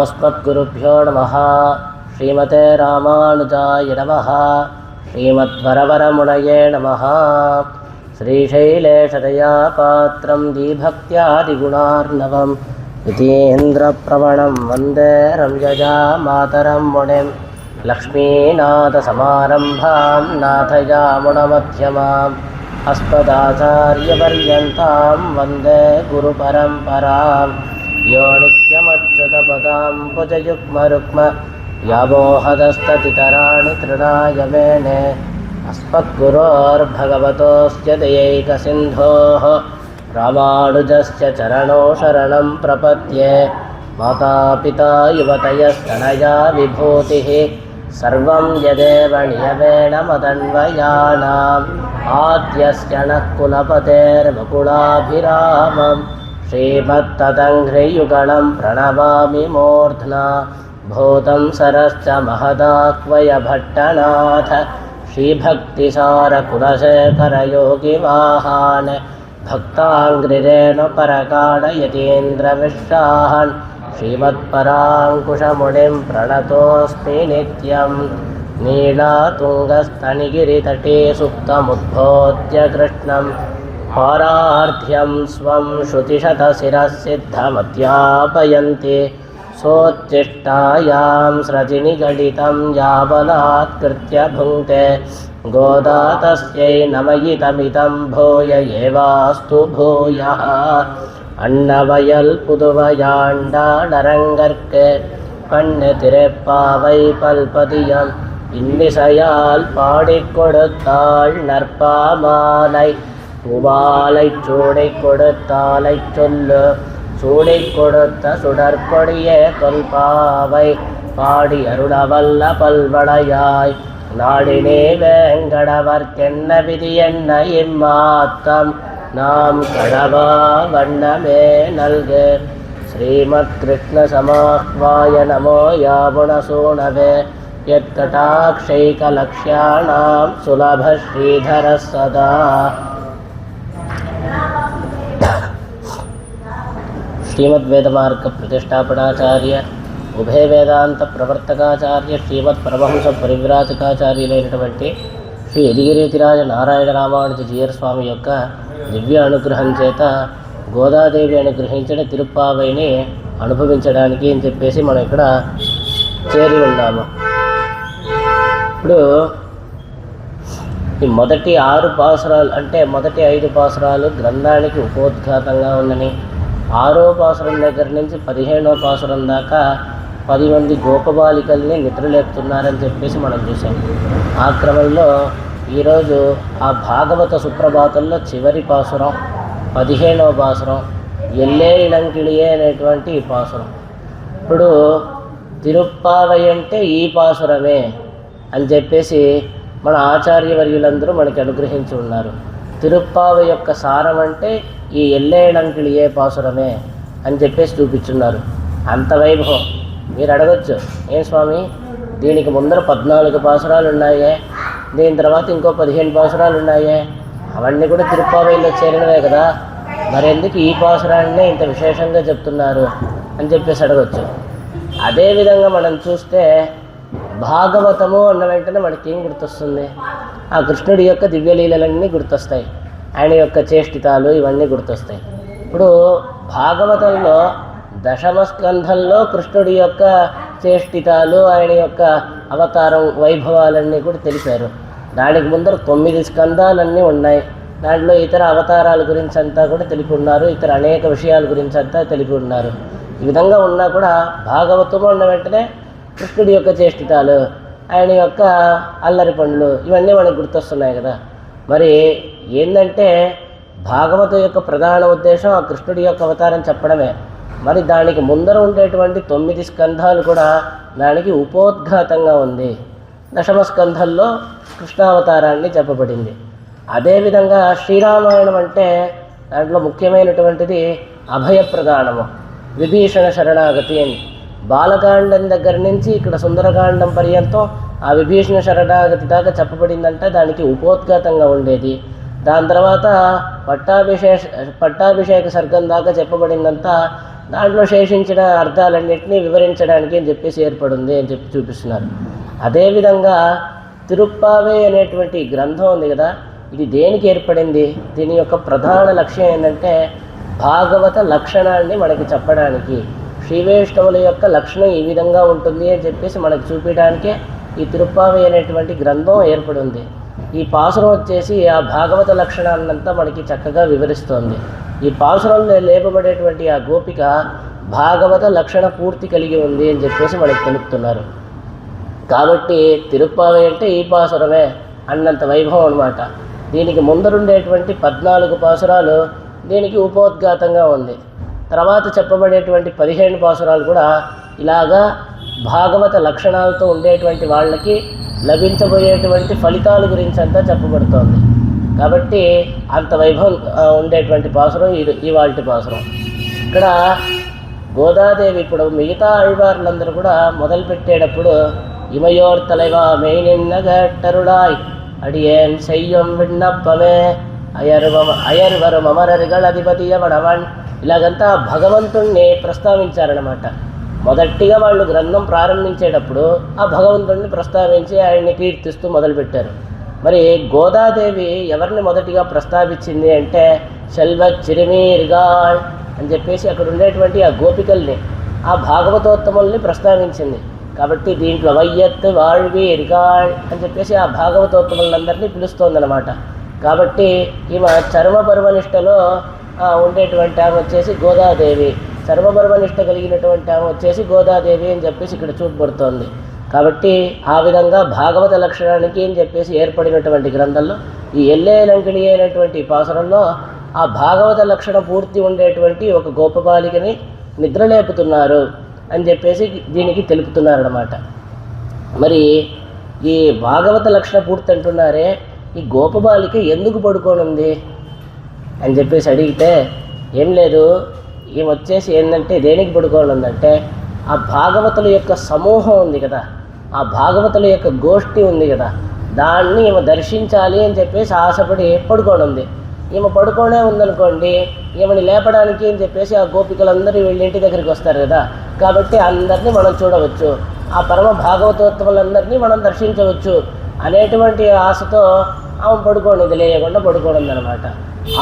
अस्मद्गुरुभ्यो नमः। श्रीमते रामानुजाय नमः। श्रीमद्वरवरमुनये नमः। श्रीशैलेशदयापात्रं दीभक्त्यादिगुणार्णवं यतीन्द्रप्रवणं वन्दे रम्यजामातरं मुनिं लक्ष्मीनाथसमारम्भां नाथयामुनमध्यमाम् अस्मदाचार्यपर्यन्तां वन्दे गुरुपरम्पराम्। यो नित्यमच्युतपदां भुजयुग्मरुक्म व्यामोहदस्ततितराणि तृणाय मेने अस्मद्गुरोर्भगवतोऽस्य दयैकसिन्धोः रामानुजस्य चरणौ शरणं प्रपद्ये। मातापिता युवतयस्तनया विभूतिः सर्वं यदेव नियमेन मदन्वयानाम् आद्यस्य नः कुलपतेर्वकुलाभिरामम् श्रीमत्तदङ्घ्रियुगलं प्रणमामि मूर्ध्ना भूतं सरश्च महदाह्वयभट्टनाथ श्रीभक्तिसारकुलशेखरयोगिवाहान् भक्ताङ्घ्रिरेणुपरकाणयतीन्द्रमिश्रान् श्रीमत्पराङ्कुशमुनिं प्रणतोऽस्मि नित्यं। नीलातुङ्गस्तनिगिरितटे सुप्तमुद्बोध्य कृष्णं पारार्ध्यं स्वं श्रुतिशतशिरःसिद्धमध्यापयन्ति सोच्चिष्टायां स्रजिनिगडितं यावलात्कृत्य भुङ्क्ते गोदा तस्यै नमयितमिदं भूय एवास्तु भूयः। अण्णवयल पुदुवयाण्डाडरङ्गर्के कण्णु तिरेप्पावै पल्पदियम् இன்னிசையால் பாடிக் கொடுத்தாள் நற்பாமாலை பூவாலை சூடிக் கொடுத்தாலை சொல்லு சூடிக் கொடுத்த சுடற்கொடியே தொல்பாவை பாடி அருளவல்ல பல்வளையாய் நாடினே வேங்கடவர்க்கென்ன விதி என்ன இம்மாத்தம் நாம் கடவா வண்ணமே நல்கு. ஸ்ரீமத் கிருஷ்ண சமாஹ்வாய நமோ யாவுணசூனவே यत्कटाक्षैकलक्ष्याणां सुलभश्रीधरः सदा। श्रीमद्वेदमार्ग प्रतिष्ठापनाचार्य उभय वेदांत प्रवर्तकाचार्य श्रीमत्परमहंस परिव्राजकाचार्युలైనటువంటి శ్రీ యదిగిరితిరాజ నారాయణ రామానుజ జీయర్ స్వామి యొక్క దివ్య అనుగ్రహం చేత గోదాదేవి అనుగ్రహించిన తిరుప్పావైని అనుభవించడానికి అని చెప్పేసి మనం ఇక్కడ చేరి ఉన్నాము. ఇప్పుడు ఈ మొదటి 6 పాసురాలు అంటే మొదటి 5 పాసురాలు గ్రంథానికి ఉపోద్ఘాతంగా ఉందని, 6వ పాసురం దగ్గర నుంచి 15వ పాసురం దాకా 10 మంది గోపబాలికల్ని నిద్రలేపుతున్నారని చెప్పేసి మనం చూసాం. ఆ క్రమంలో ఈరోజు ఆ భాగవత సుప్రభాతంలో చివరి పాసురం 15వ పాసురం ఎల్లే ఇళంకిళియే అనేటువంటి ఈ పాసురం. ఇప్పుడు తిరుప్పావై అంటే ఈ పాసురమే అని చెప్పేసి మన ఆచార్యవర్యులందరూ మనకి అనుగ్రహించి ఉన్నారు. తిరుప్పావై యొక్క సారం అంటే ఈ ఎల్లేడంకిళియే పాసురమే అని చెప్పేసి చూపించున్నారు. అంత వైభవం. మీరు అడగచ్చు, ఏం స్వామి దీనికి ముందర 14 పాసురాలు ఉన్నాయే, దీని తర్వాత ఇంకో 15 పాసురాలు ఉన్నాయే, అవన్నీ కూడా తిరుప్పావైలో చేరినవే కదా, మరెందుకు ఈ పాసురాన్నే ఇంత విశేషంగా చెప్తున్నారు అని చెప్పేసి అడగచ్చు. అదేవిధంగా మనం చూస్తే భాగవతము అన్న వెంటనే మనకి ఏం గుర్తొస్తుంది? ఆ కృష్ణుడి యొక్క దివ్యలీలలన్నీ గుర్తొస్తాయి, ఆయన యొక్క చేష్టితాలు ఇవన్నీ గుర్తొస్తాయి. ఇప్పుడు భాగవతంలో 10వ స్కంధంలో కృష్ణుడి యొక్క చేష్టితాలు ఆయన యొక్క అవతారం వైభవాలన్నీ కూడా తెలిపారు. దానికి ముందర 9 స్కంధాలన్నీ ఉన్నాయి. దాంట్లో ఇతర అవతారాల గురించి అంతా కూడా తెలిపి ఉన్నారు, ఇతర అనేక విషయాల గురించి అంతా తెలిపి ఉన్నారు. ఈ విధంగా ఉన్నా కూడా భాగవతము అన్న వెంటనే కృష్ణుడి యొక్క చేష్టితాలు, ఆయన యొక్క అల్లరి పనులు ఇవన్నీ మనకు గుర్తొస్తున్నాయి కదా. మరి ఏంటంటే భాగవతం యొక్క ప్రధాన ఉద్దేశం ఆ కృష్ణుడి యొక్క అవతారం చెప్పడమే. మరి దానికి ముందర ఉండేటువంటి 9 స్కంధాలు కూడా దానికి ఉపోద్ఘాతంగా ఉంది. 10వ స్కంధంలో కృష్ణావతారాన్ని చెప్పబడింది. అదేవిధంగా శ్రీరామాయణం అంటే దాంట్లో ముఖ్యమైనటువంటిది అభయప్రదానము, విభీషణ శరణాగతి అని. బాలకాండం దగ్గర నుంచి ఇక్కడ సుందరకాండం పర్యంతం ఆ విభీషణ శరణాగతి దాకా చెప్పబడిందంటే దానికి ఉపోద్ఘాతంగా ఉండేది. దాని తర్వాత పట్టాభిషేక సర్గం దాకా చెప్పబడిందంతా దాంట్లో శేషించిన అర్థాలన్నింటినీ వివరించడానికి అని చెప్పేసి ఏర్పడింది అని చెప్పి చూపిస్తున్నారు. అదేవిధంగా తిరుప్పావై అనేటువంటి గ్రంథం ఉంది కదా, ఇది దేనికి ఏర్పడింది? దీని యొక్క ప్రధాన లక్ష్యం ఏంటంటే భాగవత లక్షణాన్ని మనకి చెప్పడానికి, శ్రీ వైష్ణవుల యొక్క లక్షణం ఈ విధంగా ఉంటుంది అని చెప్పేసి మనకు చూపించడానికే ఈ తిరుప్పావై అనేటువంటి గ్రంథం ఏర్పడి ఉంది. ఈ పాసురం వచ్చేసి ఆ భాగవత లక్షణాన్నంతా మనకి చక్కగా వివరిస్తోంది. ఈ పాసురంలో లేపబడేటువంటి ఆ గోపిక భాగవత లక్షణ పూర్తి కలిగి ఉంది అని చెప్పేసి మనకి తెలుపుతున్నారు. కాబట్టి తిరుప్పావై అంటే ఈ పాసురమే అన్నంత వైభవం అన్నమాట. దీనికి ముందరుండేటువంటి 14 పాసురాలు దీనికి ఉపోద్ఘాతంగా ఉంది. తర్వాత చెప్పబడేటువంటి 15 పాసురాలు కూడా ఇలాగా భాగవత లక్షణాలతో ఉండేటువంటి వాళ్ళకి లభించబోయేటువంటి ఫలితాల గురించి అంతా చెప్పబడుతోంది. కాబట్టి అంత వైభవం ఉండేటువంటి పాసురం ఇవాల్టి పాసురం. ఇక్కడ గోదాదేవి ఇప్పుడు మిగతా ఆళ్వార్లందరూ కూడా మొదలుపెట్టేటప్పుడు ఇమయోర్ తలైవా మెయినిన్నగట్టరుడాయ్ అడియేన్ సెయ్యం విన్నప్పమే అయర్వరు అమరరుగళ అధిపతియవడవన్, ఇలాగంతా భగవంతుణ్ణి ప్రస్తావించారనమాట. మొదటిగా వాళ్ళు గ్రంథం ప్రారంభించేటప్పుడు ఆ భగవంతుడిని ప్రస్తావించి ఆయన్ని కీర్తిస్తూ మొదలుపెట్టారు. మరి గోదాదేవి ఎవరిని మొదటిగా ప్రస్తావించింది అంటే శల్వ చిరిమీర్గాళ్ అని చెప్పేసి అక్కడ ఉండేటువంటి ఆ గోపికల్ని, ఆ భాగవతోత్తముల్ని ప్రస్తావించింది. కాబట్టి దీంట్లో వయ్యత్ వాళ్వీర్గాళ్ అని చెప్పేసి ఆ భాగవతోత్తములందరినీ పిలుస్తోందనమాట. కాబట్టి ఈమె చర్మపర్వనిష్టలో ఉండేటువంటి ఆమె వచ్చేసి గోదాదేవి, చర్మపర్వనిష్ట కలిగినటువంటి ఆమె వచ్చేసి గోదాదేవి అని చెప్పేసి ఇక్కడ చూపబడుతోంది. కాబట్టి ఆ విధంగా భాగవత లక్షణానికి అని చెప్పేసి ఏర్పడినటువంటి గ్రంథంలో ఈ ఎల్లేలంకిడి అయినటువంటి పాసురంలో ఆ భాగవత లక్షణ పూర్తి ఉండేటువంటి ఒక గోపబాలికని నిద్రలేపుతున్నారు అని చెప్పేసి దీనికి తెలుపుతున్నారన్నమాట. మరి ఈ భాగవత లక్షణ పూర్తి అంటున్నారే, ఈ గోపబాలిక ఎందుకు పడుకోనుంది అని చెప్పేసి అడిగితే ఏం లేదు, ఈమె వచ్చేసి ఏంటంటే దేనికి పడుకోనుందంటే ఆ భాగవతుల యొక్క సమూహం ఉంది కదా, ఆ భాగవతుల యొక్క గోష్ఠి ఉంది కదా, దాన్ని ఈమె దర్శించాలి అని చెప్పేసి ఆశపడి పడుకోనుంది. ఈమె పడుకోనే ఉందనుకోండి, ఈమెని లేపడానికి అని చెప్పేసి ఆ గోపికలందరూ వీళ్ళ ఇంటి దగ్గరికి వస్తారు కదా, కాబట్టి అందరినీ మనం చూడవచ్చు, ఆ పరమ భాగవతోత్తములందరినీ మనం దర్శించవచ్చు అనేటువంటి ఆశతో ఆమె పడుకోనిది, లేకుండా పడుకోనుంది అనమాట.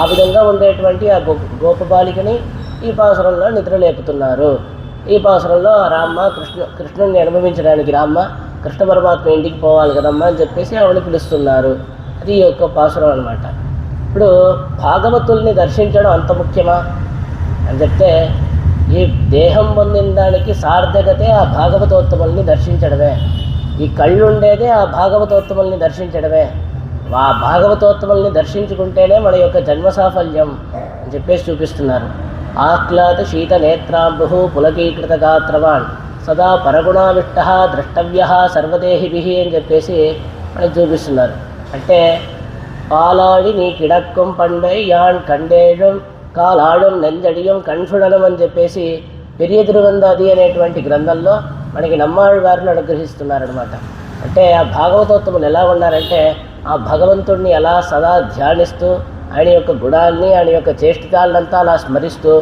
ఆ విధంగా ఉండేటువంటి ఆ గోపబాలికని ఈ పాసురంలో నిద్రలేపుతున్నారు. ఈ పాసురంలో రామ్మ కృష్ణుడిని అనుభవించడానికి రామ్మ కృష్ణ పరమాత్మ ఇంటికి పోవాలి కదమ్మా అని చెప్పేసి ఆవిడ పిలుస్తున్నారు. అది ఈ యొక్క పాసురం అనమాట. ఇప్పుడు భాగవతుల్ని దర్శించడం అంత ముఖ్యమా అని చెప్తే, ఈ దేహం పొందిన దానికి సార్థకతే ఆ భాగవతోత్తముల్ని దర్శించడమే. ఈ కళ్ళు ఉండేదే ఆ భాగవతోత్తముల్ని దర్శించడమే. ఆ భాగవతోత్తముల్ని దర్శించుకుంటేనే మన యొక్క జన్మ సాఫల్యం అని చెప్పేసి చూపిస్తున్నారు. ఆహ్లాద శీత నేత్రాంబు పులకీకృత గాత్రవాన్ సదా పరగుణావిష్ట ద్రష్టవ్య సర్వదేహిభి అని చెప్పేసి మనకి చూపిస్తున్నారు. అంటే పాలాడి నీ కిడక్కం పండై యాన్ కండేయం కాలాడం నంజడియం కన్ఫుడనం అని చెప్పేసి పెరియ తిరువందాది అనేటువంటి గ్రంథంలో మనకి నమ్మాళ్ళ వారిని అనుగ్రహిస్తున్నారనమాట. అంటే ఆ భాగవతోత్తములు ఎలా ఉన్నారంటే ఆ భగవంతుడిని అలా సదా ధ్యానిస్తూ ఆయన యొక్క గుణాన్ని, ఆయన యొక్క చేష్టితాలంతా అలా స్మరిస్తూ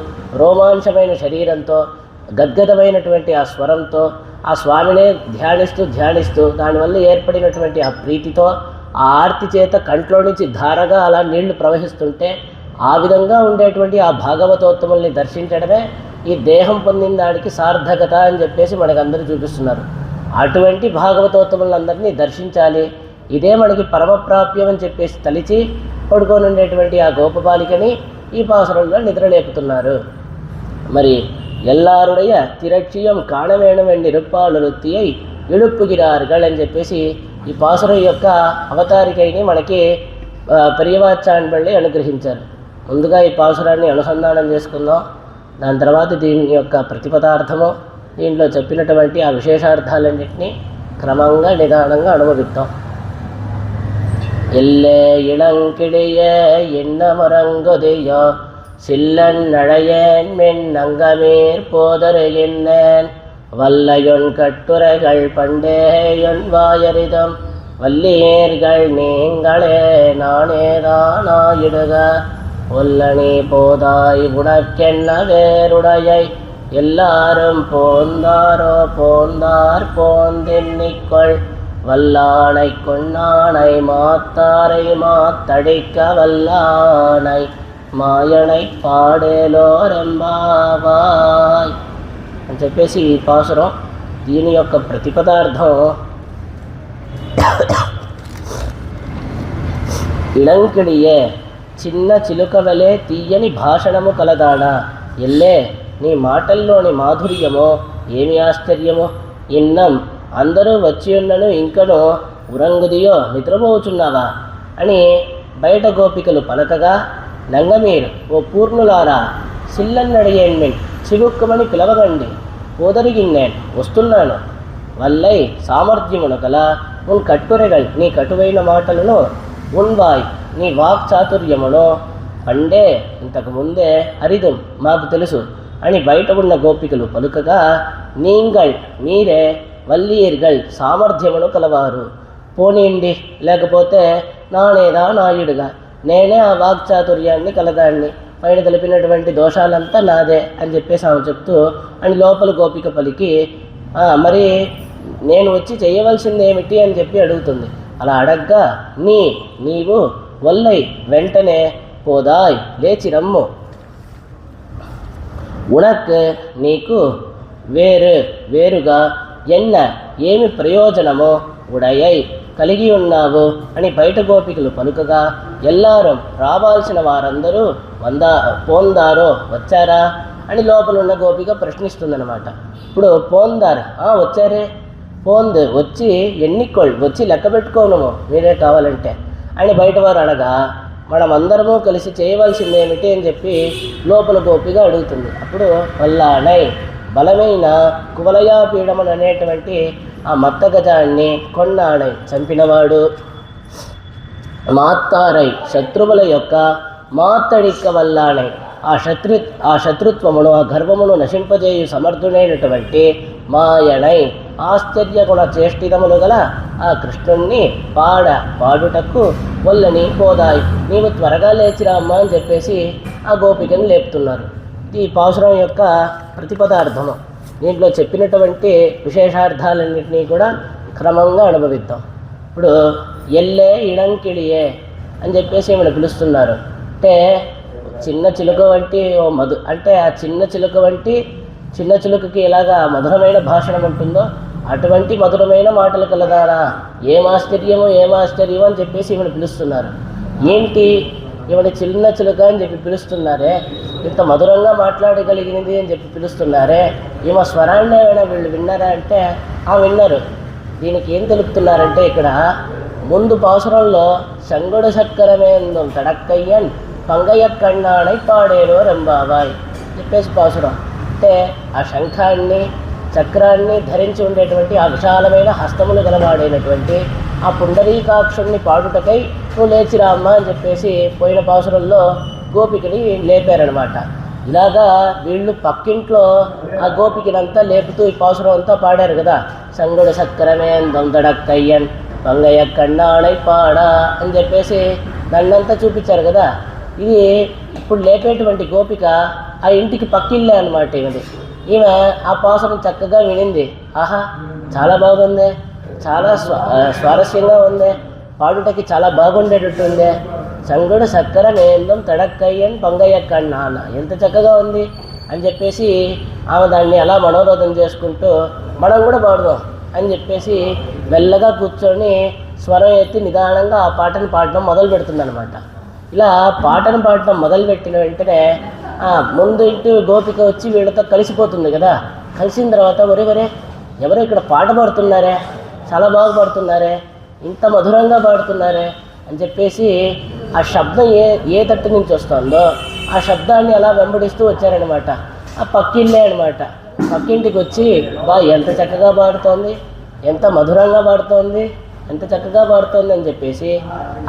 రోమాంచమైన శరీరంతో, గద్గదమైనటువంటి ఆ స్వరంతో ఆ స్వామినే ధ్యానిస్తూ దానివల్ల ఏర్పడినటువంటి ఆ ప్రీతితో ఆ ఆర్తి చేత కంట్లో నుంచి ధారగా అలా నీళ్లు ప్రవహిస్తుంటే ఆ విధంగా ఉండేటువంటి ఆ భాగవతోత్తముల్ని దర్శించడమే ఈ దేహం పొందిన దానికి సార్థకత అని చెప్పేసి మనకందరూ చూపిస్తున్నారు. అటువంటి భాగవతోత్తములందరినీ దర్శించాలి, ఇదే మనకి పరమప్రాప్యం అని చెప్పేసి తలిచి పడుకొని ఉండేటువంటి ఆ గోపబాలికని ఈ పాసురంలో నిద్రలేపుతున్నారు. మరి ఎల్లారుడయ తిరక్షియం కాణవేణం నిరుప్పాలు రుత్తియై ఇడుప్పుగిరారుగళ్ అని చెప్పేసి ఈ పాసురం యొక్క అవతారికైని మనకి పెరియవాచాన్బళ్ళి అనుగ్రహించారు. ముందుగా ఈ పాసురాన్ని అనుసంధానం చేసుకుందాం. దాని తర్వాత దీని యొక్క ప్రతిపదార్థము, దీంట్లో చెప్పినటువంటి ఆ విశేషార్థాలన్నింటినీ క్రమంగా నిదానంగా అనుభవిద్దాం. எல்லே இளங்கிடைய எண்ணமரங்கொதையோ சில்லன் நழையேன் மென் அங்கமேற் போதருகின்றேன் வல்லையொன் கட்டுரைகள் பண்டேயொன் வாயரிதம் வல்லீர்கள் நீங்களே நானேதானாயிடுக ஒல்லனி போதாய் உனக்கென்ன வேறுடையை எல்லாரும் போந்தாரோ போந்தார் போந்தென்னிக்கொள் வல்லானை கொன்னானை மாத்தாரை மாத்தடிக்க வல்லானை మాయనై పాడేలోరెంబావాయ్ అని చెప్పేసి ఈ పాసురం. దీని యొక్క ప్రతిపదార్థం ఇళంకిడియే చిన్న చిలుక వలె తీయని భాషణము కలదానా, ఎల్లే నీ మాటల్లోని మాధుర్యమో ఏమి ఆశ్చర్యమో, ఇన్నం అందరూ వచ్చి ఉన్నను ఇంకను ఉరంగుదియో నిద్రపోచున్నావా అని బయట గోపికలు పలకగా, నంగమీరు ఓ పూర్ణులారా సిల్లన్నడియేన్మెన్ చివుక్కమని పిలవగండి, పోదరిగిన్నేన్ వస్తున్నాను, వల్లై సామర్థ్యమును గల ఉన్ కట్టురెగల్ నీ కటువైన మాటలను, ఉన్వాయ్ నీ వాక్ చాతుర్యమును పండే ఇంతకు ముందే అరిదుం మాకు తెలుసు అని బయట ఉన్న గోపికలు పలుకగా, నీంగల్ మీరే వల్లీర్గల్ సామర్థ్యమును కలవారు, పోనీండి లేకపోతే నానేదా నాయుడుగా నేనే ఆ వాక్చాతుర్యాన్ని కలదాన్ని, పైన తెలిపినటువంటి దోషాలంతా నాదే అని చెప్పేసి ఆమె చెప్తూ అని లోపల గోపిక పలికి, మరి నేను వచ్చి చేయవలసింది ఏమిటి అని చెప్పి అడుగుతుంది. అలా అడగ్గా, నీవు వల్లై వెంటనే పోదాయ్ లేచి రమ్ము, ఉనక్ నీకు వేరుగా ఎన్న ఏమి ప్రయోజనమో ఉడయై కలిగి ఉన్నావు అని బయట గోపికలు పలుకగా, ఎల్లారం రావాల్సిన వారందరూ పోందారో వచ్చారా అని లోపలున్న గోపిక ప్రశ్నిస్తుందన్నమాట. ఇప్పుడు పోందారు వచ్చారే, పోందు వచ్చి ఎన్నికోళ్ళు వచ్చి లెక్క పెట్టుకోను మీరే కావాలంటే అని బయటవారు అనగా, మనమందరము కలిసి చేయవలసింది ఏమిటి అని చెప్పి లోపల గోపిక అడుగుతుంది. అప్పుడు వల్లానై బలమైన కువలయాపీడమని అనేటువంటి ఆ మత్తగజాన్ని కొన్నాడై చంపినవాడు, మాత్తారై శత్రువుల యొక్క మాత్తడిక్క వల్లానై ఆ శత్రుత్వమును ఆ గర్వమును నశింపజేయు సమర్థుడైనటువంటి మాయనై ఆశ్చర్యగుణ చేష్టితములు గల ఆ కృష్ణుణ్ణి పాడుటకు వల్లని పోదాయి నీవు త్వరగా లేచిరామ్మా అని చెప్పేసి ఆ గోపికను లేపుతున్నారు. ఈ పాసురం యొక్క ప్రతిపదార్థము. దీంట్లో చెప్పినటువంటి విశేషార్థాలన్నింటినీ కూడా క్రమంగా అనుభవిద్దాం. ఇప్పుడు ఎల్లే ఇళంకిడియే అని చెప్పేసి ఏమైనా పిలుస్తున్నారు అంటే, చిన్న చిలుక వంటి ఓ అంటే ఆ చిన్న చిలుకకి ఎలాగా మధురమైన భాషణం ఉంటుందో అటువంటి మధురమైన మాటలు కలదారా, ఏం ఆశ్చర్యమో అని చెప్పేసి ఈమెను పిలుస్తున్నారు. ఏంటి ఈమె చిన్న చిలుక అని చెప్పి పిలుస్తున్నారే, ఇంత మధురంగా మాట్లాడగలిగినది అని చెప్పి పిలుస్తున్నారే, ఈమె స్వరాన్ని ఏమైనా వీళ్ళు విన్నారా అంటే విన్నారు. దీనికి ఏం తెలుపుతున్నారంటే, ఇక్కడ ముందు పాసురంలో సంగుడు చక్కరమేందం తడక్కయ్యన్ పంగయ్య కన్నాడై పాడేరో రెంబాబాయ్ చెప్పేసి పాసురం. అంటే ఆ శంఖాన్ని చక్రాన్ని ధరించి ఉండేటువంటి ఆ విశాలమైన హస్తములు గలవాడైనటువంటి ఆ పుండరీకాక్షుణ్ణి పాడుటకై నువ్వు లేచిరామ్మ అని చెప్పేసి పోయిన పాసురంలో గోపికని లేపారనమాట. ఇలాగా వీళ్ళు పక్కింట్లో ఆ గోపికనంతా లేపుతూ ఈ పాసురం అంతా పాడారు కదా, సంగుడు సక్కరమేన్ దొందడక్కయ్యన్ పంగయ్య కన్నాడై పాడా అని చెప్పేసి నన్నంతా చూపించారు కదా. ఇది ఇప్పుడు లేపేటువంటి గోపిక ఆ ఇంటికి పక్కిళ్ళే అనమాట. ఈమె ఆ పాసురం చక్కగా వినింది. ఆహా చాలా బాగుంది, చాలా స్వారస్యంగా ఉంది, పాడుటకి చాలా బాగుండేటట్టు ఉంది. సంగుడు సక్కరమేందం తడక్కయ్యన్ పంగయ్య కన్నా ఎంత చక్కగా ఉంది అని చెప్పేసి ఆమె దాన్ని అలా మనోరోధం చేసుకుంటూ మనం కూడా పాడుదాం అని చెప్పేసి మెల్లగా కూర్చొని స్వరం ఎత్తి నిదానంగా ఆ పాటను పాడడం మొదలు పెడుతుందన్నమాట. ఇలా పాటను పాడటం మొదలుపెట్టిన వెంటనే ముందు ఇంటి గోపిక వచ్చి వీళ్ళతో కలిసిపోతుంది కదా. కలిసిన తర్వాత ఒరే ఎవరో ఇక్కడ పాట పాడుతున్నారే, చాలా బాగా పాడుతున్నారే, ఇంత మధురంగా పాడుతున్నారే అని చెప్పేసి ఆ శబ్దం ఏ తట్టు నుంచి వస్తుందో ఆ శబ్దాన్ని అలా వెంబడిస్తూ వచ్చారనమాట. ఆ పక్కిళ్ళే అనమాట. పక్కింటికి వచ్చి ఎంత చక్కగా పాడుతోంది, ఎంత మధురంగా పాడుతోంది, ఎంత చక్కగా పాడుతోంది అని చెప్పేసి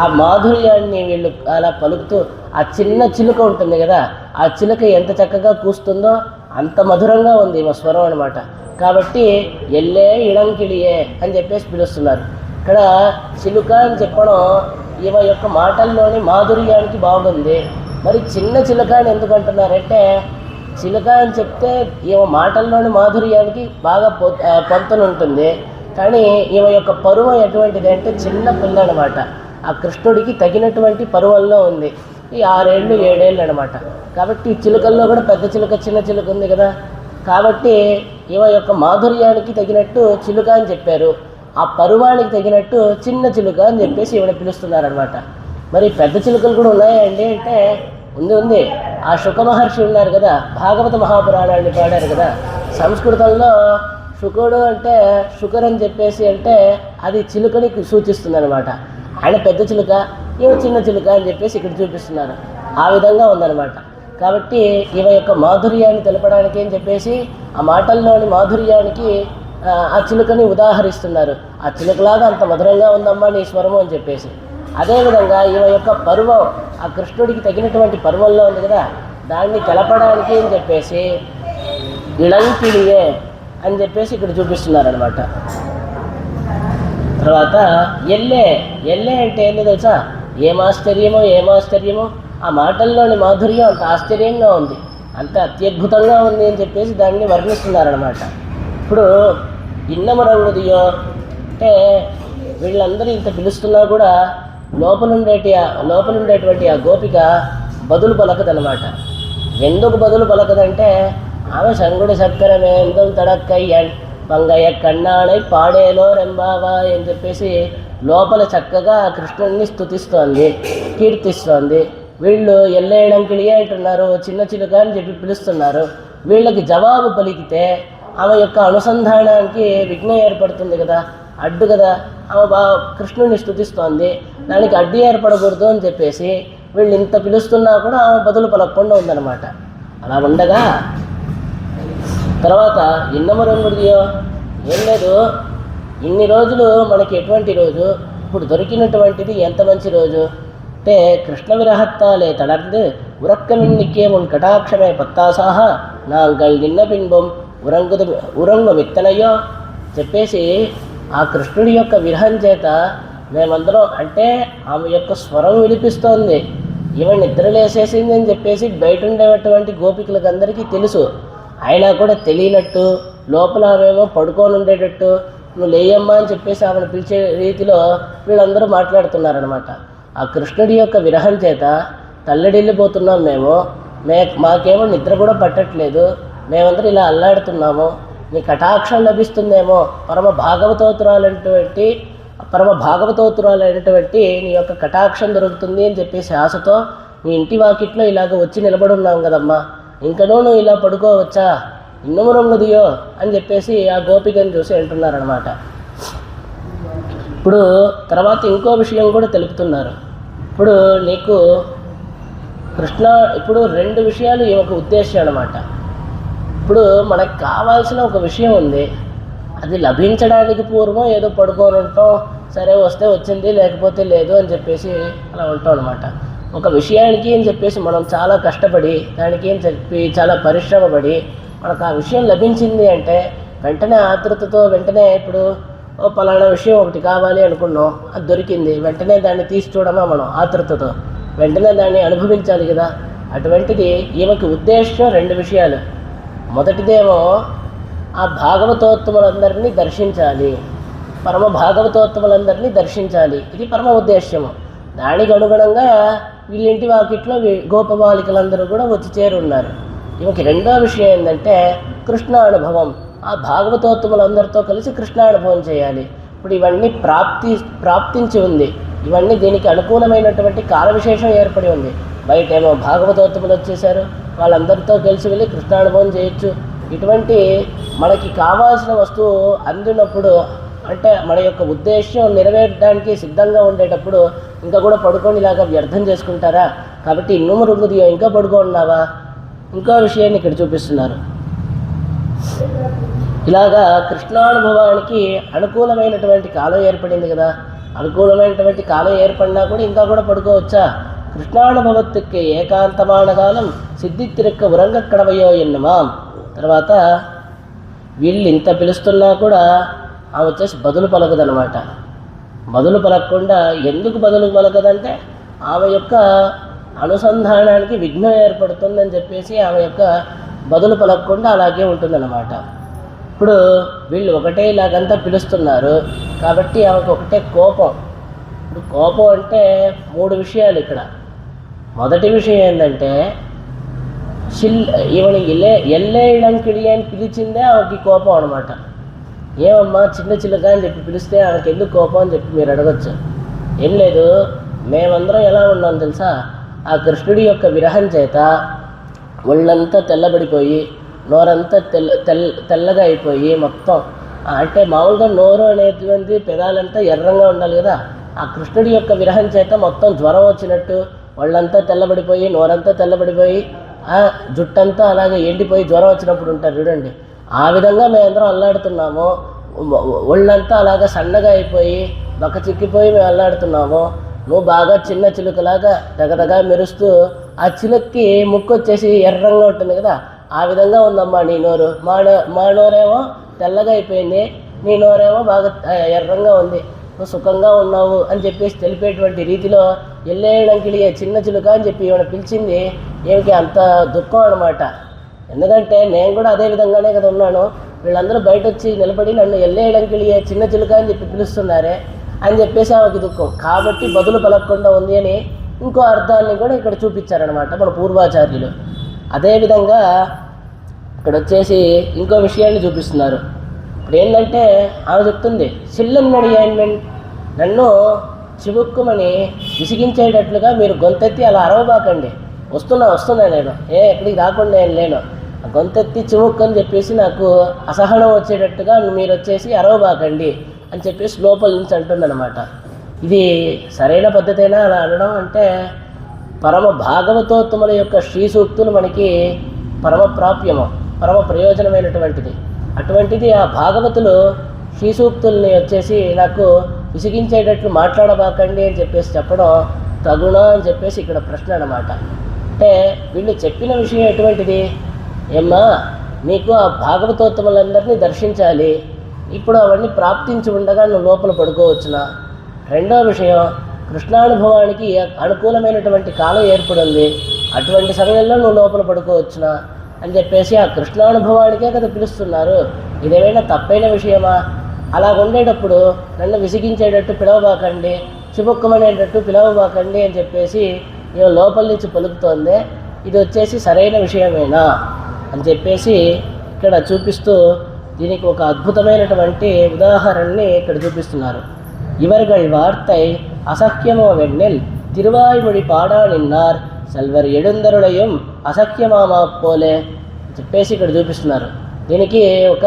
ఆ మాధుర్యాన్ని వీళ్ళు అలా పలుకుతూ, ఆ చిన్న చిలుక ఉంటుంది కదా, ఆ చిలుక ఎంత చక్కగా కూస్తుందో అంత మధురంగా ఉంది మా స్వరం అనమాట. కాబట్టి ఎల్లే ఇళంకిడియే అని చెప్పేసి పిలుస్తున్నారు. ఇక్కడ చిలుక అని చెప్పడం ఈమె యొక్క మాటల్లోని మాధుర్యానికి బాగుంది. మరి చిన్న చిలుక అని ఎందుకు అంటున్నారంటే, చిలుక అని చెప్తే ఈమె మాటల్లోని మాధుర్యానికి బాగా పొంతనుంటుంది. కానీ ఈమె యొక్క పరువం ఎటువంటిది అంటే చిన్న పిల్ల అనమాట. ఆ కృష్ణుడికి తగినటువంటి పరువంలో ఉంది. ఈ 6 ఏళ్ళు 7 ఏళ్ళు అనమాట. కాబట్టి ఈ చిలుకల్లో కూడా పెద్ద చిలుక చిన్న చిలుక ఉంది కదా. కాబట్టి ఈమె యొక్క మాధుర్యానికి తగినట్టు చిలుక అని చెప్పారు. ఆ పరువానికి తగినట్టు చిన్న చిలుక అని చెప్పేసి ఈవిడ పిలుస్తున్నారనమాట. మరి పెద్ద చిలుకలు కూడా ఉన్నాయండి అంటే ఉంది. ఆ శుక మహర్షి ఉన్నారు కదా, భాగవత మహాపురాణాన్ని పాడారు కదా. సంస్కృతంలో శుకుడు అంటే శుకర్ అని చెప్పేసి అంటే అది చిలుకని సూచిస్తుంది అనమాట. ఆయన పెద్ద చిలుక, ఈమె చిన్న చిలుక అని చెప్పేసి ఇక్కడ చూపిస్తున్నారు. ఆ విధంగా ఉందన్నమాట. కాబట్టి ఈమె యొక్క మాధుర్యాన్ని తెలపడానికి అని చెప్పేసి ఆ మాటల్లోని మాధుర్యానికి ఆ చిలుకని ఉదాహరిస్తున్నారు. ఆ చిలుకలాగా అంత మధురంగా ఉందమ్మా నీ స్వరము అని చెప్పేసి. అదేవిధంగా ఈమె యొక్క పర్వం ఆ కృష్ణుడికి తగినటువంటి పర్వంలో ఉంది కదా, దాన్ని తెలపడానికి అని చెప్పేసి ఇళంకిలియే అని చెప్పేసి ఇక్కడ చూపిస్తున్నారనమాట. తర్వాత ఎల్లే అంటే ఏంటో తెలుసా? ఏమాశ్చర్యమో ఆ మాటల్లోని మాధుర్యం అంత ఆశ్చర్యంగా ఉంది, అంత అత్యద్భుతంగా ఉంది అని చెప్పేసి దాన్ని వర్ణిస్తున్నారనమాట. ఇప్పుడు ఇన్నమరంగుదియో అంటే వీళ్ళందరూ ఇంత పిలుస్తున్నా కూడా లోపలుండేటువంటి ఆ గోపిక బదులు పలకదనమాట. ఎందుకు బదులు పలకదంటే ఆమె సంగుడి సక్కరమే ఎందుకు తడక్కయ్యాన్ పంగయ్య కన్నాడై పాడేలో రెంబావా అని చెప్పేసి లోపల చక్కగా కృష్ణుడిని స్తుతిస్తోంది, కీర్తిస్తోంది. వీళ్ళు ఎల్లేయడంకిలియే అంటున్నారు, చిన్న చిలుక అని చెప్పి పిలుస్తున్నారు. వీళ్ళకి జవాబు పలికితే ఆమె యొక్క అనుసంధానానికి విఘ్నం ఏర్పడుతుంది కదా, అడ్డు కదా. ఆమె కృష్ణుడిని స్తుతిస్తోంది, దానికి అడ్డు ఏర్పడకూడదు అని చెప్పేసి వీళ్ళు ఇంత పిలుస్తున్నా కూడా ఆమె బదులు పలకకుండా ఉందన్నమాట. అలా ఉండగా తర్వాత ఇన్నమరంగుడియో ఏం లేదు, ఇన్ని రోజులు మనకి ఎటువంటి రోజు, ఇప్పుడు దొరికినటువంటిది ఎంత మంచి రోజు అంటే కృష్ణ విరహత్తాలే తడర్దు ఉరక్కమిన్నికే ఉన్ కటాక్షమే పత్తాసాహ నాంగల్ నిన్న బింబం ఉరంగు విత్తనయో చెప్పేసి ఆ కృష్ణుడి యొక్క విరహం చేత మేమందరం అంటే ఆమె యొక్క స్వరం వినిపిస్తోంది, ఈమె నిద్రలేసేసింది అని చెప్పేసి బయట ఉండేటువంటి గోపికలకు అందరికీ తెలుసు. అయినా కూడా తెలియనట్టు లోపల ఆమెమో పడుకొని ఉండేటట్టు నువ్వు లేయమ్మా అని చెప్పేసి ఆమెను పిలిచే రీతిలో వీళ్ళందరూ మాట్లాడుతున్నారనమాట. ఆ కృష్ణుడి యొక్క విరహం చేత తల్లడిల్లిపోతున్నాం మాకేమో నిద్ర కూడా పట్టట్లేదు, మేమందరూ ఇలా అల్లాడుతున్నాము, నీ కటాక్షం లభిస్తుందేమో, పరమ భాగవతోత్తరాలైనటువంటి నీ యొక్క కటాక్షం దొరుకుతుంది అని చెప్పేసి ఆశతో నీ ఇంటి వాకిట్లో ఇలాగ వచ్చి నిలబడి ఉన్నాం కదమ్మా, ఇంకనూ నువ్వు ఇలా పడుకోవచ్చా, ఇన్నమురంగుదియో అని చెప్పేసి ఆ గోపికను చూసి అంటున్నారనమాట. ఇప్పుడు తర్వాత ఇంకో విషయం కూడా తెలుపుతున్నారు. ఇప్పుడు నీకు కృష్ణ ఇప్పుడు 2 విషయాలు ఈ ఒక ఉద్దేశం అనమాట. ఇప్పుడు మనకు కావాల్సిన ఒక విషయం ఉంది, అది లభించడానికి పూర్వం ఏదో పడుకొని ఉంటాం, సరే వస్తే వచ్చింది లేకపోతే లేదు అని చెప్పేసి అలా ఉంటాం అనమాట. ఒక విషయానికి అని చెప్పేసి మనం చాలా కష్టపడి దానికి అని చెప్పి చాలా పరిశ్రమ పడి మనకు ఆ విషయం లభించింది అంటే వెంటనే ఆతృతతో వెంటనే ఇప్పుడు పలానా విషయం ఒకటి కావాలి అనుకున్నాం, అది దొరికింది, వెంటనే దాన్ని తీసి చూడమా మనం ఆతృతతో వెంటనే దాన్ని అనుభవించాలి కదా. అటువంటిది ఈమెకి ఉద్దేశం 2 విషయాలు. మొదటిదేమో ఆ భాగవతోత్తములందరినీ దర్శించాలి, పరమ భాగవతోత్తములందరినీ దర్శించాలి, ఇది పరమ ఉద్దేశ్యము. దానికి అనుగుణంగా వీళ్ళింటి వాకిట్లో గోపబాలికలందరూ కూడా వచ్చి చేరున్నారు. ఈమెకి 2వ విషయం ఏంటంటే కృష్ణానుభవం, ఆ భాగవతోత్తములందరితో కలిసి కృష్ణానుభవం చేయాలి. ఇప్పుడు ఇవన్నీ ప్రాప్తించి ఉంది, ఇవన్నీ దీనికి అనుకూలమైనటువంటి కాల విశేషం ఏర్పడి ఉంది. బయట ఏమో భాగవతోత్తములు వచ్చేసారు, వాళ్ళందరితో కలిసి వెళ్ళి కృష్ణానుభవం చేయొచ్చు. ఇటువంటి మనకి కావాల్సిన వస్తువు అందినప్పుడు అంటే మన యొక్క ఉద్దేశం నెరవేరడానికి సిద్ధంగా ఉండేటప్పుడు ఇంకా కూడా పడుకొని ఇలాగా వ్యర్థం చేసుకుంటారా? కాబట్టి ఇన్నమురంగుదియో ఇంకా పడుకోన్నావా? ఇంకో విషయాన్ని ఇక్కడ చూపిస్తున్నారు. ఇలాగా కృష్ణానుభవానికి అనుకూలమైనటువంటి కాలం ఏర్పడింది కదా, అనుకూలమైనటువంటి కాలం ఏర్పడినా కూడా ఇంకా కూడా పడుకోవచ్చా? కృష్ణానుభవత్తుకి ఏకాంతమాన కాలం సిద్ధిత్తిరక్క ఉరంగక్కడవయో ఎన్నుమాం. తర్వాత వీళ్ళు ఇంత పిలుస్తున్నా కూడా ఆమె వచ్చేసి బదులు పలకదనమాట. బదులు పలకకుండా ఎందుకు బదులు పలకదంటే ఆమె యొక్క అనుసంధానానికి విఘ్నం ఏర్పడుతుందని చెప్పేసి ఆమె యొక్క బదులు పలకకుండా అలాగే ఉంటుందన్నమాట. ఇప్పుడు వీళ్ళు ఒకటే ఇలాగంతా పిలుస్తున్నారు కాబట్టి ఆమెకు ఒకటే కోపం. ఇప్పుడు కోపం అంటే 3 విషయాలు ఇక్కడ. మొదటి విషయం ఏంటంటే ఈవెని ఎల్లేడంకిడి అని పిలిచిందే ఆమెకి కోపం అనమాట. ఏమమ్మా చిన్న చిల్లక అని చెప్పి పిలిస్తే ఆమెకి ఎందుకు కోపం అని చెప్పి మీరు అడగచ్చు. ఏం లేదు, మేమందరం ఎలా ఉన్నాం తెలుసా, ఆ కృష్ణుడి యొక్క విరహం చేత ఒళ్ళంతా తెల్లబడిపోయి నోరంతా తెల్లగా అయిపోయి మొత్తం, అంటే మామూలుగా నోరు అనేటువంటి పెదాలంతా ఎర్రంగా ఉండాలి కదా, ఆ కృష్ణుడి యొక్క విరహం చేత మొత్తం జ్వరం వచ్చినట్టు వాళ్ళంతా తెల్లబడిపోయి నోరంతా తెల్లబడిపోయి ఆ జుట్టంతా అలాగే ఎండిపోయి జ్వరం వచ్చినప్పుడు ఉంటారు చూడండి, ఆ విధంగా మేమందరం అల్లాడుతున్నాము. ఒళ్ళంతా అలాగా సన్నగా అయిపోయి బక్క చిక్కిపోయి మేము అల్లాడుతున్నాము. నువ్వు బాగా చిన్న చిలుకలాగా దగదగా మెరుస్తూ, ఆ చిలుక్కి ముక్కు వచ్చేసి ఎర్రంగా ఉంటుంది కదా, ఆ విధంగా ఉందమ్మా నీ నోరు. మా నోరేమో తెల్లగా అయిపోయింది, నీ నోరేమో బాగా ఎర్రంగా ఉంది, నువ్వు సుఖంగా ఉన్నావు అని చెప్పేసి తెలిపేటువంటి రీతిలో ఎల్లేడంకిడి చిన్న చిలుక అని చెప్పి ఈమెను పిలిచింది. ఏమిటి అంత దుఃఖం అనమాట. ఎందుకంటే నేను కూడా అదే విధంగానే కదా ఉన్నాను, వీళ్ళందరూ బయట వచ్చి నిలబడి నన్ను ఎల్లేడంకిడి చిన్న చిలుక అని చెప్పి పిలుస్తున్నారే అని చెప్పేసి ఆమెకి దుఃఖం. కాబట్టి బదులు పలకకుండా ఉంది అని ఇంకో అర్థాన్ని కూడా ఇక్కడ చూపించారనమాట మన పూర్వాచార్యులు. అదేవిధంగా ఇక్కడ వచ్చేసి ఇంకో విషయాన్ని చూపిస్తున్నారు. ఇప్పుడు ఏంటంటే ఆమె చెప్తుంది, చిల్లన్నడి అయింట్మెంట్, నన్ను చివుక్కుమని విసిగించేటట్లుగా మీరు గొంతెత్తి అలా అరవబాకండి, వస్తున్నా నేను ఎక్కడికి రాకుండా ఏం లేను, గొంతెత్తి చివుక్కు అని చెప్పేసి నాకు అసహనం వచ్చేటట్టుగా మీరు వచ్చేసి అరవబాకండి అని చెప్పేసి లోపల నుంచి అంటుందన్నమాట. ఇది సరైన పద్ధతైనా అలా అనడం? అంటే పరమ భాగవతోత్తముల యొక్క శ్రీ సూక్తులు మనకి పరమ ప్రాప్యము, పరమ ప్రయోజనమైనటువంటిది. అటువంటిది ఆ భాగవతులు శ్రీ సూక్తుల్ని వచ్చేసి నాకు విసిగించేటట్లు మాట్లాడబాకండి అని చెప్పేసి చెప్పడం తగునా అని చెప్పేసి ఇక్కడ ప్రశ్న అన్నమాట. అంటే వీళ్ళు చెప్పిన విషయం ఎటువంటిది, ఏమ్మా నీకు ఆ భాగవతోత్తములందరినీ దర్శించాలి, ఇప్పుడు అవన్నీ ప్రాప్తించి ఉండగా నువ్వు లోపల పడుకోవచ్చునా. రెండో విషయం, కృష్ణానుభవానికి అనుకూలమైనటువంటి కాలం ఏర్పడింది, అటువంటి సమయంలో నువ్వు లోపల పడుకోవచ్చునా అని చెప్పేసి ఆ కృష్ణానుభవానికే కదా పిలుస్తున్నారు. ఇదేమైనా తప్పైన విషయమా? అలా ఉండేటప్పుడు నన్ను విసిగించేటట్టు పిలవబాకండి, చిబుక్కమనేటట్టు పిలవబాకండి అని చెప్పేసి నేను లోపల నుంచి పలుకుతోంది. ఇది వచ్చేసి సరైన విషయమేనా అని చెప్పేసి ఇక్కడ చూపిస్తూ దీనికి ఒక అద్భుతమైనటువంటి ఉదాహరణని ఇక్కడ చూపిస్తున్నారు. ఇవర్గల్ వార్తై అసఖ్యమో వెన్నెల్ తిరువాయిమొழி పాడా నిన్నార్ సెల్వర్ ఎడుందరుడయం అసఖ్యమామా పోలే అని చెప్పేసి ఇక్కడ చూపిస్తున్నారు. దీనికి ఒక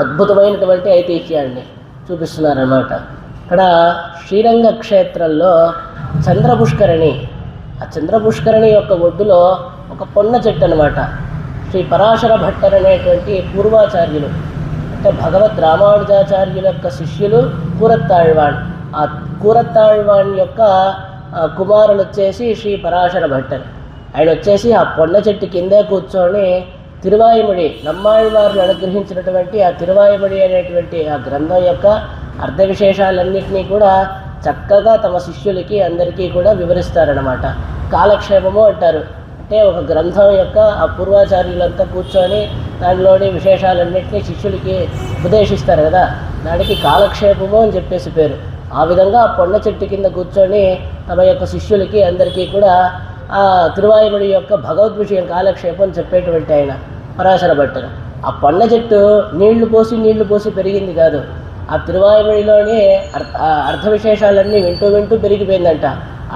అద్భుతమైనటువంటి ఐతిహ్యాన్ని చూపిస్తున్నారన్నమాట. ఇక్కడ శ్రీరంగ క్షేత్రంలో చంద్రపుష్కరిణి, ఆ చంద్రపుష్కరిణి యొక్క ఒడ్డులో ఒక పొన్న చెట్టు అనమాట. శ్రీ పరాశర భట్టర్ అనేటువంటి పూర్వాచార్యులు, అంటే భగవద్ రామానుజాచార్యుల యొక్క శిష్యులు కూరత్తాళ్వాణ్. ఆ కూరత్తాళ్వాణ్ యొక్క కుమారులు వచ్చేసి శ్రీ పరాశర భట్టర్. ఆయన వచ్చేసి ఆ పొన్న చెట్టు కిందే కూర్చొని తిరువాయిమొഴి, నమ్మాళ్వారిని అనుగ్రహించినటువంటి ఆ తిరువాయిమొഴి అనేటువంటి ఆ గ్రంథం యొక్క అర్థ విశేషాలన్నింటినీ కూడా చక్కగా తమ శిష్యులకి అందరికీ కూడా వివరిస్తారనమాట. కాలక్షేపము అంటారు. అంటే ఒక గ్రంథం యొక్క ఆ పూర్వాచార్యులంతా కూర్చొని దానిలోని విశేషాలన్నింటినీ శిష్యులకి ఉపదేశిస్తారు కదా, దానికి కాలక్షేపము అని చెప్పేసి పేరు. ఆ విధంగా ఆ పొన్న చెట్టు కింద కూర్చొని తమ యొక్క శిష్యులకి అందరికీ కూడా ఆ తిరువాయిమొഴి యొక్క భగవద్ విషయం కాలక్షేపం చెప్పేటువంటి ఆయన పరాశర భట్టర్. ఆ పొన్న చెట్టు నీళ్లు పోసి పెరిగింది కాదు, ఆ తిరువాయిమొഴിలోని అర్థ విశేషాలన్నీ వింటూ పెరిగిపోయిందంట.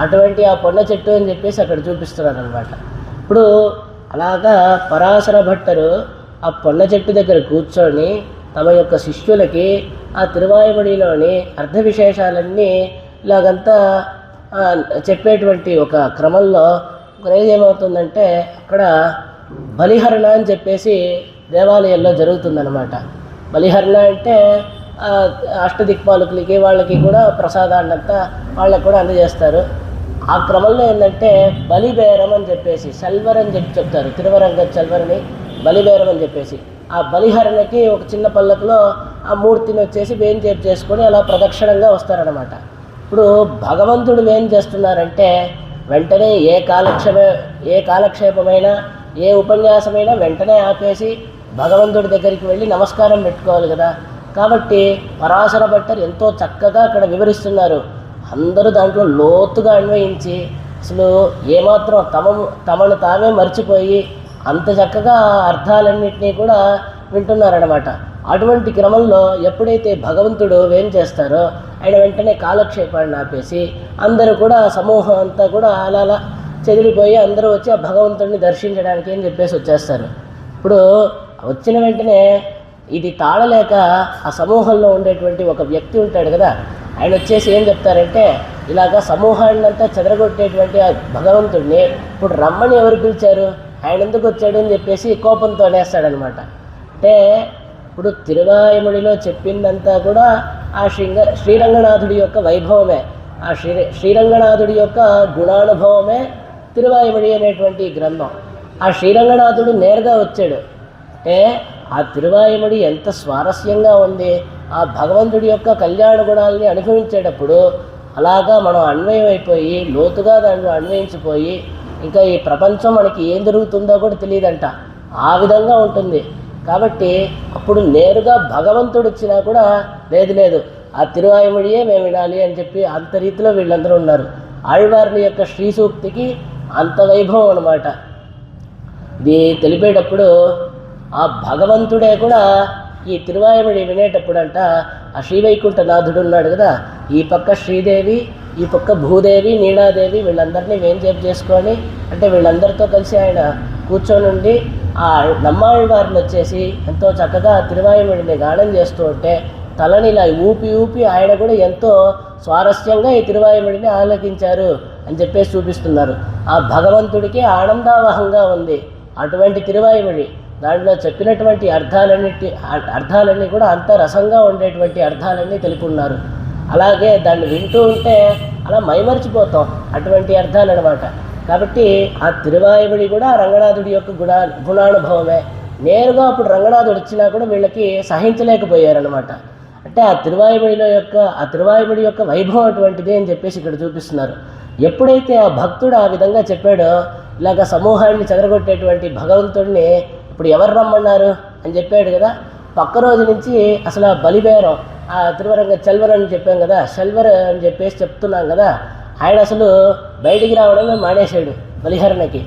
అటువంటి ఆ పొన్న చెట్టు అని చెప్పేసి అక్కడ చూపిస్తున్నారు అనమాట. ఇప్పుడు అలాగా పరాశర భట్టరు ఆ పొన్న చెట్టు దగ్గర కూర్చొని తమ యొక్క శిష్యులకి ఆ తిరువాయిమొழிలోని అర్థ విశేషాలన్నీ ఇలాగంతా చెప్పేటువంటి ఒక క్రమంలో ఒకరోజు ఏమవుతుందంటే అక్కడ బలిహరణ అని చెప్పేసి దేవాలయంలో జరుగుతుందన్నమాట. బలిహరణ అంటే అష్టదిక్పాలకులకి వాళ్ళకి కూడా ప్రసాదాన్నంతా వాళ్ళకి కూడా అందజేస్తారు. ఆ క్రమంలో ఏంటంటే బలిబేరం అని చెప్పేసి సెల్వర్ అని చెప్తారు, తిరువరంగ సెల్వరని బలిబేరం అని చెప్పేసి ఆ బలిహరణకి ఒక చిన్న పల్లకులో ఆ మూర్తిని వచ్చేసి వేంచేపు చేసుకొని అలా ప్రదక్షిణంగా వస్తారనమాట. ఇప్పుడు భగవంతుడు ఏం చేస్తున్నారంటే వెంటనే ఏ కాలక్షేపమైనా ఏ ఉపన్యాసమైనా వెంటనే ఆపేసి భగవంతుడి దగ్గరికి వెళ్ళి నమస్కారం పెట్టుకోవాలి కదా. కాబట్టి పరాశర భట్టర్ ఎంతో చక్కగా అక్కడ వివరిస్తున్నారు. అందరూ దాంట్లో లోతుగా అన్వయించి అసలు ఏమాత్రం తమను తామే మర్చిపోయి అంత చక్కగా అర్థాలన్నింటినీ కూడా వింటున్నారనమాట. అటువంటి క్రమంలో ఎప్పుడైతే భగవంతుడు ఏం చేస్తారో ఆయన వెంటనే కాలక్షేపాన్ని ఆపేసి అందరూ కూడా సమూహం అంతా కూడా అలా చెదిరిపోయి అందరూ వచ్చి ఆ భగవంతుడిని దర్శించడానికి అని చెప్పేసి వచ్చేస్తారు. ఇప్పుడు వచ్చిన వెంటనే ఇది తాళలేక ఆ సమూహంలో ఉండేటువంటి ఒక వ్యక్తి ఉంటాడు కదా, ఆయన వచ్చేసి ఏం చెప్తారంటే ఇలాగా సమూహాన్ని అంతా చెదరగొట్టేటువంటి ఆ భగవంతుడిని ఇప్పుడు రమ్మని ఎవరు పిలిచారు, ఆయన ఎందుకు వచ్చాడు అని చెప్పేసి కోపంతో అనేస్తాడనమాట. అంటే ఇప్పుడు తిరువాయుముడిలో చెప్పిందంతా కూడా ఆ శ్రీరంగనాథుడి యొక్క వైభవమే, ఆ శ్రీరంగనాథుడి యొక్క గుణానుభవమే తిరువాయుముడి అనేటువంటి గ్రంథం. ఆ శ్రీరంగనాథుడు నేరుగా వచ్చాడు అంటే ఆ తిరువాయుముడి ఎంత స్వారస్యంగా ఉంది. ఆ భగవంతుడి యొక్క కళ్యాణ గుణాలని అనుభవించేటప్పుడు అలాగా మనం అన్వయం అయిపోయి లోతుగా దాంట్లో అన్వయించిపోయి ఇంకా ఈ ప్రపంచం మనకి ఏం జరుగుతుందో కూడా తెలియదంట, ఆ విధంగా ఉంటుంది. కాబట్టి అప్పుడు నేరుగా భగవంతుడు వచ్చినా కూడా లేదు ఆ తిరువాయుముడియే మేము వినాలి అని చెప్పి అంత రీతిలో వీళ్ళందరూ ఉన్నారు. ఆళ్వార్ల యొక్క శ్రీ సూక్తికి అంత వైభవం అన్నమాట. ఇది తెలిపేటప్పుడు ఆ భగవంతుడే కూడా ఈ తిరువాయుముడి వినేటప్పుడు అంట ఆ శ్రీవైకుంఠనాథుడు ఉన్నాడు కదా, ఈ పక్క శ్రీదేవి ఈ పక్క భూదేవి నీడాదేవి వీళ్ళందరినీ వేంచేపు చేసుకొని అంటే వీళ్ళందరితో కలిసి ఆయన కూర్చొని ఆ నమ్మాళ్ళవారిని వచ్చేసి ఎంతో చక్కగా తిరువాయుముడిని గానం చేస్తూ ఉంటే తలని ఇలా ఊపి ఆయన కూడా ఎంతో స్వారస్యంగా ఈ తిరువాయుముడిని ఆలకించారు అని చెప్పేసి చూపిస్తున్నారు. ఆ భగవంతుడికి ఆనందావహంగా ఉంది అటువంటి తిరువాయుముడి. దాంట్లో చెప్పినటువంటి అర్థాలన్నీ కూడా అంత రసంగా ఉండేటువంటి అర్థాలన్నీ తెలుపున్నారు. అలాగే దాన్ని వింటూ ఉంటే అలా మైమరిచిపోతాం, అటువంటి అర్థాలు అనమాట. కాబట్టి ఆ తిరువాయుముడి కూడా రంగనాథుడి యొక్క గుణానుభవమే. నేరుగా అప్పుడు రంగనాథుడు వచ్చినా కూడా వీళ్ళకి సహించలేకపోయారనమాట. అంటే ఆ తిరువాయుముడి యొక్క వైభవం అటువంటిది అని చెప్పేసి ఇక్కడ చూపిస్తున్నారు. ఎప్పుడైతే ఆ భక్తుడు ఆ విధంగా చెప్పాడో ఇలాగ సమూహాన్ని చెదరగొట్టేటువంటి భగవంతుడిని ఇప్పుడు ఎవరు రమ్మన్నారు అని చెప్పాడు కదా, పక్క రోజు నుంచి అసలు ఆ బలిబేరం ఆ తిరువరంగ చల్వర్ అని చెప్పాం కదా, షల్వర్ అని చెప్పేసి చెప్తున్నాం కదా, ఆయన అసలు బయటికి రావడమే మానేశాడు బలిహరణకి,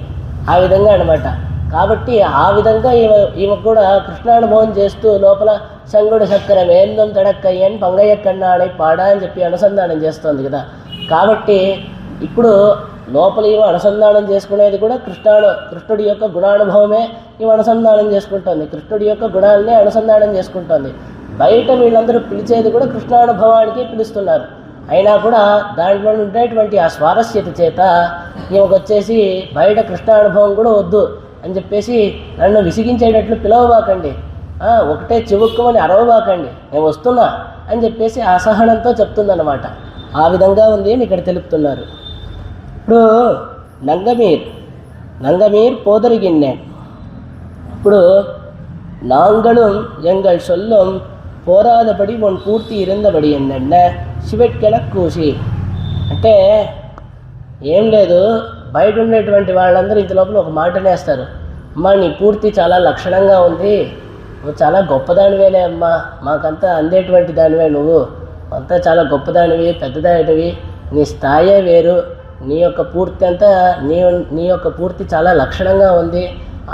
ఆ విధంగా అనమాట. కాబట్టి ఆ విధంగా ఈమె కూడా కృష్ణానుభవం చేస్తూ లోపల సంగుడు చక్కరం ఏందం తడక్కయ్యని పంగయ్య కన్నాడై పాడా అని చెప్పి అనుసంధానం చేస్తోంది కదా. కాబట్టి ఇప్పుడు లోపల ఈమె అనుసంధానం చేసుకునేది కూడా కృష్ణుడి యొక్క గుణానుభవమే ఈమె అనుసంధానం చేసుకుంటుంది, కృష్ణుడి యొక్క గుణాలనే అనుసంధానం చేసుకుంటుంది. బయట వీళ్ళందరూ పిలిచేది కూడా కృష్ణానుభవానికి పిలుస్తున్నారు. అయినా కూడా దాంట్లో ఉండేటువంటి ఆ స్వారస్యత చేత ఈమెకు వచ్చేసి బయట కృష్ణానుభవం కూడా వద్దు అని చెప్పేసి నన్ను విసిగించేటట్లు పిలవబాకండి, ఒకటే చివుక్కుమని అరవబాకండి, నేను వస్తున్నా అని చెప్పేసి అసహనంతో చెప్తుందన్నమాట. ఆ విధంగా ఉంది అని ఇక్కడ తెలుపుతున్నారు. ఇప్పుడు నంగమీర్ పోదరిగిన్నె ఇప్పుడు நாங்களும் எங்கள் சொல்லும் போராதபடி உன் పూర్తి ఇరందబడి ఏంటంటే శివెట్కెల కూసి అంటే ఏం లేదు, బయట ఉండేటువంటి వాళ్ళందరూ ఇంత లోపల ఒక మాట నేస్తారు, అమ్మా నీ పూర్తి చాలా లక్షణంగా ఉంది, నువ్వు చాలా గొప్పదానివేలే అమ్మా, మాకంతా అందేటువంటి దానివే, నువ్వు అంతా చాలా గొప్పదానివి పెద్దదానివి, నీ స్థాయే వేరు, నీ యొక్క పూర్తి అంతా నీ యొక్క పూర్తి చాలా లక్షణంగా ఉంది,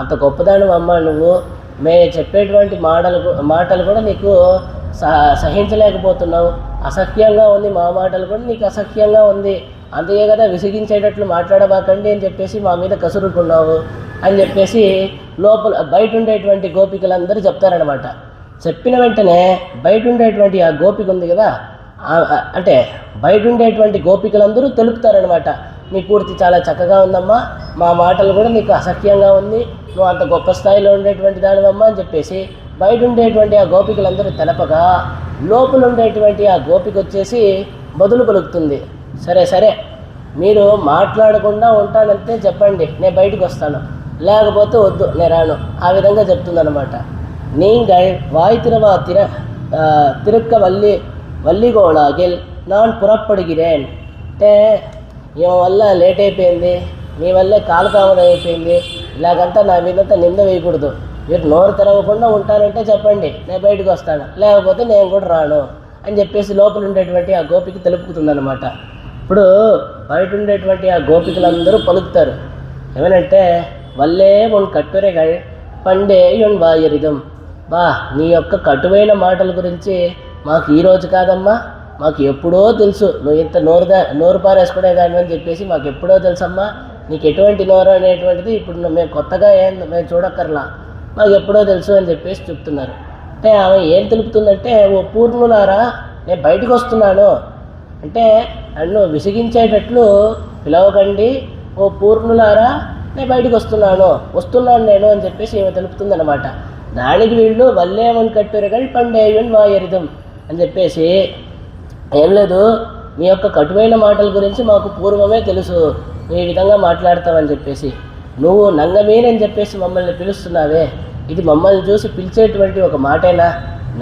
అంత గొప్పదానివి అమ్మా నువ్వు, మేము చెప్పేటువంటి మాటలు కూడా నీకు సహించలేకపోతున్నావు, అసహ్యంగా ఉంది, మా మాటలు కూడా నీకు అసహ్యంగా ఉంది, అందుకే కదా విసిగించేటట్లు మాట్లాడబాకండి అని చెప్పేసి మా మీద కసురుకున్నావు అని చెప్పేసి లోపల బయట ఉండేటువంటి గోపికలందరూ చెప్తారనమాట. చెప్పిన వెంటనే బయట ఉండేటువంటి ఆ గోపిక ఉంది కదా, అంటే బయట ఉండేటువంటి గోపికలందరూ తెలుపుతారనమాట, నీ పూర్తి చాలా చక్కగా ఉందమ్మా, మా మాటలు కూడా నీకు అసహ్యంగా ఉంది, నువ్వు అంత గొప్ప స్థాయిలో ఉండేటువంటి దానివమ్మా అని చెప్పేసి బయట ఉండేటువంటి ఆ గోపికలందరూ తెలపగా లోపల ఉండేటువంటి ఆ గోపిక వచ్చేసి బదులు పలుకుతుంది, సరే మీరు మాట్లాడకుండా ఉంటానంటే చెప్పండి, నేను బయటకు వస్తాను, లేకపోతే వద్దు నేను రాను, ఆ విధంగా చెప్తుందన్నమాట. நீங்கள் வாய் తిరక్క వల్లిగోళాగిల్ నాన్ పురప్పడిగిరేన్ అంటే ఈమె వల్ల లేట్ అయిపోయింది, నీ వల్లే కాలతామదం అయిపోయింది, ఇలాగంతా నా మీదంతా నింద వేయకూడదు. మీరు నోరు తెరవకుండా ఉంటానంటే చెప్పండి, నేను బయటకు వస్తాను, లేకపోతే నేను కూడా రాను అని చెప్పేసి లోపల ఉండేటువంటి ఆ గోపిక తెలుపుతుందన్నమాట. ఇప్పుడు బయట ఉండేటువంటి ఆ గోపికలందరూ పలుకుతారు ఏమనంటే, వల్లే ఉన్ కట్టురెగల్ పండే యున్ వాయరిదం. బా, నీ యొక్క కటువైన మాటల గురించి మాకు ఈరోజు కాదమ్మా, మాకు ఎప్పుడో తెలుసు. నువ్వు ఇంత నోరు పారేసుకునేదాన్ని అని చెప్పేసి మాకు ఎప్పుడో తెలుసమ్మా. నీకు ఎటువంటి నోరు అనేటువంటిది ఇప్పుడు మేము కొత్తగా మేము చూడక్కర్లా, మాకు ఎప్పుడో తెలుసు అని చెప్పేసి చెప్తున్నారు. అంటే ఆమె ఏం తెలుపుతుందంటే, ఓ పూర్ణులారా నేను బయటకు వస్తున్నాను అంటే నన్ను విసిగించేటట్లు పిలవకండి, ఓ పూర్ణులారా నేను బయటకు వస్తున్నాను నేను అని చెప్పేసి ఏమో తెలుపుతుందన్నమాట. దానికి వీళ్ళు వల్లేమని కట్టురగల్ పండేయున్ వాయరిదం అని చెప్పేసి, ఏం లేదు మీ యొక్క కటువైన మాటల గురించి మాకు పూర్వమే తెలుసు, నువ్వు ఈ విధంగా మాట్లాడతావని చెప్పేసి, నువ్వు నంగమీనని చెప్పేసి మమ్మల్ని పిలుస్తున్నావే, ఇది మమ్మల్ని చూసి పిలిచేటువంటి ఒక మాటేనా?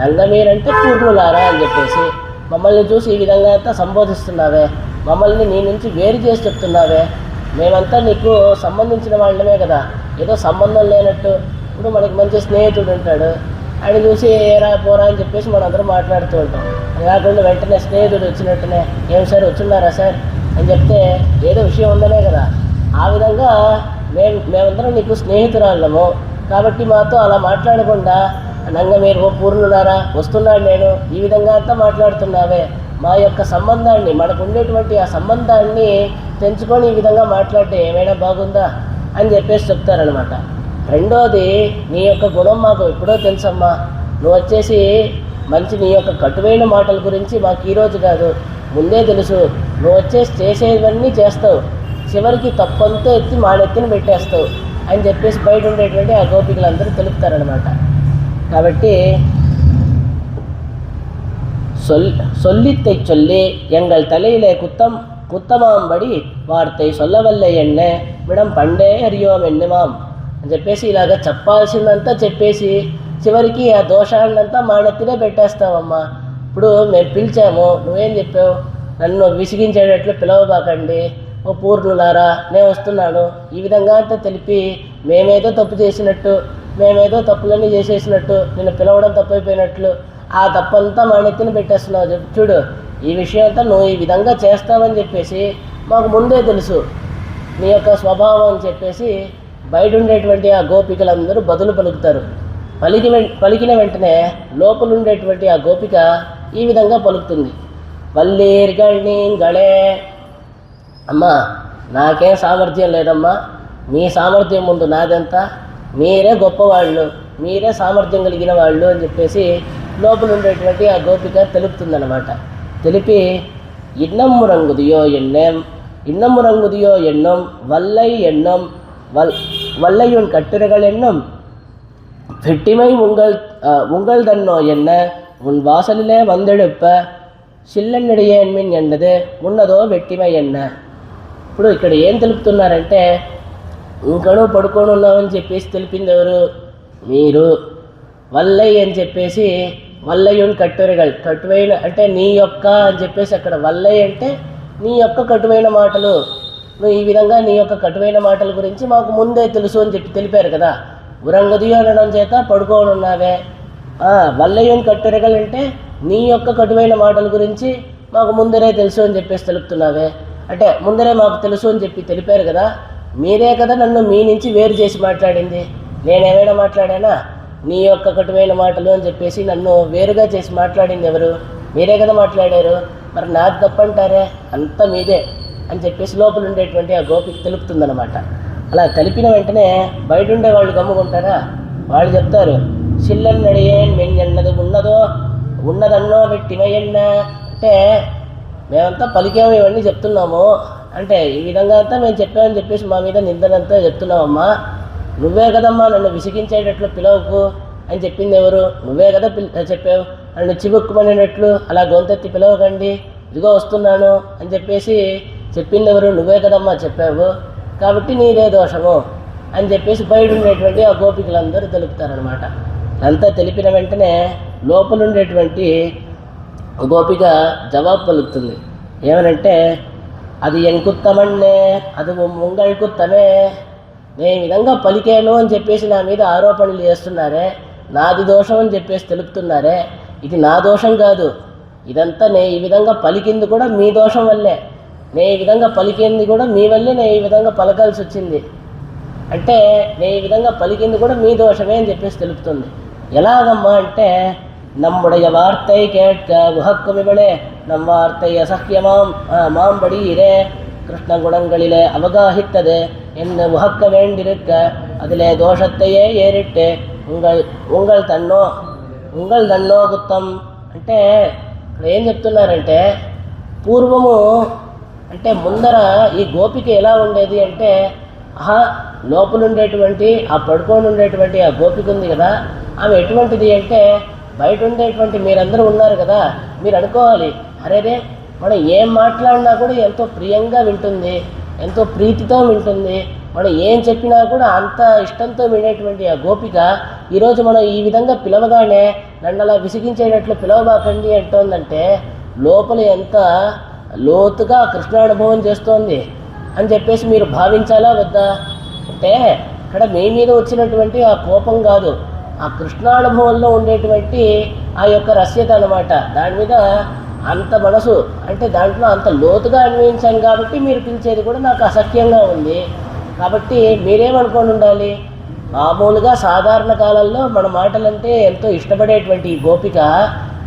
నంగమీరంటే పూర్ణులారా అని చెప్పేసి మమ్మల్ని చూసి ఈ విధంగా అంతా సంబోధిస్తున్నావే, మమ్మల్ని నీ నుంచి వేరు చేసి చెప్తున్నావే, మేమంతా నీకు సంబంధించిన వాళ్ళమే కదా, ఏదో సంబంధం లేనట్టు. ఇప్పుడు మనకి మంచి స్నేహితుడు ఉంటాడు, ఆయన చూసి ఏరా పోరా అని చెప్పేసి మనందరం మాట్లాడుతూ ఉంటాం. అది కాకుండా వెంటనే స్నేహితుడు వచ్చినట్టునే, ఏం సార్ వచ్చున్నారా సార్ అని చెప్తే ఏదో విషయం ఉందనే కదా. ఆ విధంగా మేమందరం నీకు స్నేహితురాళ్ళము కాబట్టి మాతో అలా మాట్లాడకుండా నంగా మీరు పూర్ణులారా వస్తున్నాడు నేను ఈ విధంగా అంతా మాట్లాడుతున్నావే, మా యొక్క సంబంధాన్ని, మనకు ఉండేటువంటి ఆ సంబంధాన్ని తెంచుకొని ఈ విధంగా మాట్లాడితే ఏమైనా బాగుందా అని చెప్పేసి చెప్తారనమాట. రెండోది, నీ యొక్క గుణం మాకు ఎప్పుడో తెలుసమ్మా, నువ్వు వచ్చేసి నీ యొక్క కటువైన మాటల గురించి మాకు ఈరోజు కాదు ముందే తెలుసు. నువ్వు వచ్చేసి చేసేవన్నీ చేస్తావు, చివరికి తప్పంతా ఎత్తి మానెత్తిని పెట్టేస్తావు అని చెప్పేసి బయట ఉండేటువంటి ఆ గోపికలందరూ తెలుపుతారనమాట. కాబట్టి சொல்லித்தை சொல்லி எங்கள் தலையிலே குத்தமாம்படி వార్తై సొల్లవల్లే ఎన్నే మేడం పండే హరియోం ఎన్నమాం అని చెప్పేసి ఇలాగ చెప్పాల్సిందంతా చెప్పేసి చివరికి ఆ దోషాన్నంతా మానెత్తినే పెట్టేస్తావమ్మా. ఇప్పుడు మేము పిలిచాము, నువ్వేం చెప్పావు, నన్ను విసిగించేటట్లు పిలవబాకండి, ఓ పూర్ణులారా నేను వస్తున్నాను ఈ విధంగా అంతా తెలిపి మేమేదో తప్పు చేసినట్టు, మేమేదో తప్పులన్నీ చేసేసినట్టు, నిన్ను పిలవడం తప్పైపోయినట్లు ఆ తప్పంతా మానెత్తిని పెట్టేస్తున్నావు. చూడు, ఈ విషయం అంతా నువ్వు ఈ విధంగా చేస్తావని చెప్పేసి మాకు ముందే తెలుసు నీ యొక్క స్వభావం అని చెప్పేసి బయట ఉండేటువంటి ఆ గోపికలందరూ బదులు పలుకుతారు. పలికిన వెంటనే లోపల ఉండేటువంటి ఆ గోపిక ఈ విధంగా పలుకుతుంది, వల్లీర్గణి గళే. అమ్మా, నాకేం సామర్థ్యం లేదమ్మా, మీ సామర్థ్యం ముందు నాదంతా, మీరే గొప్పవాళ్ళు, మీరే సామర్థ్యం కలిగిన వాళ్ళు అని చెప్పేసి లోపల ఉండేటువంటి ఆ గోపిక తెలుపుతుందన్నమాట. తెలిపి ఇన్నమ్ము రంగుదియో ఎన్నం వల్లై ఎన్నం వల్லையுன் கட்டுரைகள் எண்ணம் வெட்டிமை உங்கள் தன்னோ என்ன உன் வாசலிலே வந்தெடுப்ப சில்லన్నడియేన్మిన్ ఎన్నది ఉన్నదో వెట్టిమై ఎన్న. ఇప్పుడు ఇక్కడ ఏం తెలుపుతున్నారంటే, ఇంకను పడుకొని ఉన్నామని చెప్పేసి తెలిపింది ఎవరు? మీరు. వల్లై అని చెప్పేసి వల్లయున్ కట్టురెగల్, కటువైన అంటే నీ యొక్క అని చెప్పేసి అక్కడ వల్లై అంటే నీ యొక్క కటువైన మాటలు, నువ్వు ఈ విధంగా నీ యొక్క కటువైన మాటల గురించి మాకు ముందే తెలుసు అని చెప్పి తెలిపారు కదా. ఉరంగదియో అనడం చేత పడుకోని ఉన్నావే. వల్లయున్ కట్టురెగల్ అంటే నీ యొక్క కటువైన మాటల గురించి మాకు ముందరే తెలుసు అని చెప్పేసి తెలుపుతున్నావే, అంటే ముందరే మాకు తెలుసు అని చెప్పి తెలిపారు కదా. మీరే కదా నన్ను మీ నుంచి వేరు చేసి మాట్లాడింది, నేనేమైనా మాట్లాడానా? నీ యొక్క కటువైన మాటలు అని చెప్పేసి నన్ను వేరుగా చేసి మాట్లాడింది ఎవరు? మీరే కదా మాట్లాడారు. మరి నాకు తప్పంటారే, అంతా మీదే అని చెప్పేసి లోపల ఉండేటువంటి ఆ గోపిక తెలుపుతుందన్నమాట. అలా తెలిపిన వెంటనే బయట ఉండే వాళ్ళు గమ్ముకుంటారా? వాళ్ళు చెప్తారు, చిల్లన్నడియేన్ మెన్నది ఉన్నదన్నో వెట్టిమయ్యన్న. అంటే మేమంతా పలికాము, ఇవన్నీ చెప్తున్నాము అంటే ఈ విధంగా అంతా మేము చెప్పామని చెప్పేసి మా మీద నిందనంతా చెప్తున్నామమ్మా. నువ్వే కదమ్మా నన్ను విసిగించేటట్లు పిలవకు అని చెప్పింది ఎవరు? నువ్వే కదా చెప్పావు. నన్ను చివుక్కుమనేటట్లు అలా గొంతెత్తి పిలవకండి, ఇదిగో వస్తున్నాను అని చెప్పేసి చెప్పింది ఎవరు? నువ్వే కదమ్మా చెప్పావు, కాబట్టి నీదే దోషము అని చెప్పేసి బయట ఉండేటువంటి ఆ గోపికలందరూ తెలుపుతారనమాట. అంతా తెలిపిన వెంటనే లోపల ఉండేటువంటి గోపిక జవాబు పలుకుతుంది. ఏమనంటే, అది ఎన్ కుత్తమన్నే అది ముంగళ్ కుత్తమే. నేను ఈ విధంగా పలికాను అని చెప్పేసి నా మీద ఆరోపణలు చేస్తున్నారే, నాది దోషం అని చెప్పేసి తెలుపుతున్నారే, ఇది నా దోషం కాదు. ఇదంతా నేను ఈ విధంగా పలికింది కూడా మీ దోషం వల్లే. నేను ఈ విధంగా పలికింది కూడా మీ వల్లే నేను ఈ విధంగా పలకాల్సి వచ్చింది. అంటే నేను ఈ విధంగా పలికింది కూడా మీ దోషమే అని చెప్పేసి తెలుపుతుంది. ఎలాగమ్మా అంటే, நம்முடைய வார்த்தை கேட்க உகக்குமிவளே நம் வார்த்தை அசக்கியமாம் மாம்படியிலே கிருஷ்ண குணங்களிலே அவகாகித்தது என்று உகக்க வேண்டியிருக்க அதிலே தோஷத்தையே ஏறிட்டு உங்கள் தన్నో గుత్తం. అంటే ఇక్కడ ఏం చెప్తున్నారంటే, పూర్వము అంటే ముందర ఈ గోపిక ఎలా ఉండేది అంటే, లోపలుండేటువంటి ఆ పడుకొని ఉండేటువంటి ఆ గోపిక ఉంది కదా, ఆమె ఎటువంటిది అంటే, బయట ఉండేటువంటి మీరందరూ ఉన్నారు కదా, మీరు అనుకోవాలి, అరేరే మనం ఏం మాట్లాడినా కూడా ఎంతో ప్రియంగా వింటుంది, ఎంతో ప్రీతితో వింటుంది, మనం ఏం చెప్పినా కూడా అంత ఇష్టంతో వినేటువంటి ఆ గోపిక ఈరోజు మనం ఈ విధంగా పిలవగానే నన్ను అలా విసిగించేటట్లు పిలవబాకండి అంటోందంటే లోపల ఎంత లోతుగా కృష్ణానుభవం చేస్తోంది అని చెప్పేసి మీరు భావించాలా వద్దా? అంటే ఇక్కడ మీ మీద వచ్చినటువంటి ఆ కోపం కాదు, ఆ కృష్ణానుభవంలో ఉండేటువంటి ఆ యొక్క రస్యత అన్నమాట. దాని మీద అంత మనసు అంటే దాంట్లో అంత లోతుగా అన్వయించాను కాబట్టి మీరు పిలిచేది కూడా నాకు అసఖ్యంగా ఉంది. కాబట్టి మీరేమనుకొని ఉండాలి, మామూలుగా సాధారణ కాలంలో మన మాటలంటే ఎంతో ఇష్టపడేటువంటి ఈ గోపిక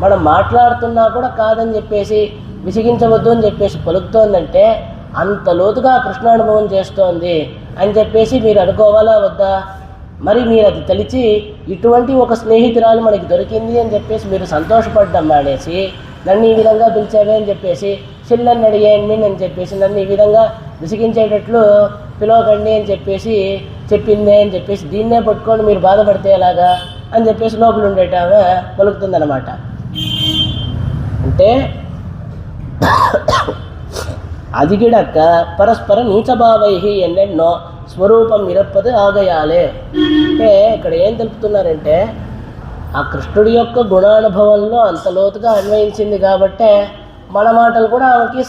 మనం మాట్లాడుతున్నా కూడా కాదని చెప్పేసి విసిగించవద్దు అని చెప్పేసి పలుకుతోందంటే అంత లోతుగా కృష్ణానుభవం చేస్తోంది అని చెప్పేసి మీరు అనుకోవాలా వద్దా? మరి మీరు అది తెలిసి ఇటువంటి ఒక స్నేహితురాలు మనకి దొరికింది అని చెప్పేసి మీరు సంతోషపడ్డం మానేసి నన్ను ఈ విధంగా పిలిచావే అని చెప్పేసి చిల్లన్ని అడిగేయండి అని చెప్పేసి నన్ను ఈ విధంగా విసిగించేటట్లు పిలవకండి అని చెప్పేసి చెప్పిందే అని చెప్పేసి దీన్నే పట్టుకొని మీరు బాధపడితే ఎలాగా అని చెప్పేసి లోపల ఉండేటామె పలుకుతుందన్నమాట. అంటే అదిగిడక్క పరస్పర నీచభావై ఎన్నెన్నో స్వరూపం ఇరప్పది ఆగయాలే. అంటే ఇక్కడ ఏం తెలుపుతున్నారంటే, ఆ కృష్ణుడి యొక్క గుణానుభవంలో అంత లోతుగా అన్వయించింది కాబట్టే మన మాటలు కూడా ఆమెకి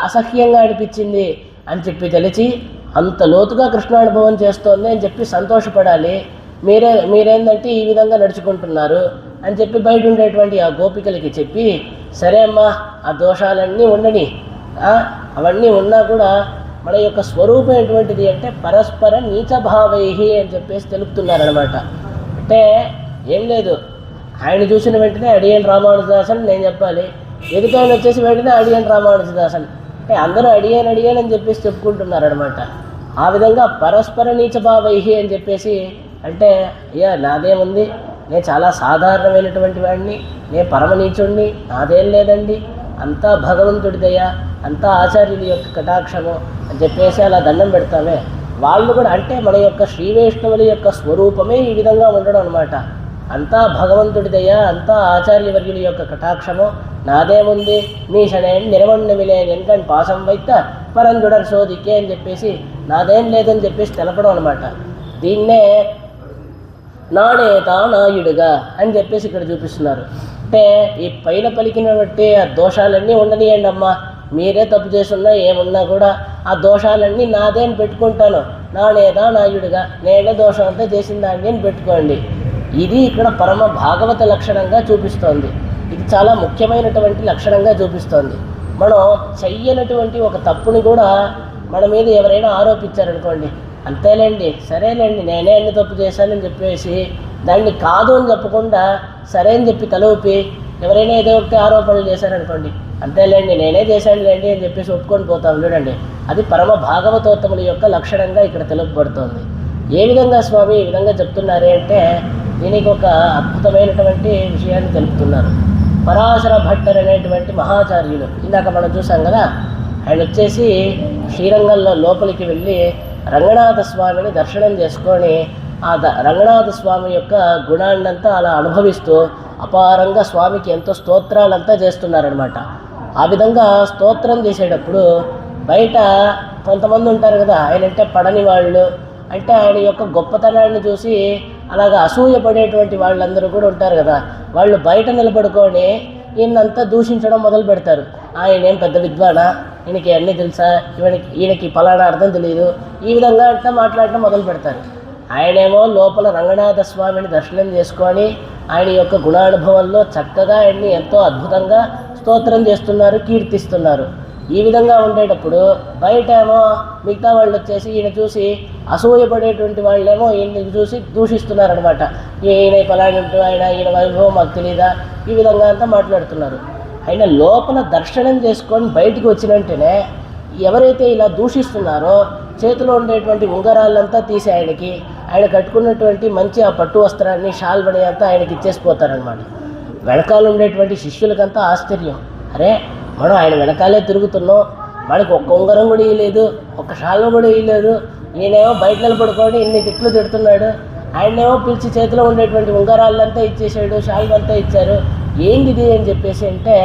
అసహ్యంగా అనిపించింది అని చెప్పి తెలిసి అంత లోతుగా కృష్ణానుభవం చేస్తోంది అని చెప్పి సంతోషపడాలి. మీరేందంటే ఈ విధంగా నడుచుకుంటున్నారు అని చెప్పి బయట ఉండేటువంటి ఆ గోపికలకి చెప్పి, సరే అమ్మా ఆ దోషాలన్నీ ఉండని, అవన్నీ ఉన్నా కూడా మన యొక్క స్వరూపం ఎటువంటిది అంటే పరస్పర నీచభావై అని చెప్పేసి తెలుపుతున్నారనమాట. అంటే ఏం లేదు, ఆయన చూసిన వెంటనే అడియన్ రామానుజదాసన్ నేను చెప్పాలి, ఎదుటైన వచ్చేసి వెంటనే అడియన్ రామానుజదాసన్ అంటే అందరూ అడియన్ అని చెప్పేసి చెప్పుకుంటున్నారనమాట. ఆ విధంగా పరస్పర నీచభావై అని చెప్పేసి అంటే అయ్యా నాదేముంది, నేను చాలా సాధారణమైనటువంటి వాడిని, నేను పరమనీచుడిని, నాదేం లేదండి, అంతా భగవంతుడిదయ్యా, అంతా ఆచార్యుల యొక్క కటాక్షము అని చెప్పేసి అలా దండం పెడతామే. వాళ్ళు కూడా అంటే మన యొక్క శ్రీ వైష్ణవుల యొక్క స్వరూపమే ఈ విధంగా ఉండడం అనమాట. అంతా భగవంతుడిదయ్యా, అంతా ఆచార్యవర్యుల యొక్క కటాక్షము, నాదేముంది నీ శనేం నిరవణ్ణమిలే ఎందుకని పాసం వైత పరంజుడర్ సోదికే అని చెప్పేసి నాదేం లేదని చెప్పేసి తెలపడం అనమాట. దీన్నే నాణేత నాయుడుగా అని చెప్పేసి ఇక్కడ చూపిస్తున్నారు. అంటే ఈ పైన పలికిన బట్టి ఆ దోషాలన్నీ ఉండనియండి అమ్మా, మీరే తప్పు చేస్తున్నా ఏమున్నా కూడా ఆ దోషాలన్నీ నాదే అని పెట్టుకుంటాను, నాణేదా నాయుడుగా నేనే దోషం అంతా చేసిందాన్ని అని పెట్టుకోండి. ఇది ఇక్కడ పరమ భాగవత లక్షణంగా చూపిస్తోంది. ఇది చాలా ముఖ్యమైనటువంటి లక్షణంగా చూపిస్తోంది. మనం చెయ్యనటువంటి ఒక తప్పుని కూడా మన మీద ఎవరైనా ఆరోపించారనుకోండి, అంతేలేండి సరేలేండి నేనే అన్ని తప్పు చేశానని చెప్పేసి దాన్ని కాదు అని చెప్పకుండా సరే అని చెప్పి తలూపి ఎవరైనా ఏదో ఒకటి ఆరోపణలు చేశారనుకోండి, అంతేలేండి నేనే చేశానులేండి అని చెప్పేసి ఒప్పుకొని పోతాం చూడండి. అది పరమ భాగవతోత్తముల యొక్క లక్షణంగా ఇక్కడ తెలుపబడుతోంది. ఏ విధంగా స్వామి ఈ విధంగా చెప్తున్నారే అంటే దీనికి ఒక అద్భుతమైనటువంటి విషయాన్ని తెలుపుతున్నారు. పరాశర భట్టర్ అనేటువంటి మహాచార్యులు ఇందాక మనం చూసాం కదా, ఆయన వచ్చేసి శ్రీరంగంలో లోపలికి వెళ్ళి రంగనాథ స్వామిని దర్శనం చేసుకొని ఆ రంగనాథ స్వామి యొక్క గుణాన్నంతా అలా అనుభవిస్తూ అపారంగా స్వామికి ఎంతో స్తోత్రాలంతా చేస్తున్నారనమాట. ఆ విధంగా స్తోత్రం చేసేటప్పుడు బయట కొంతమంది ఉంటారు కదా, ఆయనంటే పడని వాళ్ళు, అంటే ఆయన యొక్క గొప్పతనాన్ని చూసి అలాగా అసూయపడేటువంటి వాళ్ళందరూ కూడా ఉంటారు కదా, వాళ్ళు బయట నిలబడుకొని ఈయనంతా దూషించడం మొదలు పెడతారు. ఆయన ఏం పెద్ద విద్వానా, ఈయనకి అన్నీ తెలుసా, ఈయనకి ఫలానా అర్థం తెలియదు, ఈ విధంగా అంతా మాట్లాడటం మొదలు పెడతారు. ఆయనేమో లోపల రంగనాథ స్వామిని దర్శనం చేసుకొని ఆయన యొక్క గుణానుభవంలో చక్కగా ఆయన్ని ఎంతో అద్భుతంగా స్తోత్రం చేస్తున్నారు, కీర్తిస్తున్నారు. ఈ విధంగా ఉండేటప్పుడు బయట ఏమో మిగతా వాళ్ళు వచ్చేసి ఈయన చూసి అసూయపడేటువంటి వాళ్ళేమో ఈయన చూసి దూషిస్తున్నారనమాట. ఈయన ఫలాంటి ఈయన వైభవం మాకు తెలియదా, ఈ విధంగా అంతా మాట్లాడుతున్నారు. ఆయన లోపల దర్శనం చేసుకొని బయటికి వచ్చినంటేనే ఎవరైతే ఇలా దూషిస్తున్నారో చేతిలో ఉండేటువంటి ఉంగరాలంతా తీసి ఆయన కట్టుకున్నటువంటి మంచి ఆ పట్టు వస్త్రాన్ని షాల్వని అంతా ఆయనకి ఇచ్చేసిపోతారనమాట. వెనకాల ఉండేటువంటి శిష్యులకంతా ఆశ్చర్యం, అరే మనం ఆయన వెనకాలే తిరుగుతున్నాం, మనకి ఒక్క ఉంగరం కూడా ఇవ్వలేదు, ఒక్క షాల్వ కూడా ఇవ్వలేదు, ఈయనేమో బయట నిలబడుకొని ఇన్ని తిట్లు తిడుతున్నాడు, ఆయనేమో పిలిచి చేతిలో ఉండేటువంటి ఉంగరాలంతా ఇచ్చేసాడు, షాల్వ అంతా ఇచ్చారు, ఏంటిది అని చెప్పేసి అంటే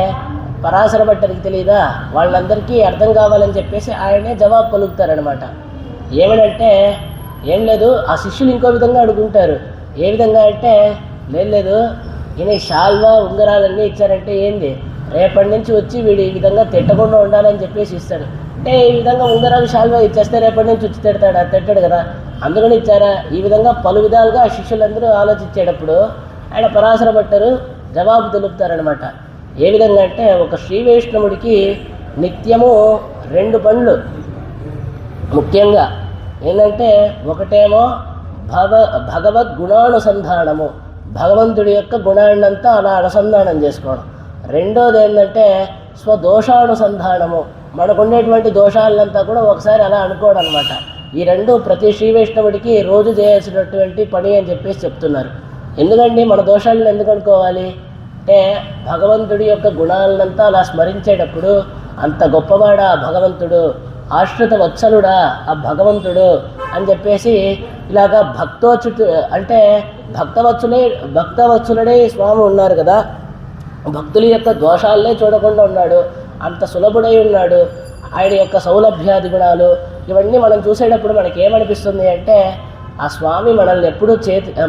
పరాశర భట్టరికి తెలియదా, వాళ్ళందరికీ అర్థం కావాలని చెప్పేసి ఆయనే జవాబు పలుకుతారనమాట. ఏమనంటే ఏం లేదు, ఆ శిష్యులు ఇంకో విధంగా అడుగుంటారు. ఏ విధంగా అంటే లేదు ఈయన షాల్వా ఉంగరాలన్నీ ఇచ్చారంటే ఏంది, రేపటి నుంచి వచ్చి వీడు ఈ విధంగా తిట్టకుండా ఉండాలని చెప్పేసి ఇస్తాడు. అంటే ఈ విధంగా ఉంగరాలు షాల్వా ఇచ్చేస్తే రేపటి నుంచి వచ్చి తిట్టాడు కదా, అందుకని ఇచ్చారా, ఈ విధంగా పలు విధాలుగా ఆ శిష్యులందరూ ఆలోచించేటప్పుడు ఆయన పరాశర భట్టరు జవాబు తెలుపుతారనమాట. ఏ విధంగా అంటే ఒక శ్రీ వైష్ణవుడికి నిత్యము 2 పనులు ముఖ్యంగా ఏంటంటే, ఒకటేమో భగవద్ గుణానుసంధానము, భగవంతుడి యొక్క గుణాన్నంతా అలా అనుసంధానం చేసుకోవడం. రెండోది ఏంటంటే స్వదోషానుసంధానము, మనకుండేటువంటి దోషాలంతా కూడా ఒకసారి అలా అనుకోవడం అనమాట. ఈ రెండు ప్రతి శ్రీ వైష్ణవుడికి రోజు చేయాల్సినటువంటి పని అని చెప్పేసి చెప్తున్నారు. ఎందుకండి మన దోషాలను ఎందుకు అనుకోవాలి అంటే, భగవంతుడి యొక్క గుణాలనంతా అలా స్మరించేటప్పుడు అంత గొప్పవాడా భగవంతుడు, ఆశ్రిత వత్సలుడా ఆ భగవంతుడు అని చెప్పేసి ఇలాగా అంటే భక్తవత్సలుడే స్వామి ఉన్నారు కదా, భక్తుల యొక్క దోషాలనే చూడకుండా ఉన్నాడు, అంత సులభుడై ఉన్నాడు, ఆయన యొక్క సౌలభ్యాది గుణాలు ఇవన్నీ మనం చూసేటప్పుడు మనకి ఏమనిపిస్తుంది అంటే, ఆ స్వామి మనల్ని ఎప్పుడూ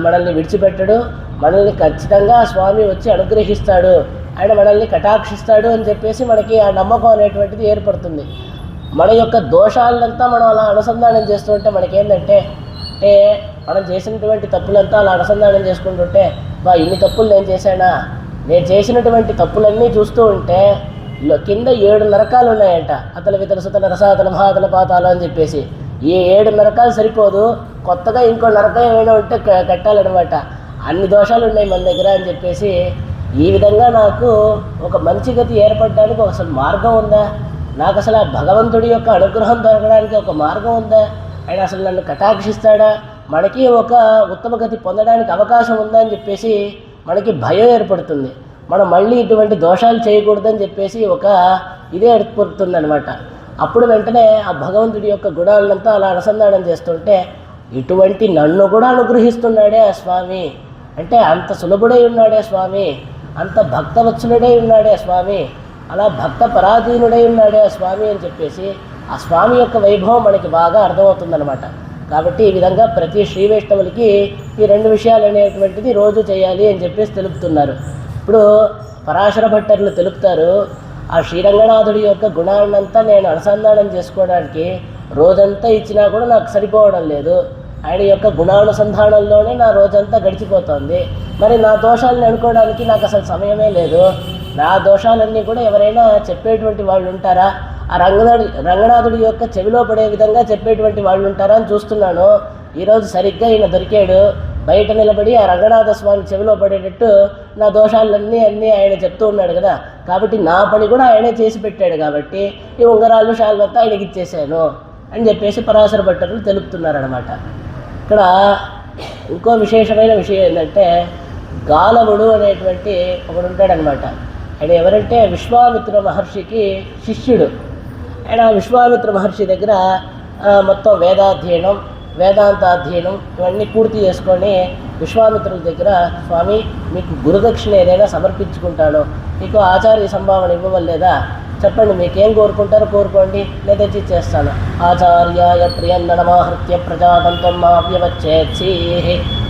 మనల్ని విడిచిపెట్టడు, మనల్ని ఖచ్చితంగా ఆ స్వామి వచ్చి అనుగ్రహిస్తాడు, ఆయన మనల్ని కటాక్షిస్తాడు అని చెప్పేసి మనకి ఆ నమ్మకం అనేటువంటిది ఏర్పడుతుంది. మన యొక్క దోషాలంతా మనం అలా అనుసంధానం చేస్తుంటే మనకేంటంటే మనం చేసినటువంటి తప్పులంతా అలా అనుసంధానం చేసుకుంటుంటే, ఇన్ని తప్పులు నేను చేశానా, నేను చేసినటువంటి తప్పులన్నీ చూస్తూ ఉంటే కింద 7 నరకాలు ఉన్నాయంట, అతల వితల సుతల రసాతల మహాతల పాతాలు అని చెప్పేసి. ఈ 7 నరకాలు సరిపోదు, కొత్తగా ఇంకో నరకం ఏమైనా ఉంటే కట్టాలన్నమాట, అన్ని దోషాలు ఉన్నాయి మన దగ్గర అని చెప్పేసి. ఈ విధంగా నాకు ఒక మంచి గతి ఏర్పడడానికి అసలు మార్గం ఉందా, నాకు అసలు ఆ భగవంతుడి యొక్క అనుగ్రహం దొరకడానికి ఒక మార్గం ఉందా, ఆయన అసలు నన్ను కటాక్షిస్తాడా, మనకి ఒక ఉత్తమ గతి పొందడానికి అవకాశం ఉందా అని చెప్పేసి మనకి భయం ఏర్పడుతుంది. మనం మళ్ళీ ఇటువంటి దోషాలు చేయకూడదని చెప్పేసి ఒక ఇదే ఏర్పడుతుంది అనమాట. అప్పుడు వెంటనే ఆ భగవంతుడి యొక్క గుణాలంతా అలా అనుసంధానం చేస్తుంటే, ఇటువంటి నన్ను కూడా అనుగ్రహిస్తున్నాడే ఆ స్వామి, అంటే అంత సులభుడై ఉన్నాడే స్వామి, అంత భక్తవత్సలుడై ఉన్నాడే స్వామి, అలా భక్త పరాధీనుడై ఉన్నాడే ఆ స్వామి అని చెప్పేసి ఆ స్వామి యొక్క వైభవం మనకి బాగా అర్థమవుతుందన్నమాట. కాబట్టి ఈ విధంగా ప్రతి శ్రీ వైష్ణవులకి ఈ 2 విషయాలు అనేటువంటిది రోజు చేయాలి అని చెప్పేసి తెలుపుతున్నారు. ఇప్పుడు పరాశర భట్టర్లు తెలుపుతారు, ఆ శ్రీరంగనాథుడి యొక్క గుణాన్నంతా నేను అనుసంధానం చేసుకోవడానికి రోజంతా ఇచ్చినా కూడా నాకు సరిపోవడం లేదు, ఆయన యొక్క గుణానుసంధానంలోనే నా రోజంతా గడిచిపోతుంది, మరి నా దోషాలను అనుకోవడానికి నాకు అసలు సమయమే లేదు, నా దోషాలన్నీ కూడా ఎవరైనా చెప్పేటువంటి వాళ్ళు ఉంటారా, ఆ రంగనాథుడి యొక్క చెవిలో పడే విధంగా చెప్పేటువంటి వాళ్ళు ఉంటారా అని చూస్తున్నాను. ఈరోజు సరిగ్గా ఈయన దొరికాడు, బయట నిలబడి ఆ రంగనాథ స్వామి చెవిలో పడేటట్టు నా దోషాలన్నీ ఆయన చెప్తూ ఉన్నాడు కదా, కాబట్టి నా పని కూడా ఆయనే చేసి పెట్టాడు, కాబట్టి ఈ ఉంగరాలు షాల్వంతా ఆయనకి ఇచ్చేసాను అని చెప్పేసి పరాశర భట్టర్లు తెలుపుతున్నారనమాట. ఇక్కడ ఇంకో విశేషమైన విషయం ఏంటంటే, గాలవుడు అనేటువంటి ఒకడు ఉంటాడనమాట. ఆయన ఎవరంటే విశ్వామిత్ర మహర్షికి శిష్యుడు. ఆయన విశ్వామిత్ర మహర్షి దగ్గర మొత్తం వేదాధ్యయనం, వేదాంతాధ్యయనం ఇవన్నీ పూర్తి చేసుకొని విశ్వామిత్రుల దగ్గర, స్వామి మీకు గురుదక్షిణ ఏదైనా సమర్పించుకుంటాను, మీకు ఆచార్య సంభావన ఇవ్వవలేదా, చెప్పండి మీకేం కోరుకుంటారో కోరుకోండి, లేదా చేస్తాను. ఆచార్యాయ ప్రియందనమాహృత్య ప్రజాతంతం మావ్యవచ్చేత్సి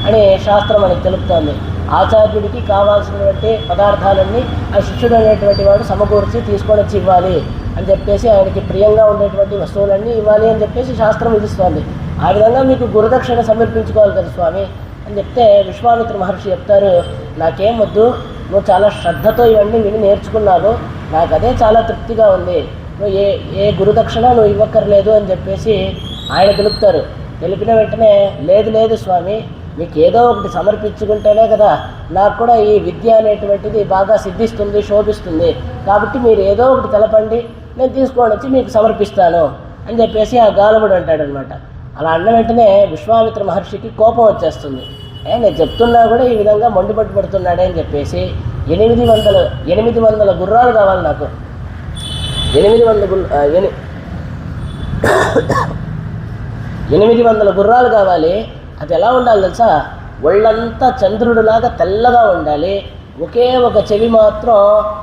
అని శాస్త్రం మనకి తెలుపుతోంది. ఆచార్యుడికి కావాల్సినటువంటి పదార్థాలన్నీ ఆ శిష్యుడు అనేటువంటి వాడు సమకూర్చి తీసుకొని వచ్చి ఇవ్వాలి అని చెప్పేసి, ఆయనకి ప్రియంగా ఉండేటువంటి వస్తువులన్నీ ఇవ్వాలి అని చెప్పేసి శాస్త్రం విధిస్తోంది. ఆ విధంగా మీకు గురుదక్షిణ సమర్పించుకోవాలి కదా స్వామి అని చెప్తే విశ్వామిత్ర మహర్షి చెప్తారు, నాకేం వద్దు, నువ్వు చాలా శ్రద్ధతో ఇవన్నీ విని నేర్చుకున్నావు, నాకు అదే చాలా తృప్తిగా ఉంది, నువ్వు ఏ గురుదక్షిణ నువ్వు ఇవ్వక్కర్లేదు అని చెప్పేసి ఆయన తెలుపుతారు. తెలిపిన వెంటనే లేదు లేదు స్వామి, మీకు ఏదో ఒకటి సమర్పించుకుంటేనే కదా నాకు కూడా ఈ విద్య అనేటువంటిది బాగా సిద్ధిస్తుంది, శోభిస్తుంది, కాబట్టి మీరు ఏదో ఒకటి తెలపండి, నేను తీసుకొని వచ్చి మీకు సమర్పిస్తాను అని చెప్పేసి ఆ గాలవుడు అంటాడనమాట. అలా అన్న వెంటనే విశ్వామిత్ర మహర్షికి కోపం వచ్చేస్తుంది. నేను చెప్తున్నా కూడా ఈ విధంగా మొండిపట్టు పడుతున్నాడే అని చెప్పేసి 800 గుర్రాలు కావాలి నాకు, 800 గుర్రాలు కావాలి. అది ఎలా ఉండాలి తెలుసా, ఒళ్ళంతా చంద్రుడిలాగా తెల్లగా ఉండాలి, ఒకే ఒక చెవి మాత్రం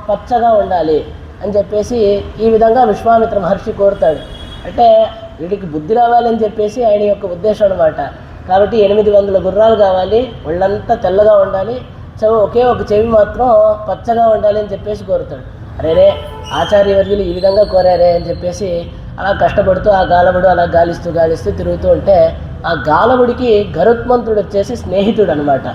పచ్చగా ఉండాలి అని చెప్పేసి ఈ విధంగా విశ్వామిత్ర మహర్షి కోరుతాడు. అంటే వీడికి బుద్ధి రావాలని చెప్పేసి ఆయన యొక్క ఉద్దేశం అనమాట. కాబట్టి 800 గుర్రాలు కావాలి, ఒళ్ళంతా తెల్లగా ఉండాలి, ఒకే ఒక చెవి మాత్రం పచ్చగా ఉండాలి అని చెప్పేసి కోరుతాడు. అరేరే ఆచార్యవర్యులు ఈ విధంగా కోరారే అని చెప్పేసి అలా కష్టపడుతూ ఆ గాలవుడు అలా గాలిస్తూ తిరుగుతూ ఉంటే ఆ గాలవుడికి గరుత్మంతుడు వచ్చేసి స్నేహితుడు అనమాట.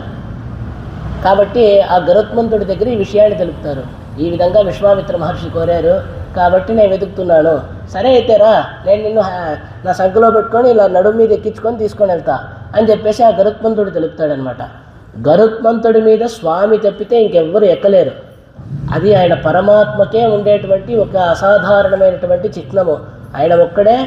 కాబట్టి ఆ గరుత్మంతుడి దగ్గర ఈ విషయాన్ని తెలుపుతారు. ఈ విధంగా విశ్వామిత్ర మహర్షి కోరారు కాబట్టి నేను వెతుకుతున్నాను, సరే అయితేరా నేను నిన్ను నా సంఖ్యలో పెట్టుకొని ఇలా నడుము మీద ఎక్కించుకొని తీసుకొని వెళ్తా అని చెప్పేసి ఆ గరుత్మంతుడు తెలుపుతాడనమాట. గరుత్మంతుడి మీద స్వామి తప్పితే ఇంకెవ్వరు ఎక్కలేరు. అది ఆయన పరమాత్మకే ఉండేటువంటి ఒక అసాధారణమైనటువంటి చిహ్నము. ఆయన ఒక్కడే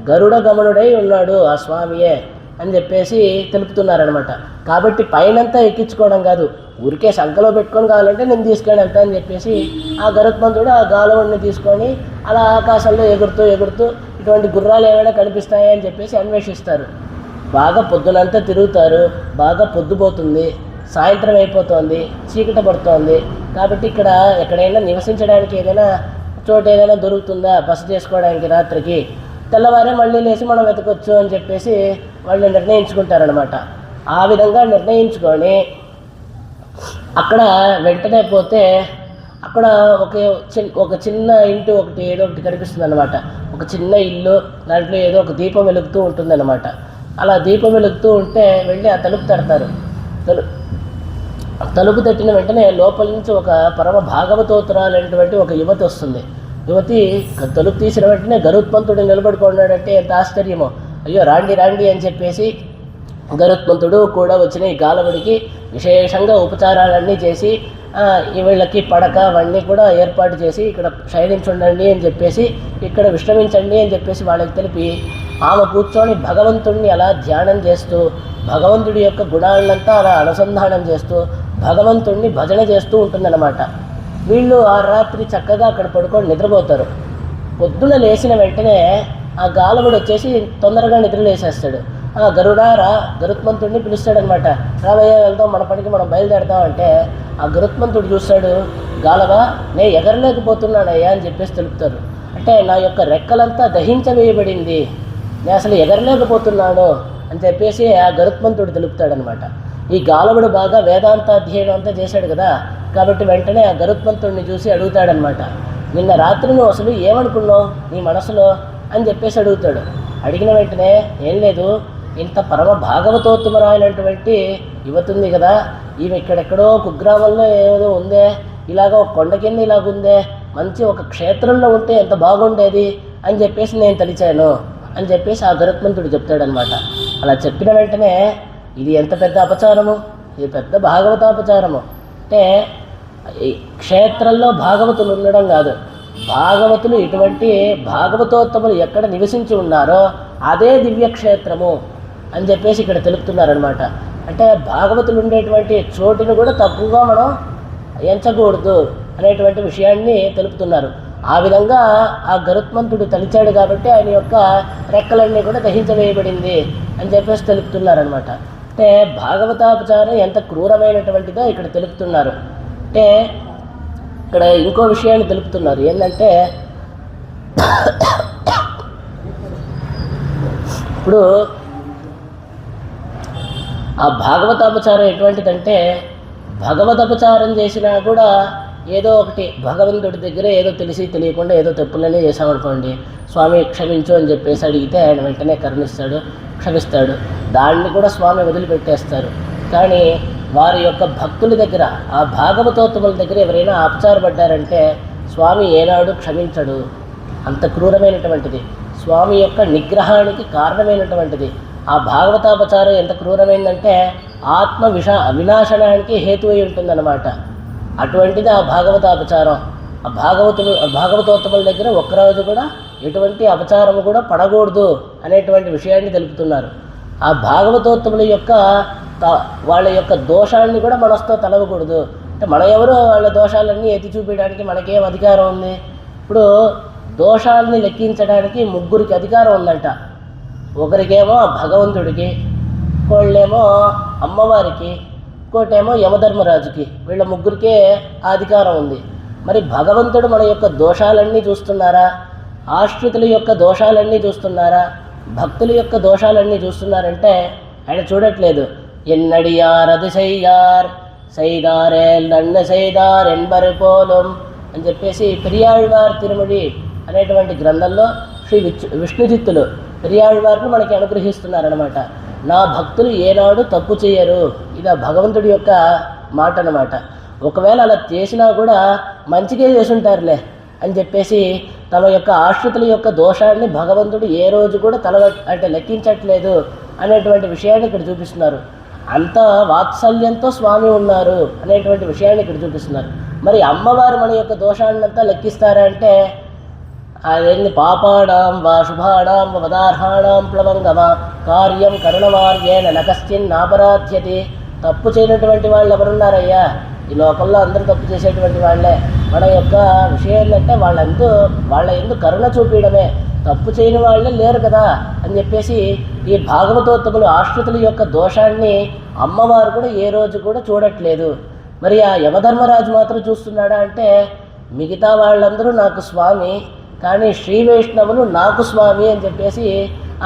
గరుడ గమనుడై ఉన్నాడు ఆ స్వామియే అని చెప్పేసి తెలుపుతున్నారనమాట. కాబట్టి పైనంతా ఎక్కించుకోవడం కాదు, ఊరికే సంఖలో పెట్టుకొని కావాలంటే నేను తీసుకొని వెళ్తా అని చెప్పేసి ఆ గరుత్మంతుడు ఆ గాలవుడిని తీసుకొని అలా ఆకాశంలో ఎగురుతూ ఇటువంటి గుర్రాలు ఏమైనా కనిపిస్తాయా అని చెప్పేసి అన్వేషిస్తారు. బాగా పొద్దునంతా తిరుగుతారు, బాగా పొద్దుపోతుంది, సాయంత్రం అయిపోతుంది, చీకట పడుతోంది. కాబట్టి ఇక్కడ ఎక్కడైనా నివసించడానికి ఏదైనా చోటు ఏదైనా దొరుకుతుందా బస చేసుకోవడానికి రాత్రికి, తెల్లవారే మళ్ళీ లేచి మనం వెతకొచ్చు అని చెప్పేసి వాళ్ళు నిర్ణయించుకుంటారనమాట. ఆ విధంగా నిర్ణయించుకొని అక్కడ వెంటనే పోతే అక్కడ ఒక చిన్న ఇంటి ఏదో ఒకటి కనిపిస్తుంది అనమాట. ఒక చిన్న ఇల్లు, దాంట్లో ఏదో ఒక దీపం వెలుగుతూ ఉంటుందన్నమాట. అలా దీపం వెలుగుతూ ఉంటే వెళ్ళి ఆ తలుపు తడతారు. తలుపు తట్టిన వెంటనే లోపల నుంచి ఒక పరమ భాగవతోత్తరాలైనటువంటి ఒక యువతి వస్తుంది. యువతి తలుపు తీసిన వెంటనే గరుత్మంతుడు నిలబడుకున్నాడంటే ఎంత ఆశ్చర్యమో. అయ్యో రాండి అని చెప్పేసి గరుత్మంతుడు కూడా వచ్చిన ఈ గాలవుడికి విశేషంగా ఉపచారాలన్నీ చేసి వీళ్ళకి పడక అవన్నీ కూడా ఏర్పాటు చేసి ఇక్కడ శయనించుండండి అని చెప్పేసి, ఇక్కడ విశ్రమించండి అని చెప్పేసి వాళ్ళకి తెలిపి ఆమె కూర్చొని భగవంతుడిని అలా ధ్యానం చేస్తూ భగవంతుడి యొక్క గుణాలంతా అలా అనుసంధానం చేస్తూ భగవంతుడిని భజన చేస్తూ ఉంటుందన్నమాట. వీళ్ళు ఆ రాత్రి చక్కగా అక్కడ పడుకొని నిద్రపోతారు. పొద్దున లేచిన వెంటనే ఆ గాలవుడు వచ్చేసి తొందరగా నిద్రలేసేస్తాడు. గరుత్మంతుడిని పిలుస్తాడనమాట. రావయ్య వెళ్దాం, మన పనికి మనం బయలుదేరదాం అంటే ఆ గరుత్మంతుడు చూస్తాడు, గాలవా నేను ఎగరలేకపోతున్నానయ్యా అని చెప్పేసి తెలుపుతారు. అంటే నా యొక్క రెక్కలంతా దహించవేయబడింది, నేను అసలు ఎగరలేకపోతున్నాను అని చెప్పేసి ఆ గరుత్మంతుడు తెలుపుతాడనమాట. ఈ గాలవుడు బాగా వేదాంత అధ్యయనం అంతా చేశాడు కదా, కాబట్టి వెంటనే ఆ గరుత్మంతుడిని చూసి అడుగుతాడనమాట, నిన్న రాత్రి నువ్వు అసలు ఏమనుకున్నావు నీ మనసులో అని చెప్పేసి అడుగుతాడు. అడిగిన వెంటనే ఏం లేదు, ఇంత పరమ భాగవతోత్తమరాయనటువంటి యువతి ఉంది కదా, ఈమె ఇక్కడెక్కడో కుగ్రామంలో ఏదో ఉందే, ఇలాగ ఒక కొండ కింద ఇలాగుందే, మంచి ఒక క్షేత్రంలో ఉంటే ఎంత బాగుండేది అని చెప్పేసి నేను తలిచాను అని చెప్పేసి ఆ గరుత్మంతుడు చెప్తాడనమాట. అలా చెప్పిన వెంటనే ఇది ఎంత పెద్ద అపచారము, ఇది పెద్ద భాగవతాపచారము. అంటే ఈ క్షేత్రంలో భాగవతులు ఉండడం కాదు, భాగవతులు ఇటువంటి భాగవతోత్తములు ఎక్కడ నివసించి ఉన్నారో అదే దివ్యక్షేత్రము అని చెప్పేసి ఇక్కడ తెలుపుతున్నారనమాట. అంటే భాగవతులు ఉండేటువంటి చోటును కూడా తక్కువగా మనం ఎంచకూడదు అనేటువంటి విషయాన్ని తెలుపుతున్నారు. ఆ విధంగా ఆ గరుత్మంతుడు తలిచాడు కాబట్టి ఆయన యొక్క రెక్కలన్నీ కూడా దహించవేయబడింది అని చెప్పేసి తెలుపుతున్నారనమాట. అంటే భాగవతాపచారం ఎంత క్రూరమైనటువంటిదో ఇక్కడ తెలుపుతున్నారు. అంటే ఇక్కడ ఇంకో విషయాన్ని తెలుపుతున్నారు, ఏంటంటే ఇప్పుడు ఆ భాగవతాపచారం ఎటువంటిదంటే భగవదపచారం చేసినా కూడా ఏదో ఒకటి భగవంతుడి దగ్గర ఏదో తెలిసి తెలియకుండా ఏదో తప్పులనే చేసామనుకోండి, స్వామి క్షమించు అని చెప్పేసి అడిగితే ఆయన వెంటనే కరుణిస్తాడు, క్షమిస్తాడు. దాన్ని కూడా స్వామి వదిలిపెట్టేస్తారు. కానీ వారి యొక్క భక్తుల దగ్గర, ఆ భాగవతోత్తముల దగ్గర ఎవరైనా అపచారపడ్డారంటే స్వామి ఏనాడు క్షమించడు. అంత క్రూరమైనటువంటిది, స్వామి యొక్క నిగ్రహానికి కారణమైనటువంటిది. ఆ భాగవతాపచారం ఎంత క్రూరమైందంటే ఆత్మ వినాశనానికి హేతు అయి ఉంటుందన్నమాట. అటువంటిది ఆ భాగవతాపచారం. ఆ భాగవతోత్తముల దగ్గర ఒక్కరోజు కూడా ఎటువంటి అపచారము కూడా పడకూడదు అనేటువంటి విషయాన్ని తెలుపుతున్నారు. ఆ భాగవతోత్తముల యొక్క వాళ్ళ యొక్క దోషాన్ని కూడా మనసుతో తలవకూడదు. అంటే మన ఎవరో వాళ్ళ దోషాలన్నీ ఎత్తి చూపించడానికి మనకేం అధికారం ఉంది? ఇప్పుడు దోషాలని లెక్కించడానికి ముగ్గురికి అధికారం ఉందంట. ఒకరికేమో భగవంతుడికి, ఇంకోళ్ళేమో అమ్మవారికి, ఇంకోటేమో యమధర్మరాజుకి. వీళ్ళ ముగ్గురికే ఆ అధికారం ఉంది. మరి భగవంతుడు మన యొక్క దోషాలన్నీ చూస్తున్నారా? ఆశ్రితుల యొక్క దోషాలన్నీ చూస్తున్నారా? భక్తుల యొక్క దోషాలన్నీ చూస్తున్నారంటే ఆయన చూడట్లేదు. ఎన్నడియార్ అది సైయార్ సైదారే నన్ను సైదార్ ఎన్బరు పోలం అని చెప్పేసి పెరియాళ్వార్ తిరుమడి అనేటువంటి గ్రంథంలో శ్రీ విష్ణుచిత్తులు పెరియాళ్వారిని మనకి అనుగ్రహిస్తున్నారనమాట. నా భక్తులు ఏనాడు తప్పు చేయరు. ఇది ఆ భగవంతుడి యొక్క మాట అన్నమాట. ఒకవేళ అలా చేసినా కూడా మంచిగా చేసుంటారులే అని చెప్పేసి తమ యొక్క ఆశ్రితుల యొక్క దోషాన్ని భగవంతుడు ఏ రోజు కూడా అంటే లెక్కించట్లేదు అనేటువంటి విషయాన్ని ఇక్కడ చూపిస్తున్నారు. అంత వాత్సల్యంతో స్వామి ఉన్నారు అనేటువంటి విషయాన్ని ఇక్కడ చూపిస్తున్నారు. మరి అమ్మవారు మన యొక్క దోషాన్నంతా లెక్కిస్తారా అంటే అదేంటి పాపాడాం వా శుభాడాం వదార్హాణం ప్లవంగమ కార్యం కరుణవార్యేన నకశ్చిన్ నాపరాధ్యతి. తప్పు చేయనటువంటి వాళ్ళు ఎవరున్నారయ్యా? ఈ లోకంలో అందరూ తప్పు చేసేటువంటి వాళ్ళే. మన యొక్క విషయం ఏంటంటే వాళ్ళ ఎందుకు కరుణ చూపించడమే, తప్పు చేయని వాళ్ళే లేరు కదా అని చెప్పేసి ఈ భాగవతోత్తములు ఆశ్రితుల యొక్క దోషాన్ని అమ్మవారు కూడా ఏ రోజు కూడా చూడట్లేదు. మరి ఆ యమధర్మరాజు మాత్రం చూస్తున్నాడా అంటే మిగతా వాళ్ళందరూ నాకు స్వామి, కానీ శ్రీ వైష్ణవులు నాకు స్వామి అని చెప్పేసి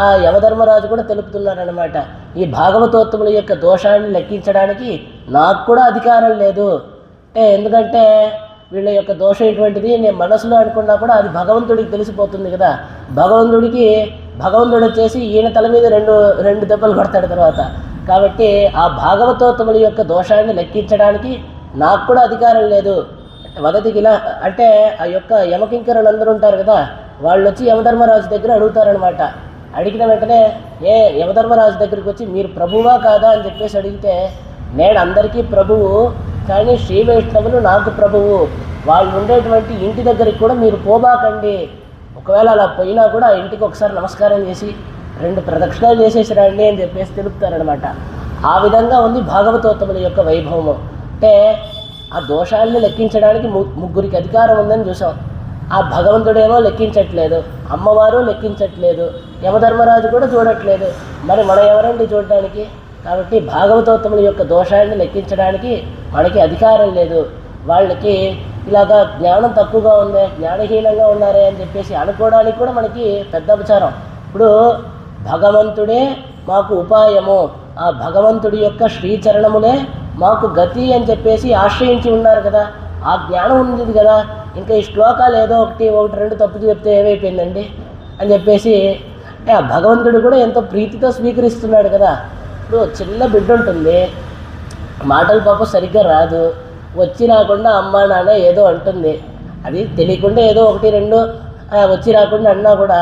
ఆ యమధర్మరాజు కూడా తెలుపుతున్నారనమాట. ఈ భాగవతోత్తముల యొక్క దోషాన్ని లెక్కించడానికి నాకు కూడా అధికారం లేదు. ఎందుకంటే వీళ్ళ యొక్క దోషం ఎటువంటిది నేను మనసులో అనుకున్నా కూడా అది భగవంతుడికి తెలిసిపోతుంది కదా. భగవంతుడు వచ్చేసి ఈయన తల మీద రెండు దెబ్బలు కొడతాడు తర్వాత. కాబట్టి ఆ భాగవతోత్తముల యొక్క దోషాన్ని లెక్కించడానికి నాకు కూడా అధికారం లేదు. వదతికి ఇలా అంటే ఆ యొక్క యమకింకరులు అందరూ ఉంటారు కదా, వాళ్ళు వచ్చి యమధర్మరాజు దగ్గర అడుగుతారనమాట. అడిగిన వెంటనే యమధర్మరాజు దగ్గరికి వచ్చి మీరు ప్రభువా కాదా అని చెప్పేసి అడిగితే నేను అందరికీ ప్రభువు, కానీ శ్రీ వైష్ణవులు నాకు ప్రభువు, వాళ్ళు ఉండేటువంటి ఇంటి దగ్గరికి కూడా మీరు పోబాకండి. ఒకవేళ అలా పోయినా కూడా ఆ ఇంటికి ఒకసారి నమస్కారం చేసి 2 ప్రదక్షిణాలు చేసేసి రండి అని చెప్పేసి తెలుపుతారనమాట. ఆ విధంగా ఉంది భాగవతోత్తముల యొక్క వైభవము. అంటే ఆ దోషాలను లెక్కించడానికి ముగ్గురికి అధికారం ఉందని చూసాం. ఆ భగవంతుడేమో లెక్కించట్లేదు, అమ్మవారు లెక్కించట్లేదు, యమధర్మరాజు కూడా చూడట్లేదు. మరి మనం ఎవరండి చూడడానికి? కాబట్టి భాగవతోత్తముల యొక్క దోషాన్ని లెక్కించడానికి మనకి అధికారం లేదు. వాళ్ళకి ఇలాగా జ్ఞానం తక్కువగా ఉంది, జ్ఞానహీనంగా ఉన్నారే అని చెప్పేసి అనుకోవడానికి కూడా మనకి పెద్ద అపచారం. ఇప్పుడు భగవంతుడే మాకు ఉపాయము, ఆ భగవంతుడి యొక్క శ్రీచరణములే మాకు గతి అని చెప్పేసి ఆశ్రయించి ఉన్నారు కదా, ఆ జ్ఞానం ఉంది కదా. ఇంకా ఈ శ్లోకాలు ఏదో ఒకటి 2 తప్పు చెప్తే ఏమైపోయిందండి అని చెప్పేసి అంటే ఆ భగవంతుడు కూడా ఎంతో ప్రీతితో స్వీకరిస్తున్నాడు కదా. ఇప్పుడు చిన్న బిడ్డ ఉంటుంది, మాటలు పాపం సరిగ్గా రాదు, వచ్చి రాకుండా అమ్మ నాన్న ఏదో అంటుంది, అది తెలియకుండా ఏదో 1-2 వచ్చి రాకుండా అన్నా కూడా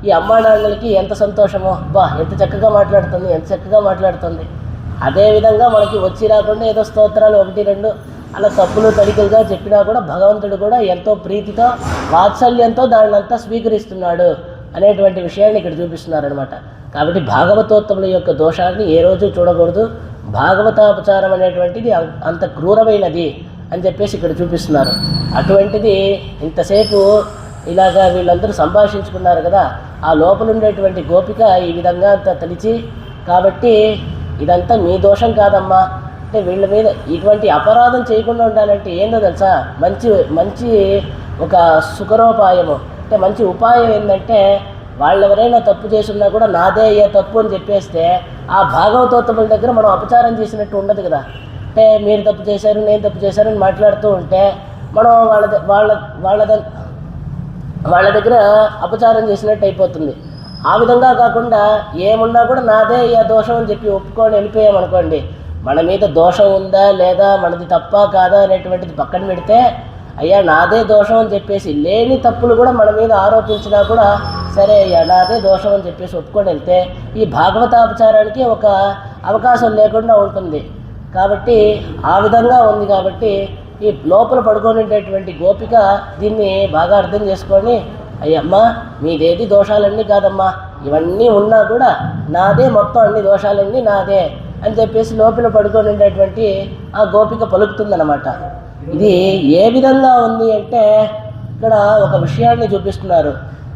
ఈ అమ్మా నాన్నలకి ఎంత సంతోషమో, ఎంత చక్కగా మాట్లాడుతుంది. అదేవిధంగా మనకి వచ్చి రాకుండా ఏదో స్తోత్రాలు 1-2 అలా తప్పులు తడికలుగా చెప్పినా కూడా భగవంతుడు కూడా ఎంతో ప్రీతితో వాత్సల్యంతో దాన్నంతా స్వీకరిస్తున్నాడు అనేటువంటి విషయాన్ని ఇక్కడ చూపిస్తున్నారనమాట. కాబట్టి భాగవతోత్తముల యొక్క దోషాన్ని ఏ రోజు చూడకూడదు. భాగవతాపచారం అనేటువంటిది అంత క్రూరమైనది అని చెప్పేసి ఇక్కడ చూపిస్తున్నారు. అటువంటిది ఇంతసేపు ఇలాగా వీళ్ళందరూ సంభాషించుకున్నారు కదా, ఆ లోపల ఉండేటువంటి గోపిక ఈ విధంగా అంత తలిచి, కాబట్టి ఇదంతా మీ దోషం కాదమ్మా, అంటే వీళ్ళ మీద ఇటువంటి అపరాధం చేయకుండా ఉండాలంటే ఏందో తెలుసా, మంచి ఒక సుకరోపాయము, అంటే మంచి ఉపాయం ఏంటంటే వాళ్ళు ఎవరైనా తప్పు చేస్తున్నా కూడా నాదే ఏ తప్పు అని చెప్పేస్తే ఆ భాగవతోత్తముల దగ్గర మనం అపచారం చేసినట్టు ఉండదు కదా. అంటే మీరు తప్పు చేశారు, నేను తప్పు చేశారు అని మాట్లాడుతూ ఉంటే మనం వాళ్ళ దగ్గర అపచారం చేసినట్టు అయిపోతుంది. ఆ విధంగా కాకుండా ఏమున్నా కూడా నాదే ఈ దోషం అని చెప్పి ఒప్పుకొని వెళ్ళిపోయామనుకోండి, మన మీద దోషం ఉందా లేదా, మనది తప్ప కాదా అనేటువంటిది పక్కన పెడితే, అయ్యా నాదే దోషం అని చెప్పేసి లేని తప్పులు కూడా మన మీద ఆరోపించినా కూడా సరే అయ్యా నాదే దోషం అని చెప్పేసి ఒప్పుకొని వెళ్తే ఈ భాగవతాపచారానికి ఒక అవకాశం లేకుండా ఉంటుంది. కాబట్టి ఆ విధంగా ఉంది. కాబట్టి ఈ లోపల పడుకోనేటటువంటి గోపిక దీన్ని బాగా అర్థం చేసుకొని, అయ్యమ్మా మీదేది దోషాలన్నీ కాదమ్మా, ఇవన్నీ ఉన్నా కూడా నాదే, మొత్తం అన్ని దోషాలన్నీ నాదే అని చెప్పేసి లోపల పడుకోనేటటువంటి ఆ గోపిక పలుకుతుందన్నమాట. ఇది ఏ విధంగా ఉంది అంటే ఇక్కడ ఒక విషయాన్ని చూపిస్తున్నారు.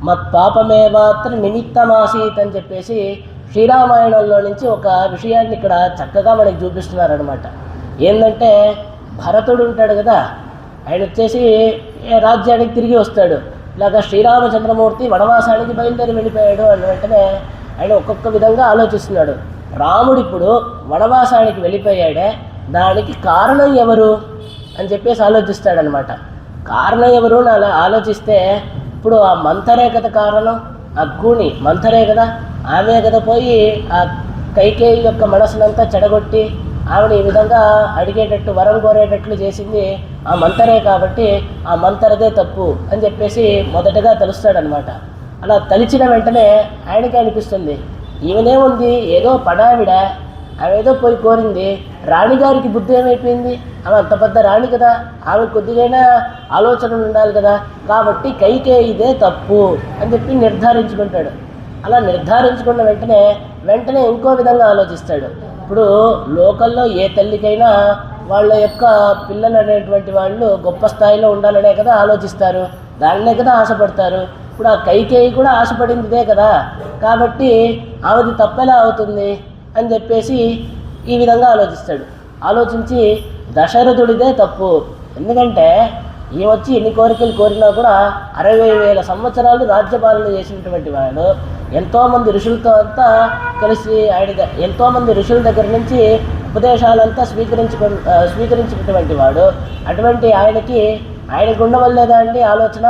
మత్ పాపమే మాత్రం నిమిత్తమాసీత్ అని చెప్పేసి శ్రీరామాయణంలో నుంచి ఒక విషయాన్ని ఇక్కడ చక్కగా మనకి చూపిస్తున్నారనమాట. ఏంటంటే భరతుడు ఉంటాడు కదా, ఆయన వచ్చేసి రాజ్యానికి తిరిగి వస్తాడు. ఇలాగ శ్రీరామచంద్రమూర్తి వనవాసానికి బయలుదేరి వెళ్ళిపోయాడు అని వెంటనే ఆయన ఒక్కొక్క విధంగా ఆలోచిస్తున్నాడు. రాముడు ఇప్పుడు వనవాసానికి వెళ్ళిపోయాడే, దానికి కారణం ఎవరు అని చెప్పేసి ఆలోచిస్తాడనమాట. కారణం ఎవరు అని అలా ఆలోచిస్తే ఇప్పుడు ఆ మంథరే కదా కారణం, ఆ కూని మంథరే కదా, ఆమె కదా పోయి ఆ కైకేయి యొక్క మనసునంతా చెడగొట్టి ఆవిడ ఈ విధంగా అడిగేటట్టు వరం కోరేటట్లు చేసింది ఆ మంతరే. కాబట్టి ఆ మంతరదే తప్పు అని చెప్పేసి మొదటగా తెలుస్తాడనమాట. అలా తలిచిన వెంటనే ఆయనకి అనిపిస్తుంది, ఈమెనేముంది ఏదో పడావిడ, ఆమె ఏదో పోయి కోరింది, రాణిగారికి బుద్ధి ఏమైపోయింది, ఆమె అంత పెద్ద రాణి కదా, ఆమె కొద్దిగైనా ఆలోచనలు ఉండాలి కదా, కాబట్టి కైకేయిదే తప్పు అని చెప్పి నిర్ధారించుకుంటాడు. అలా నిర్ధారించుకున్న వెంటనే ఇంకో విధంగా ఆలోచిస్తాడు. ఇప్పుడు లోకల్లో ఏ తల్లికైనా వాళ్ళ యొక్క పిల్లలు అనేటువంటి వాళ్ళు గొప్ప స్థాయిలో ఉండాలనే కదా ఆలోచిస్తారు, దానినే కదా ఆశపడతారు. ఇప్పుడు ఆ కైకేయి కూడా ఆశపడిందిదే కదా, కాబట్టి ఆమెది తప్పెలా అవుతుంది అని చెప్పేసి ఈ విధంగా ఆలోచిస్తాడు. ఆలోచించి దశరథుడిదే తప్పు, ఎందుకంటే ఈ వచ్చి ఎన్ని కోరికలు కోరినా కూడా 60,000 సంవత్సరాలు రాజ్యపాలన చేసినటువంటి వాడు, ఎంతోమంది ఋషులతో అంతా కలిసి ఎంతోమంది ఋషుల దగ్గర నుంచి ఉపదేశాలంతా స్వీకరించినటువంటి వాడు. అటువంటి ఆయనకు ఉండవల్లేదా అండి ఆలోచన?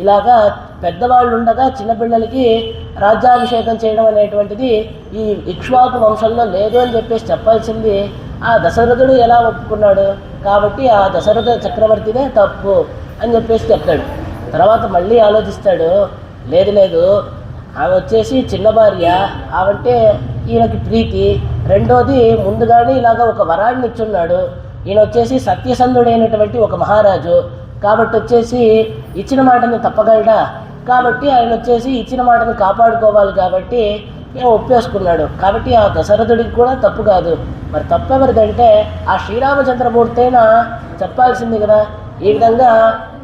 ఇలాగా పెద్దవాళ్ళు ఉండగా చిన్నపిల్లలకి రాజ్యాభిషేకం చేయడం అనేటువంటిది ఈ ఇక్ష్వాకు వంశంలో లేదు అని చెప్పేసి చెప్పాల్సింది ఆ దశరథుడు ఎలా ఒప్పుకున్నాడు? కాబట్టి ఆ దశరథ చక్రవర్తిదే తప్పు అని చెప్పేసి చెప్తాడు. తర్వాత మళ్ళీ ఆలోచిస్తాడు, లేదు ఆమె వచ్చేసి చిన్న భార్య, ఆవంటే ఈయనకి ప్రీతి. రెండోది ముందుగానే ఇలాగ ఒక వరాన్ని ఇచ్చున్నాడు, ఈయన వచ్చేసి సత్యసంధుడైనటువంటి ఒక మహారాజు, కాబట్టి వచ్చేసి ఇచ్చిన మాటని తప్పగలడా? కాబట్టి ఆయన వచ్చేసి ఇచ్చిన మాటని కాపాడుకోవాలి, కాబట్టి ఒప్పేసుకున్నాడు. కాబట్టి ఆ దశరథుడికి కూడా తప్పు కాదు. మరి తప్పెవరిదంటే ఆ శ్రీరామచంద్రమూర్తి అయినా చెప్పాల్సింది కదా. ఈ విధంగా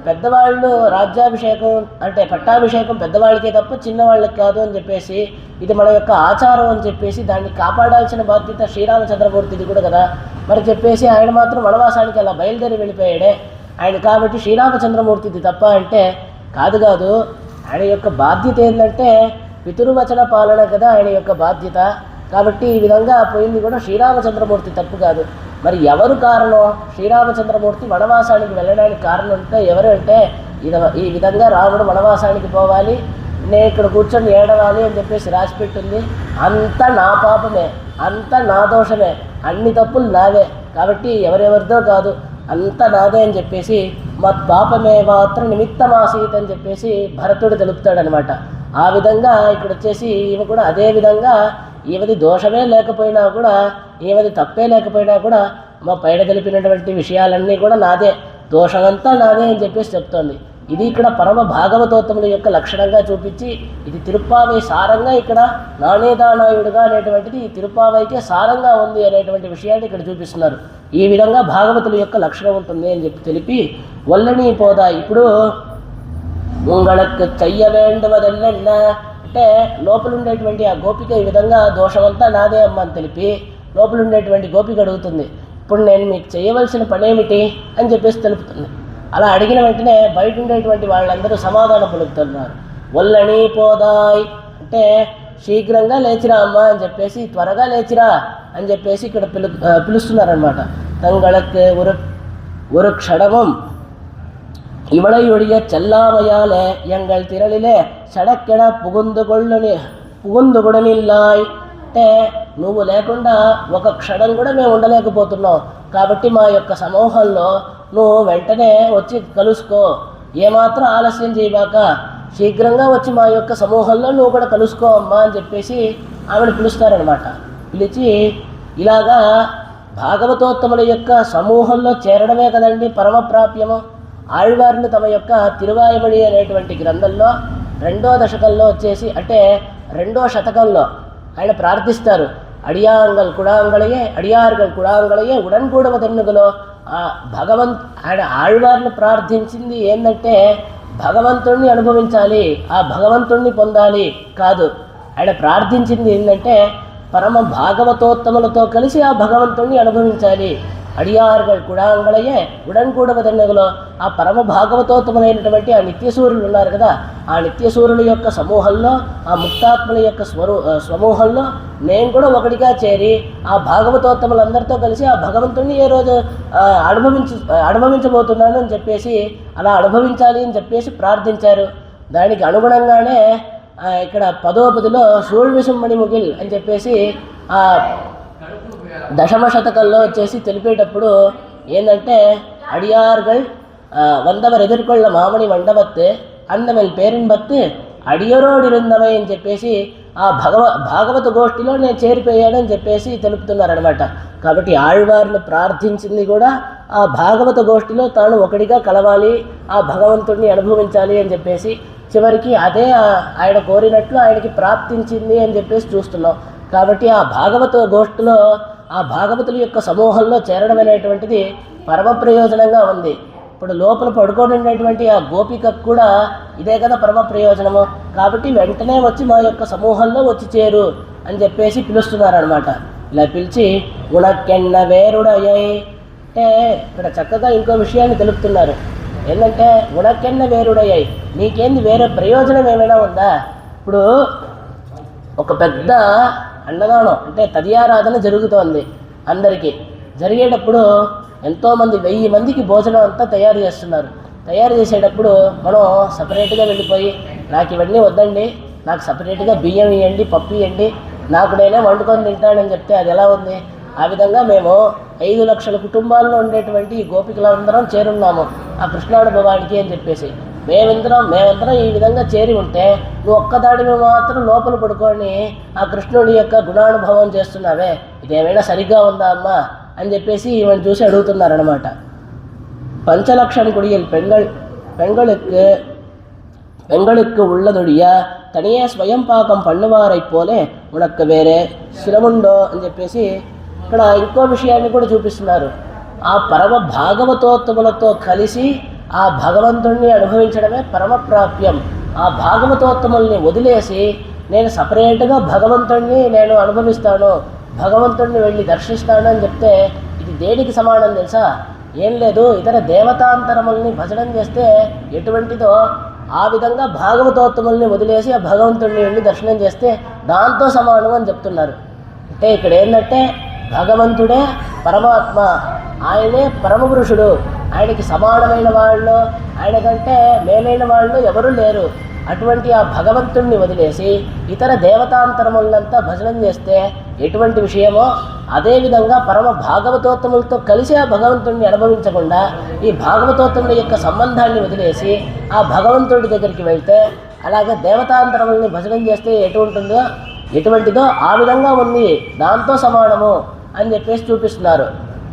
పెద్దవాళ్ళు రాజ్యాభిషేకం అంటే పట్టాభిషేకం పెద్దవాళ్ళకే తప్ప చిన్నవాళ్ళకి కాదు అని చెప్పేసి, ఇది మన యొక్క ఆచారం అని చెప్పేసి దాన్ని కాపాడాల్సిన బాధ్యత శ్రీరామచంద్రమూర్తిది కూడా కదా. మరి చెప్పేసి ఆయన మాత్రం వనవాసానికి అలా బయలుదేరి వెళ్ళిపోయాడే ఆయన, కాబట్టి శ్రీరామచంద్రమూర్తిది తప్ప అంటే కాదు. ఆయన యొక్క బాధ్యత ఏంటంటే పితృవచన పాలన కదా ఆయన యొక్క బాధ్యత. కాబట్టి ఈ విధంగా పోయింది కూడా శ్రీరామచంద్రమూర్తి తప్పు కాదు. మరి ఎవరు కారణం? శ్రీరామచంద్రమూర్తి వనవాసానికి వెళ్ళడానికి కారణం అంటే ఎవరు అంటే, ఈ విధంగా రాముడు వనవాసానికి పోవాలి, నేను ఇక్కడ కూర్చొని ఏడవాలి అని చెప్పేసి రాసిపెట్టింది. అంతా నా పాపమే, అంతా నా దోషమే, అన్ని తప్పులు నావే, కాబట్టి ఎవరెవరిదో కాదు, అంతా నాదే అని చెప్పేసి మత్ పాపమే మాత్రం నిమిత్తమాసీత్ అని చెప్పేసి భరతుడు తెలుపుతాడనమాట. ఆ విధంగా ఇక్కడ వచ్చేసి ఈమె కూడా అదే విధంగా ఈమెది దోషమే లేకపోయినా కూడా, ఈమెది తప్పే లేకపోయినా కూడా మా పైన తెలిపినటువంటి విషయాలన్నీ కూడా నాదే, దోషమంతా నాదే అని చెప్పేసి చెప్తోంది. ఇది ఇక్కడ పరమ భాగవతోత్తముల యొక్క లక్షణంగా చూపించి, ఇది తిరుప్పావై సారంగా ఇక్కడ నాణ్యదానాయుడుగా అనేటువంటిది ఈ తిరుప్పావైకే సారంగా ఉంది అనేటువంటి విషయాన్ని ఇక్కడ చూపిస్తున్నారు. ఈ విధంగా భాగవతుల యొక్క లక్షణం ఉంటుంది అని చెప్పి తెలిపి వల్లనీ పోదా ఇప్పుడు ఉంగళకు చెయ్య వేండువదెల్లెన్న అంటే లోపల ఉండేటువంటి ఆ గోపిక ఈ విధంగా దోషమంతా నాదే అమ్మ అని తెలిపి లోపల ఉండేటువంటి గోపిక అడుగుతుంది, ఇప్పుడు నేను మీకు చేయవలసిన పనేమిటి అని చెప్పేసి తెలుపుతుంది. అలా అడిగిన వెంటనే బయట ఉండేటువంటి వాళ్ళందరూ సమాధానం పలుకుతున్నారు. వల్లనీ పోదాయ్ అంటే శీఘ్రంగా లేచిరా అమ్మ అని చెప్పేసి, త్వరగా లేచిరా అని చెప్పేసి ఇక్కడ పిలుస్తున్నారనమాట. தங்களுக்கு ஒரு க்ஷணமும் இவளையுடைய செல்லாமையாலே எங்கள் திரளிலே సడక్కెడ పుగుందుగుడనిల్లాయ్ అంటే నువ్వు లేకుండా ఒక క్షణం కూడా మేము ఉండలేకపోతున్నాం. కాబట్టి మా యొక్క సమూహంలో నువ్వు వెంటనే వచ్చి కలుసుకో, ఏమాత్రం ఆలస్యం చేయబాక, శీఘ్రంగా వచ్చి మా యొక్క సమూహంలో నువ్వు కూడా కలుసుకో అమ్మా అని చెప్పేసి ఆమెను పిలుస్తారనమాట. పిలిచి ఇలాగా భాగవతోత్తముల యొక్క సమూహంలో చేరడమే కదండి పరమప్రాప్యము. ఆళ్వార్లు తమ యొక్క తిరువాయుమణి అనేటువంటి గ్రంథంలో 2వ దశకంలో వచ్చేసి అంటే 2వ శతకంలో ఆయన ప్రార్థిస్తారు. అడియార్గల్ కుడాంగళయే ఉడన్కూడవదన్నుగలో ఆయన ఆళ్వార్లు ప్రార్థించింది ఏంటంటే భగవంతుణ్ణి అనుభవించాలి, ఆ భగవంతుణ్ణి పొందాలి కాదు. ఆయన ప్రార్థించింది ఏంటంటే పరమ భాగవతోత్తములతో కలిసి ఆ భగవంతుణ్ణి అనుభవించాలి. అడియార్గల్ కుడాంగళయే ఉడన్కూడవదన్నుగలో ఆ పరమ భాగవతోత్తములైనటువంటి ఆ నిత్యసూరులు ఉన్నారు కదా, ఆ నిత్యసూరుల యొక్క సమూహంలో, ఆ ముక్తాత్ముల యొక్క సమూహంలో నేను కూడా ఒకటిగా చేరి ఆ భాగవతోత్తములందరితో కలిసి ఆ భగవంతుణ్ణి ఏ రోజు అనుభవించబోతున్నాను అని చెప్పేసి అలా అనుభవించాలి అని చెప్పేసి ప్రార్థించారు. దానికి అనుగుణంగానే ఇక్కడ 10వ పదిలో సూళ్విషమ్మణి ముగిల్ అని చెప్పేసి ఆ దశమ శతకంలో వచ్చేసి తెలిపేటప్పుడు ఏంటంటే అడియార్గల్ వందవర్ ఎదుర్కొళ్ళ మామణి మండవత్ అందమెల్ పేరుంబత్ అడియరోడిరుందమై అని చెప్పేసి ఆ భాగవత గోష్ఠిలో నేను చేరిపోయానని చెప్పేసి తెలుపుతున్నారనమాట. కాబట్టి ఆళ్వార్లు ప్రార్థించింది కూడా ఆ భాగవత గోష్ఠిలో తాను ఒకటిగా కలవాలి, ఆ భగవంతుడిని అనుభవించాలి అని చెప్పేసి చివరికి అదే ఆయన కోరినట్లు ఆయనకి ప్రాప్తించింది అని చెప్పేసి చూస్తున్నాం. కాబట్టి ఆ భాగవత గోష్ఠిలో ఆ భాగవతుల యొక్క సమూహంలో చేరడం అనేటువంటిది పరమ ప్రయోజనంగా ఉంది. ఇప్పుడు లోపల పడుకోనున్నటువంటి ఆ గోపికకు కూడా ఇదే కదా పరమ ప్రయోజనము. కాబట్టి వెంటనే వచ్చి మా యొక్క సమూహంలో వచ్చి చేరు అని చెప్పేసి పిలుస్తున్నారనమాట. ఇలా పిలిచి ఉణకెన్న వేరుడయ్యై అంటే ఇక్కడ చక్కగా ఇంకో విషయాన్ని తెలుపుతున్నారు. ఏంటంటే ఉణకెన్న వేరుడయ్యాయి, నీకేంది వేరే ప్రయోజనం ఏమైనా ఉందా? ఇప్పుడు ఒక పెద్ద అన్నదానం అంటే తదియారాధన జరుగుతోంది. అందరికీ జరిగేటప్పుడు ఎంతోమంది 1000 మందికి భోజనం అంతా తయారు చేస్తున్నారు. తయారు చేసేటప్పుడు మనం సపరేట్గా వెళ్ళిపోయి నాకు ఇవన్నీ వద్దండి, నాకు సపరేట్గా బియ్యం ఇవ్వండి, పప్పు ఇవ్వండి, నాకు నేనే వండుకొని తింటానని చెప్తే అది ఎలా ఉంది? ఆ విధంగా మేము 5 లక్షల కుటుంబాల్లో ఉండేటువంటి గోపికలందరం చేరున్నాము ఆ కృష్ణానుభవానికి అని చెప్పేసి మేమందరం ఈ విధంగా చేరి ఉంటే నువ్వు ఒక్కదాడిని మాత్రం లోపల పడుకొని ఆ కృష్ణుడి యొక్క గుణానుభవం చేస్తున్నావే, ఇదేమైనా సరిగ్గా ఉందా అమ్మా అని చెప్పేసి ఈమెను చూసి అడుగుతున్నారనమాట. பஞ்சலட்சம் குடியில் பெண்களுக்கு உள்ளதொழிய தனியே ஸ்வயம் பாகம் பண்ணுவாரை పోలే ఉనకు వేరే శ్రముండో అని చెప్పేసి ఇక్కడ ఇంకో విషయాన్ని కూడా చూపిస్తున్నారు. ఆ పరమ భాగవతోత్తములతో కలిసి ఆ భగవంతుణ్ణి అనుభవించడమే పరమప్రాప్యం. ఆ భాగవతోత్తముల్ని వదిలేసి నేను సపరేట్గా భగవంతుణ్ణి నేను అనుభవిస్తాను, భగవంతుణ్ణి వెళ్ళి దర్శిస్తాను అని చెప్తే ఇది దేనికి సమానం తెలుసా? ఏం లేదు, ఇతర దేవతాంతరముల్ని భజనం చేస్తే ఎటువంటిదో ఆ విధంగా భాగవతోత్తముల్ని వదిలేసి ఆ భగవంతుడిని వెళ్ళి దర్శనం చేస్తే దాంతో సమానం అని చెప్తున్నారు. అంటే ఇక్కడ ఏంటంటే భగవంతుడే పరమాత్మ, ఆయనే పరమపురుషుడు, ఆయనకి సమానమైన వాళ్ళు, ఆయన కంటే మేలైన వాళ్ళు ఎవరూ లేరు. అటువంటి ఆ భగవంతుణ్ణి వదిలేసి ఇతర దేవతాంతరములంతా భజనం చేస్తే ఎటువంటి విషయమో అదేవిధంగా పరమ భాగవతోత్తములతో కలిసి ఆ భగవంతుణ్ణి అనుభవించకుండా ఈ భాగవతోత్తముల యొక్క సంబంధాన్ని వదిలేసి ఆ భగవంతుడి దగ్గరికి వెళ్తే అలాగే దేవతాంతరముల్ని భజనం చేస్తే ఎటువంటిదో ఆ విధంగా ఉంది, దాంతో సమానము అని చెప్పేసి చూపిస్తున్నారు.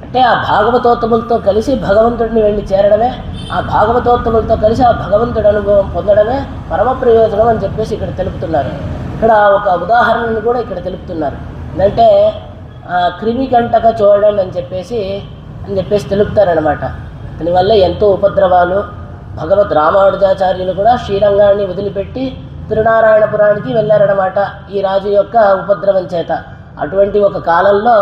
అంటే ఆ భాగవతోత్తములతో కలిసి భగవంతుడిని వెళ్ళి చేరడమే, ఆ భాగవతోత్తములతో కలిసి ఆ భగవంతుడి అనుభవం పొందడమే పరమ ప్రయోజనం అని చెప్పేసి ఇక్కడ తెలుపుతున్నారు. ఇక్కడ ఒక ఉదాహరణను కూడా ఇక్కడ తెలుపుతున్నారు. అంటే క్రిమికంటక చూడడం అని చెప్పేసి తెలుపుతారనమాట. దానివల్ల ఎంతో ఉపద్రవాలు. భగవద్ రామానుజాచార్యులు కూడా శ్రీరంగాన్ని వదిలిపెట్టి తిరునారాయణపురానికి వెళ్ళారనమాట ఈ రాజు యొక్క ఉపద్రవం చేత. అటువంటి ఒక కాలంలో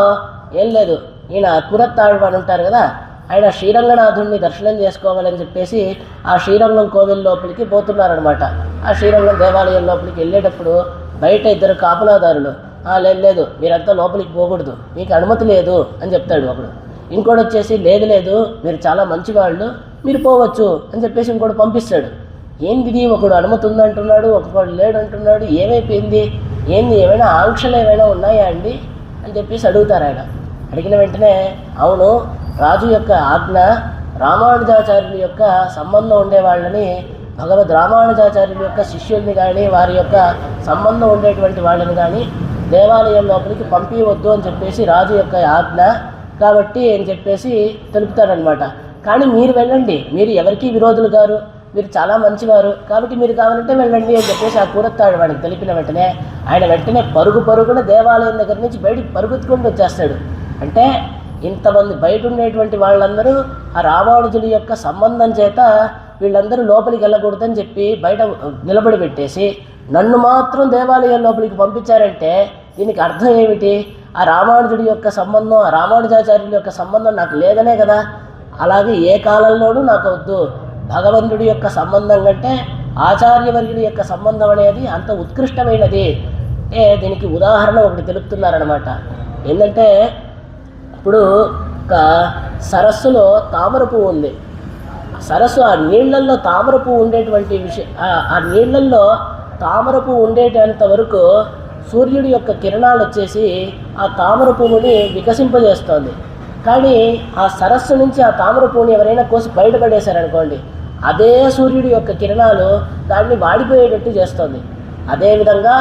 ఏం లేదు, ఈయన కురత్తాళ్వాన్ ఉంటారు కదా, ఆయన శ్రీరంగనాథుడిని దర్శనం చేసుకోవాలని చెప్పేసి ఆ శ్రీరంగం కోవిల్ లోపలికి పోతున్నారనమాట. ఆ శ్రీరంగం దేవాలయం లోపలికి వెళ్ళేటప్పుడు బయట 2 కాపలాదారులు లేదు మీరంతా లోపలికి పోకూడదు, మీకు అనుమతి లేదు అని చెప్తాడు ఒకడు. ఇంకోటి వచ్చేసి లేదు లేదు మీరు చాలా మంచివాళ్ళు, మీరు పోవచ్చు అని చెప్పేసి ఇంకోటి పంపిస్తాడు. ఏంది ఒకడు అనుమతి ఉందంటున్నాడు, ఒకడు లేడు అంటున్నాడు, ఏమైపోయింది, ఏంది ఏమైనా ఆంక్షలు ఏమైనా ఉన్నాయా అండి అని చెప్పేసి అడుగుతారు. ఆయన అడిగిన వెంటనే అవును, రాజు యొక్క ఆజ్ఞ రామానుజాచార్యుల యొక్క సంబంధం ఉండేవాళ్ళని, భగవద్ రామానుజాచార్యుల యొక్క శిష్యుల్ని కానీ వారి యొక్క సంబంధం ఉండేటువంటి వాళ్ళని కానీ దేవాలయం లోపలికి పంపించవద్దు అని చెప్పేసి రాజు యొక్క ఆజ్ఞ కాబట్టి అని చెప్పేసి తెలుపుతారనమాట. కానీ మీరు వెళ్ళండి, మీరు ఎవరికీ విరోధులు గారు, మీరు చాలా మంచివారు కాబట్టి మీరు కావాలంటే వెళ్ళండి అని చెప్పేసి ఆ కూరత్తాడు వాడికి తెలిపిన వెంటనే ఆయన వెంటనే పరుగున దేవాలయం దగ్గర నుంచి బయటికి పరుగుతుకుంటూ వచ్చేస్తాడు. అంటే ఇంతమంది బయట ఉండేటువంటి వాళ్ళందరూ ఆ రామానుజుడి యొక్క సంబంధం చేత వీళ్ళందరూ లోపలికి వెళ్ళకూడదని చెప్పి బయట నిలబడి పెట్టేసి నన్ను మాత్రం దేవాలయం లోపలికి పంపించారంటే దీనికి అర్థం ఏమిటి? ఆ రామానుజుడి యొక్క సంబంధం, ఆ రామానుజాచార్యుల యొక్క సంబంధం నాకు లేదనే కదా. అలాగే ఏ కాలంలోనూ నాకు వద్దు, భగవంతుడి యొక్క సంబంధం కంటే ఆచార్యవర్యుడి యొక్క సంబంధం అనేది అంత ఉత్కృష్టమైనది. దీనికి ఉదాహరణ ఒకటి తెలుపుతున్నారనమాట. ఏంటంటే ఇప్పుడు ఒక సరస్సులో తామర పువ్వు ఉంది. సరస్సు ఆ నీళ్లల్లో తామర పువ్వు ఉండేటువంటి విషయం, ఆ నీళ్లల్లో తామర పువ్వు ఉండేటంత వరకు సూర్యుడి యొక్క కిరణాలు వచ్చేసి ఆ తామర పువ్వుని వికసింపజేస్తోంది. కానీ ఆ సరస్సు నుంచి ఆ తామర పువ్వుని ఎవరైనా కోసి బయటపడేశారనుకోండి, అదే సూర్యుడి యొక్క కిరణాలు దాన్ని వాడిపోయేటట్టు చేస్తుంది. అదేవిధంగా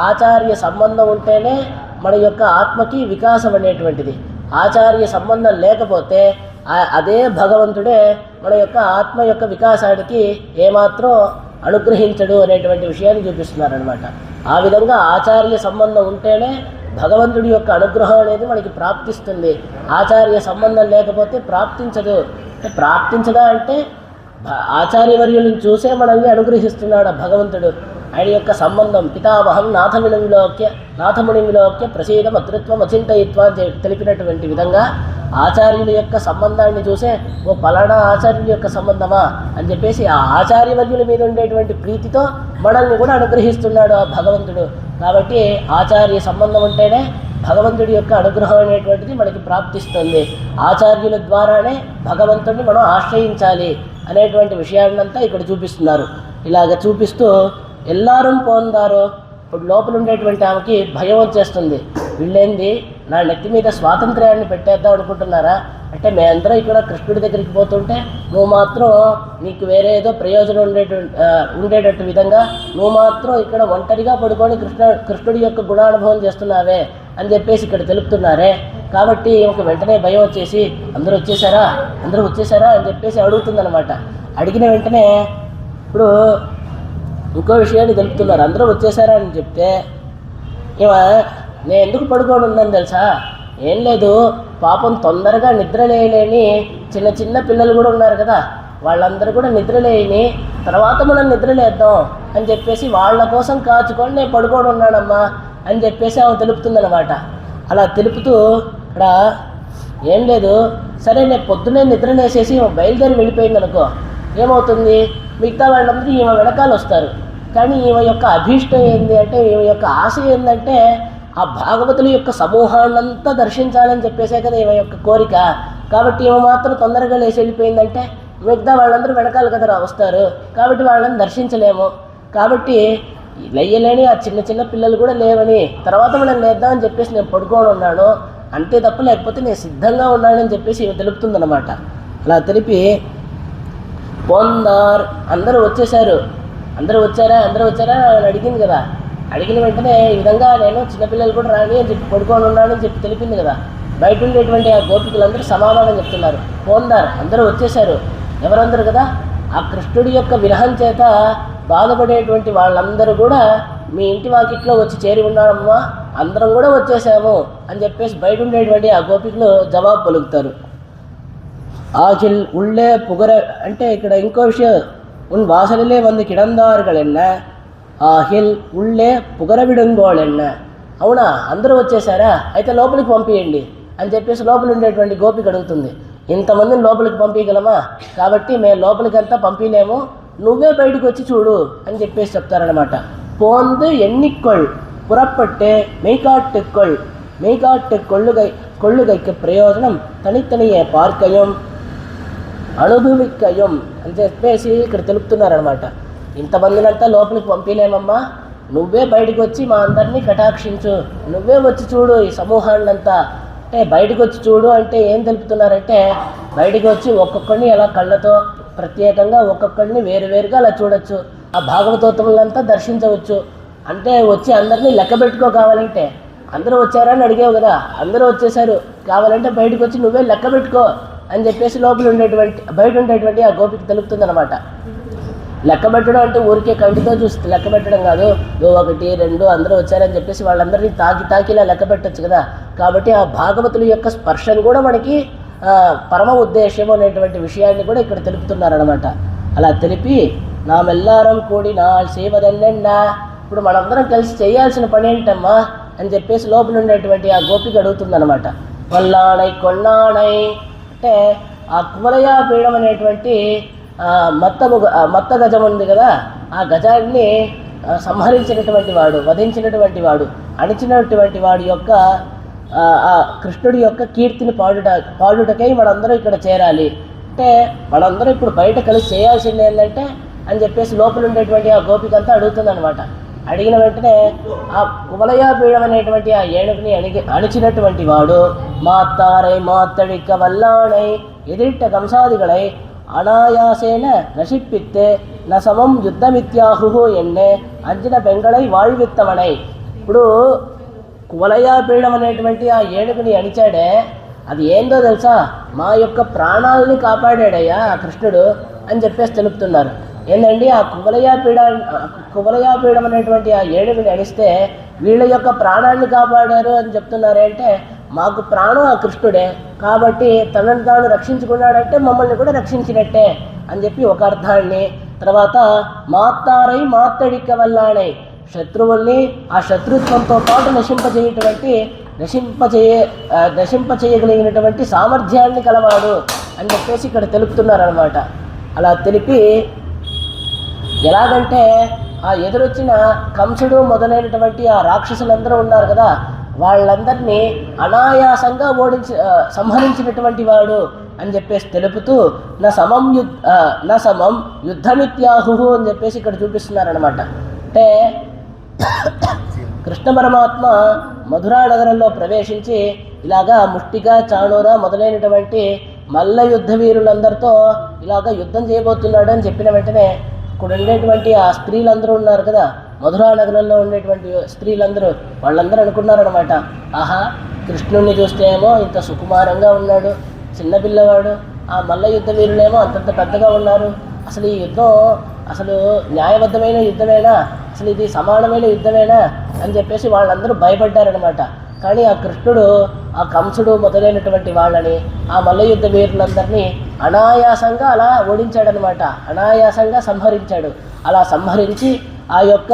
ఆచార్య సంబంధం ఉంటేనే మన యొక్క ఆత్మకి వికాసం అనేటువంటిది. ఆచార్య సంబంధం లేకపోతే అదే భగవంతుడే మన యొక్క ఆత్మ యొక్క వికాసానికి ఏమాత్రం అనుగ్రహించడు అనేటువంటి విషయాన్ని చూపిస్తున్నారనమాట. ఆ విధంగా ఆచార్య సంబంధం ఉంటేనే భగవంతుడి యొక్క అనుగ్రహం అనేది మనకి ప్రాప్తిస్తుంది. ఆచార్య సంబంధం లేకపోతే ప్రాప్తించదు. ప్రాప్తించదా అంటే ఆచార్యవర్యులను చూసే మనల్ని అనుగ్రహిస్తున్నాడు భగవంతుడు. ఆయన యొక్క సంబంధం పితామహం నాథముని విలోక్య ప్రసీదం అతృత్వం అచింతయిత్వ అని తెలిపినటువంటి విధంగా ఆచార్యుల యొక్క సంబంధాన్ని చూసే ఓ పలానా ఆచార్యుల యొక్క సంబంధమా అని చెప్పేసి ఆ ఆచార్యవర్యుల మీద ఉండేటువంటి ప్రీతితో మనల్ని కూడా అనుగ్రహిస్తున్నాడు ఆ భగవంతుడు. కాబట్టి ఆచార్య సంబంధం ఉంటేనే భగవంతుడి యొక్క అనుగ్రహం అనేటువంటిది మనకి ప్రాప్తిస్తుంది. ఆచార్యుల ద్వారానే భగవంతుడిని మనం ఆశ్రయించాలి అనేటువంటి విషయాన్నంతా ఇక్కడ చూపిస్తున్నారు. ఇలాగ చూపిస్తూ ఎల్లారం పోందారో, ఇప్పుడు లోపల ఉండేటువంటి ఆమెకి భయం వచ్చేస్తుంది. వీళ్ళేంది నా నెత్తి మీద స్వాతంత్ర్యాన్ని పెట్టేద్దాం అనుకుంటున్నారా? అంటే మేమందరం ఇక్కడ కృష్ణుడి దగ్గరికి పోతుంటే నువ్వు మాత్రం నీకు వేరే ఏదో ప్రయోజనం ఉండేటట్టు విధంగా నువ్వు మాత్రం ఇక్కడ ఒంటరిగా పడుకొని కృష్ణుడి యొక్క గుణానుభవం చేస్తున్నావే అని చెప్పేసి ఇక్కడ తెలుపుతున్నారే. కాబట్టి ఒక వెంటనే భయం వచ్చేసి అందరూ వచ్చేసారా అని చెప్పేసి అడుగుతుందన్నమాట. అడిగిన వెంటనే ఇప్పుడు ఇంకో విషయాన్ని తెలుపుతున్నారు. అందరూ వచ్చేసారా అని చెప్తే నేను ఎందుకు పడుకొని ఉన్నాను తెలుసా? ఏం లేదు, పాపం తొందరగా నిద్రలేయలేని చిన్న పిల్లలు కూడా ఉన్నారు కదా, వాళ్ళందరూ కూడా నిద్రలేని తర్వాత మనం నిద్రలేద్దాం అని చెప్పేసి వాళ్ళ కోసం కాచుకొని నేను పడుకొని ఉన్నానమ్మా అని చెప్పేసి ఆమె తెలుపుతుందన్నమాట. అలా తెలుపుతూ ఇక్కడ ఏం లేదు, సరే నేను పొద్దున్నే నిద్రలేసేసి బయలుదేరి వెళ్ళిపోయింది అనుకో, ఏమవుతుంది? మిగతా వాళ్ళందరూ ఈమె వెనకాల వస్తారు. కానీ ఈమె యొక్క అభీష్టం ఏంటి అంటే, ఈమె యొక్క ఆశ ఏంటంటే ఆ భాగవతుల యొక్క సమూహాన్నంతా దర్శించాలని చెప్పేసే కదా ఈమె యొక్క కోరిక. కాబట్టి ఈమె మాత్రం తొందరగా లేచి వెళ్ళిపోయిందంటే మిగతా వాళ్ళందరూ వెనకాల కదా వస్తారు, కాబట్టి వాళ్ళని దర్శించలేము. కాబట్టి లెయ్యలేని ఆ చిన్న పిల్లలు కూడా లేవని తర్వాత మనం లేద్దామని చెప్పేసి నేను పడుకొని ఉన్నాను అంతే తప్ప, లేకపోతే నేను సిద్ధంగా ఉన్నానని చెప్పేసి ఈమె తెలుపుతుందన్నమాట. అలా తెలిపి పొందార్ అందరూ వచ్చారా అని అడిగింది కదా. అడిగిన వెంటనే ఈ విధంగా నేను చిన్నపిల్లలు కూడా రాని అని చెప్పి పడుకొని ఉన్నానని చెప్పి తెలిపింది కదా. బయట ఉండేటువంటి ఆ గోపికలందరూ సమాధానం చెప్తున్నారు. పొందారు, అందరూ వచ్చేసారు. ఎవరందరూ కదా? ఆ కృష్ణుడి యొక్క విరహం చేత బాధపడేటువంటి వాళ్ళందరూ కూడా మీ ఇంటి వాకిట్లో వచ్చి చేరి ఉన్నామమ్మా, అందరం కూడా వచ్చేసాము అని చెప్పేసి బయట ఉండేటువంటి ఆ గోపికలు జవాబు పలుకుతారు. ஆகில் உள்ளே புகர అంటే ఇక్కడ ఇంకో విషయం, ఉన్ వాసనలే వంద కిడందారుகள் என்ன, ఆహిల్ ఉళ్ళే పుగర విడుంగోళ్ ఎన్న. అవునా, అందరూ వచ్చేసారా, అయితే లోపలికి పంపించండి అని చెప్పేసి లోపల ఉండేటువంటి గోపిక అడుగుతుంది. ఇంతమందిని లోపలికి పంపించగలమా? కాబట్టి మేము లోపలికంతా పంపించలేము, నువ్వే బయటకు వచ్చి చూడు అని చెప్పేసి చెప్తారనమాట. పోందు ఎన్నికొள் పురప్పట్టే மெய்காட்டுக்கொள் కొళ్ళుగైక ప్రయోజనం తనితనియే పార్కయం అనుభవిక్కయం అని చెప్పేసి ఇక్కడ తెలుపుతున్నారనమాట. ఇంతమందినంతా లోపలికి పంపిలేమమ్మా, నువ్వే బయటకు వచ్చి మా అందరినీ కటాక్షించు, నువ్వే వచ్చి చూడు ఈ సమూహాన్నంతా. అంటే బయటకు వచ్చి చూడు అంటే ఏం తెలుపుతున్నారంటే, బయటకు వచ్చి ఒక్కొక్కరిని అలా కళ్ళతో ప్రత్యేకంగా ఒక్కొక్కరిని వేరువేరుగా అలా చూడొచ్చు, ఆ భాగవతోత్తములంతా దర్శించవచ్చు. అంటే వచ్చి అందరినీ లెక్క పెట్టుకో, కావాలంటే అందరూ వచ్చారని అడిగావు కదా, అందరూ వచ్చేసారు, కావాలంటే బయటకు వచ్చి నువ్వే లెక్క పెట్టుకో అని చెప్పేసి లోపల ఉండేటువంటి బయట ఉండేటువంటి ఆ గోపిక తెలుపుతుంది అనమాట. లెక్క పెట్టడం అంటే ఊరికే కంటితో చూస్తే లెక్క పెట్టడం కాదు, 1 2 అందరూ వచ్చారని చెప్పేసి వాళ్ళందరినీ తాకి ఇలా లెక్క పెట్టచ్చు కదా. కాబట్టి ఆ భాగవతుల యొక్క స్పర్శను కూడా మనకి పరమ ఉద్దేశం అనేటువంటి విషయాన్ని కూడా ఇక్కడ తెలుపుతున్నారనమాట. అలా తెలిపి నామెల్లారం కూడి నా సేవదన్నెండా, ఇప్పుడు మనందరం కలిసి చేయాల్సిన పని ఏంటమ్మా అని చెప్పేసి లోపల ఉండేటువంటి ఆ గోపిక అడుగుతుందనమాట. కొల్లాణై కొన్నాణై అంటే ఆ కువలయా పీఠం అనేటువంటి మత్త గజం ఉంది కదా, ఆ గజాన్ని సంహరించినటువంటి వాడు, వధించినటువంటి వాడు, అణిచినటువంటి వాడి యొక్క ఆ కృష్ణుడి యొక్క కీర్తిని పాడుటకై మనందరూ ఇక్కడ చేరాలి. అంటే మనందరూ ఇప్పుడు బయట కలిసి చేయాల్సింది ఏంటంటే అని చెప్పేసి లోపల ఉండేటువంటి ఆ గోపికంతా అడుగుతుందనమాట. అడిగిన వెంటనే ఆ కువలయా పీఠం అనేటువంటి ఆ ఏనుగుని అణిచినటువంటి వాడు మాత్తారై మాత్తడిక్క వల్లాణై ఎదిరిట్ట కంసాదిగళై అనాయాసేన నశిప్పిత్తే నసమం యుద్ధమిత్యాహు ఎన్నే అంజన బెంగళై వాళ్విత్తమనై. ఇప్పుడు కువలయా పీఠం అనేటువంటి ఆ ఏనుగుని అణిచాడే, అది ఏందో తెలుసా, మా యొక్క ప్రాణాలని కాపాడాడయ్యా ఆ కృష్ణుడు అని చెప్పేసి తెలుపుతున్నారు. ఏంటండి ఆ కువలయా పీఠం అనేటువంటి ఆ ఏనుగుని అణిస్తే వీళ్ళ యొక్క ప్రాణాన్ని కాపాడారు అని చెప్తున్నారు. అంటే మాకు ప్రాణం ఆ కృష్ణుడే, కాబట్టి తనను తాను రక్షించుకున్నాడంటే మమ్మల్ని కూడా రక్షించినట్టే అని చెప్పి ఒక అర్థాన్ని, తర్వాత మాత్తారై మాత్తడిక్క వల్లాణై శత్రువుల్ని ఆ శత్రుత్వంతో పాటు నశింపచేయగలిగినటువంటి సామర్థ్యాన్ని కలవాడు అని చెప్పేసి ఇక్కడ తెలుపుతున్నారనమాట. అలా తెలిపి ఎలాగంటే ఆ ఎదురొచ్చిన కంసుడు మొదలైనటువంటి ఆ రాక్షసులందరూ ఉన్నారు కదా, వాళ్ళందరినీ అనాయాసంగా సంహరించినటువంటి వాడు అని చెప్పేసి తెలుపుతూ నా సమం యుద్ధమిత్యాహు అని చెప్పేసి ఇక్కడ చూపిస్తున్నారనమాట. అంటే కృష్ణ పరమాత్మ మధురా నగరంలో ప్రవేశించి ఇలాగా ముష్టిగా చాణూర మొదలైనటువంటి మల్ల యుద్ధ వీరులందరితో ఇలాగా యుద్ధం చేయబోతున్నాడు అని చెప్పిన వెంటనే ఇక్కడ ఉండేటువంటి ఆ స్త్రీలందరూ ఉన్నారు కదా, మధురా నగరంలో ఉండేటువంటి స్త్రీలందరూ వాళ్ళందరూ అనుకున్నారనమాట, ఆహా కృష్ణుడిని చూస్తే ఏమో ఇంత సుకుమారంగా ఉన్నాడు, చిన్నపిల్లవాడు, ఆ మల్ల యుద్ధ వీరులేమో అంతంత పెద్దగా ఉన్నారు, అసలు ఈ యుద్ధం అసలు న్యాయబద్ధమైన యుద్ధమేనా, అసలు ఇది సమానమైన యుద్ధమేనా అని చెప్పేసి వాళ్ళందరూ భయపడ్డారనమాట. కానీ ఆ కృష్ణుడు ఆ కంసుడు మొదలైనటువంటి వాళ్ళని ఆ మల్లయుద్ధ వీరులందరినీ అనాయాసంగా అలా ఓడించాడనమాట, అనాయాసంగా సంహరించాడు. అలా సంహరించి ఆ యొక్క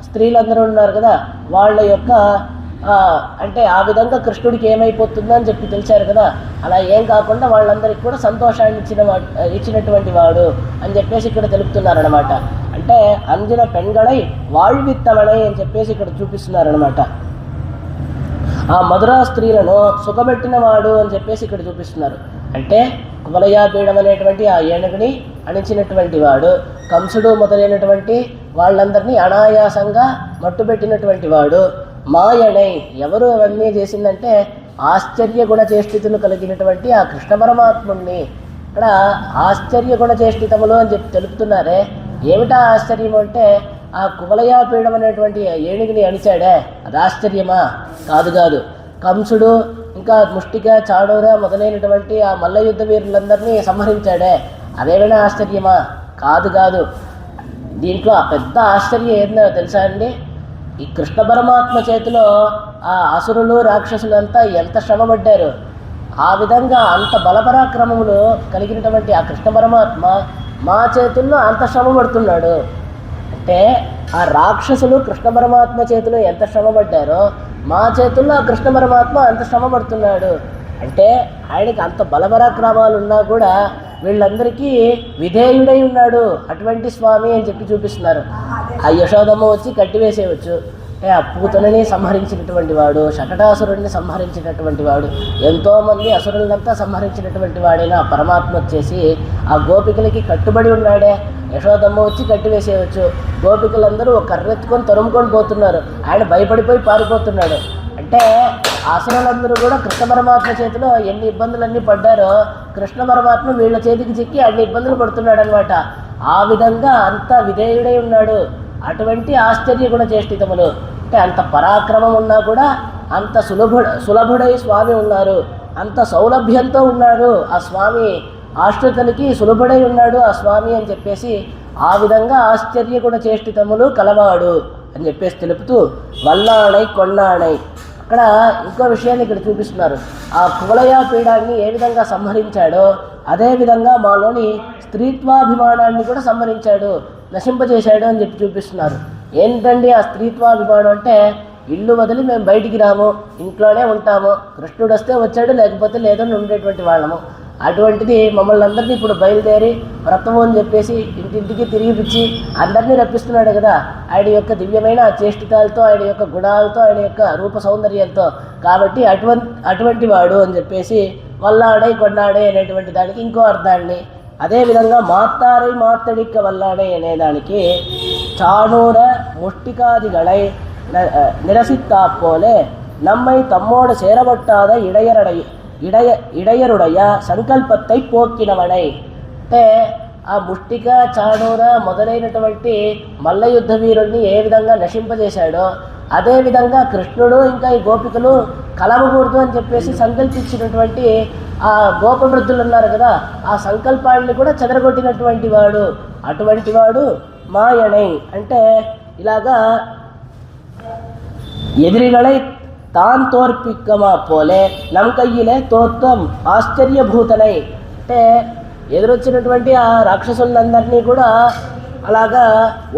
స్త్రీలందరూ ఉన్నారు కదా, వాళ్ళ యొక్క అంటే ఆ విధంగా కృష్ణుడికి ఏమైపోతుందో అని చెప్పి తెలిసారు కదా, అలా ఏం కాకుండా వాళ్ళందరికీ కూడా సంతోషాన్ని ఇచ్చినటువంటి వాడు అని చెప్పేసి ఇక్కడ తెలుపుతున్నారనమాట. అంటే అంజన పెంగళై వాళ్విత్తమణై అని చెప్పేసి ఇక్కడ చూపిస్తున్నారనమాట. ఆ మధురా స్త్రీలను సుఖపెట్టిన వాడు అని చెప్పేసి ఇక్కడ చూపిస్తున్నారు. అంటే కువలయా పీఠం అనేటువంటి ఆ ఏనుగుని అణిచినటువంటి వాడు, కంసుడు మొదలైనటువంటి వాళ్ళందరినీ అనాయాసంగా మట్టుబెట్టినటువంటి వాడు, మాయణై ఎవరు అవన్నీ చేసిందంటే ఆశ్చర్య గుణచేష్టితులు కలిగినటువంటి ఆ కృష్ణ పరమాత్ముడిని. ఇక్కడ ఆశ్చర్య గుణచేష్టితములు అని చెప్పి తెలుపుతున్నారే, ఏమిటా ఆశ్చర్యం అంటే ఆ కువలయా పీఠం అనేటువంటి ఏనుగుని అణిచాడే అది ఆశ్చర్యమా? కాదు. కంసుడు ఇంకా ముష్టిగా చాడూర మొదలైనటువంటి ఆ మల్ల యుద్ధ వీరులందరినీ సంహరించాడే అదేమైనా ఆశ్చర్యమా? కాదు. దీంట్లో ఆ పెద్ద ఆశ్చర్యం ఏందో తెలుసా అండి, ఈ కృష్ణ పరమాత్మ చేతిలో ఆ అసురులు రాక్షసులంతా ఎంత శ్రమపడ్డారు, ఆ విధంగా అంత బలపరాక్రమములు కలిగినటువంటి ఆ కృష్ణ పరమాత్మ మా చేతుల్లో అంత శ్రమ పడుతున్నాడు. అంటే ఆ రాక్షసులు కృష్ణ పరమాత్మ చేతిలో ఎంత శ్రమపడ్డారో మా చేతుల్లో ఆ కృష్ణ పరమాత్మ అంత శ్రమ పడుతున్నాడు. అంటే ఆయనకి అంత బలపరాక్రమాలు ఉన్నా కూడా వీళ్ళందరికీ విధేయుడై ఉన్నాడు అటువంటి స్వామి అని చెప్పి చూపిస్తున్నారు. ఆ యశోదమ్మ వచ్చి కట్టివేసేయవచ్చు, ఆ పూతనని సంహరించినటువంటి వాడు, శకటాసురుడిని సంహరించినటువంటి వాడు, ఎంతోమంది అసురులంతా సంహరించినటువంటి వాడైన పరమాత్మ వచ్చేసి ఆ గోపికలకి కట్టుబడి ఉన్నాడే. యశోదమ్మ వచ్చి కట్టివేసేయవచ్చు, గోపికలందరూ ఒక కర్రెత్తుకొని తరుముకొని పోతున్నారు, ఆయన భయపడిపోయి పారిపోతున్నాడు. అంటే అసురులందరూ కూడా కృష్ణ పరమాత్మ చేతిలో ఎన్ని ఇబ్బందులన్నీ పడ్డారో కృష్ణ పరమాత్మ వీళ్ళ చేతికి చిక్కి అన్ని ఇబ్బందులు పడుతున్నాడు అనమాట. ఆ విధంగా అంత విధేయుడై ఉన్నాడు. అటువంటి ఆశ్చర్య గుణ చేష్టితములు అంటే అంత పరాక్రమం ఉన్నా కూడా అంత సులభుడై స్వామి ఉన్నారు, అంత సౌలభ్యంతో ఉన్నారు ఆ స్వామి, ఆశ్రితులకి సులభుడై ఉన్నాడు ఆ స్వామి అని చెప్పేసి ఆ విధంగా ఆశ్చర్య గుణ చేష్టితములు కలవాడు అని చెప్పేసి తెలుపుతూ వల్లాణై కొన్నాణై. అక్కడ ఇంకో విషయాన్ని ఇక్కడ చూపిస్తున్నారు. ఆ కువలయ పీడాన్ని ఏ విధంగా సంహరించాడో అదేవిధంగా మాలోని స్త్రీత్వాభిమానాన్ని కూడా సంహరించాడు, నశింపజేశాడు అని చెప్పి చూపిస్తున్నారు. ఏంటండి ఆ స్త్రీత్వాభిమానం అంటే, ఇల్లు వదిలి మేము బయటికి రాము, ఇంట్లోనే ఉంటాము, కృష్ణుడు వస్తే వచ్చాడు లేకపోతే లేదని ఉండేటువంటి వాళ్ళము. అటువంటిది మమ్మల్ని అందరినీ ఇప్పుడు బయలుదేరి వ్రతము అని చెప్పేసి ఇంటింటికి తిరిగిపిచ్చి అందరినీ రప్పిస్తున్నాడు కదా, ఆయన యొక్క దివ్యమైన చేష్టితాలతో, ఆయన యొక్క గుణాలతో, ఆయన యొక్క రూప సౌందర్యంతో. కాబట్టి అటువంటి వాడు అని చెప్పేసి వల్లాడై కొన్నాడై అనేటువంటి దానికి ఇంకో అర్థాన్ని, అదేవిధంగా మాత్తారై మాత్తడిక్క వల్లాడై అనేదానికి చాణూర ముష్టికాదిగళై నిరసిత్తాప్పోలే நம்மை தம்மோடு சேரவட்டாத ఇడయరుడయ సంకల్పత్తై పోక్కినవడై. అంటే ఆ ముష్టిక చాణూర మొదలైనటువంటి మల్ల యుద్ధ వీరుల్ని ఏ విధంగా నశింపజేశాడో అదేవిధంగా కృష్ణుడు ఇంకా ఈ గోపికలు కలవకూడదు అని చెప్పేసి సంకల్పించినటువంటి ఆ గోపవృద్ధులు ఉన్నారు కదా, ఆ సంకల్పాన్ని కూడా చెదరగొట్టినటువంటి వాడు. అటువంటి వాడు మాయణై అంటే ఇలాగా ఎదిరిగళై తాన్ తోర్పిక్కమా పోలే నమ్ కయ్యిలే తోత్వం ఆశ్చర్యభూతనై. అంటే ఎదురొచ్చినటువంటి ఆ రాక్షసులందరినీ కూడా అలాగా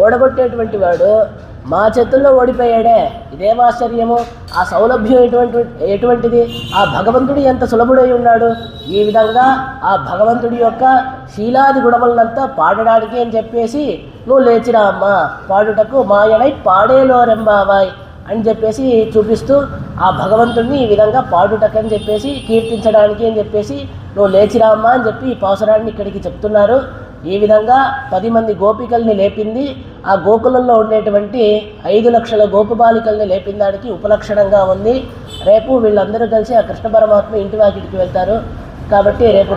ఓడగొట్టేటువంటి వాడు మా చేతుల్లో ఓడిపోయాడే, ఇదేం ఆశ్చర్యము, ఆ సౌలభ్యం ఎటువంటిది, ఆ భగవంతుడు ఎంత సులభుడై ఉన్నాడు. ఈ విధంగా ఆ భగవంతుడి యొక్క శీలాది గుణములంతా పాడడానికి అని చెప్పేసి నువ్వు లేచిరా అమ్మ పాడుటకు మాయనై పాడేలో రెంబావాయ్ అని చెప్పేసి చూపిస్తూ ఆ భగవంతుడిని ఈ విధంగా పాడుటకని చెప్పేసి కీర్తించడానికి అని చెప్పేసి నువ్వు లేచిరామ్మా అని చెప్పి ఈ పాసురాన్ని ఇక్కడికి చెప్తున్నారు. ఈ విధంగా 10 మంది గోపికల్ని లేపింది ఆ గోకులంలో ఉండేటువంటి 5 లక్షల గోపబాలికల్ని లేపిన దానికి ఉపలక్షణంగా ఉంది. రేపు వీళ్ళందరూ కలిసి ఆ కృష్ణ పరమాత్మ ఇంటి వాకిటికి వెళ్తారు. కాబట్టి రేపు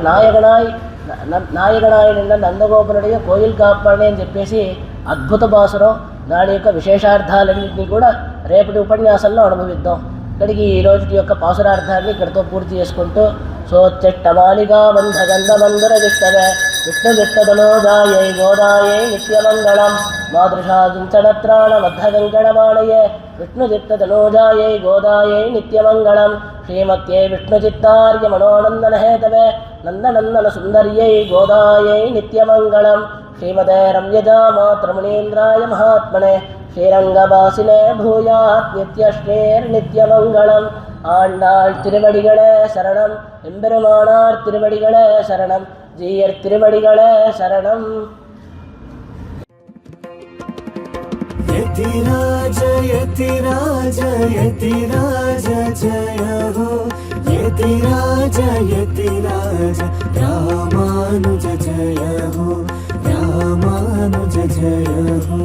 నాయగణాయ నిన్న నందగోపురుడిగా కోయిల్ కాపాడే అని చెప్పేసి అద్భుత పాసురం, దాని యొక్క విశేషార్థాలన్నింటినీ కూడా రేపటి ఉపన్యాసంలో అనుభవిద్దాం. ఇక్కడికి ఈ రోజు యొక్క పాసురార్థాన్ని ఇక్కడితో పూర్తి చేసుకుంటూ సోచ్చట్టమాలిగా బంధగంధమందర విష్టవే విష్ణువిష్టదనోదాయై గోదాయై నిత్యమంగళం మాదృశాజించడత్రాణమద్ధగంగణమాణయే విష్ణుచిత్తదనోజాయై గోదాయై నిత్యమంగళం శ్రీమత్యై విష్ణుచిత్తార్యమనోనందనహేతవే నందనందన సుందర్యై గోదాయై నిత్యమంగళం శ్రీమతే రమ్యజామాతృమునీంద్రాయ మహాత్మనే శ్రీరంగవాసినే భూయాత్ நித்யமங்கலம். ஆண்டாள் திருவடிகளே சரணம், எம்பெருமானார் திருவடிகளே சரணம், ஜீயர் திருவடிகளே சரணம். यतिराज यतिराज यतिराज जय हो, यतिराज यतिराज रामानुज जय हो, रामानुज जय हो.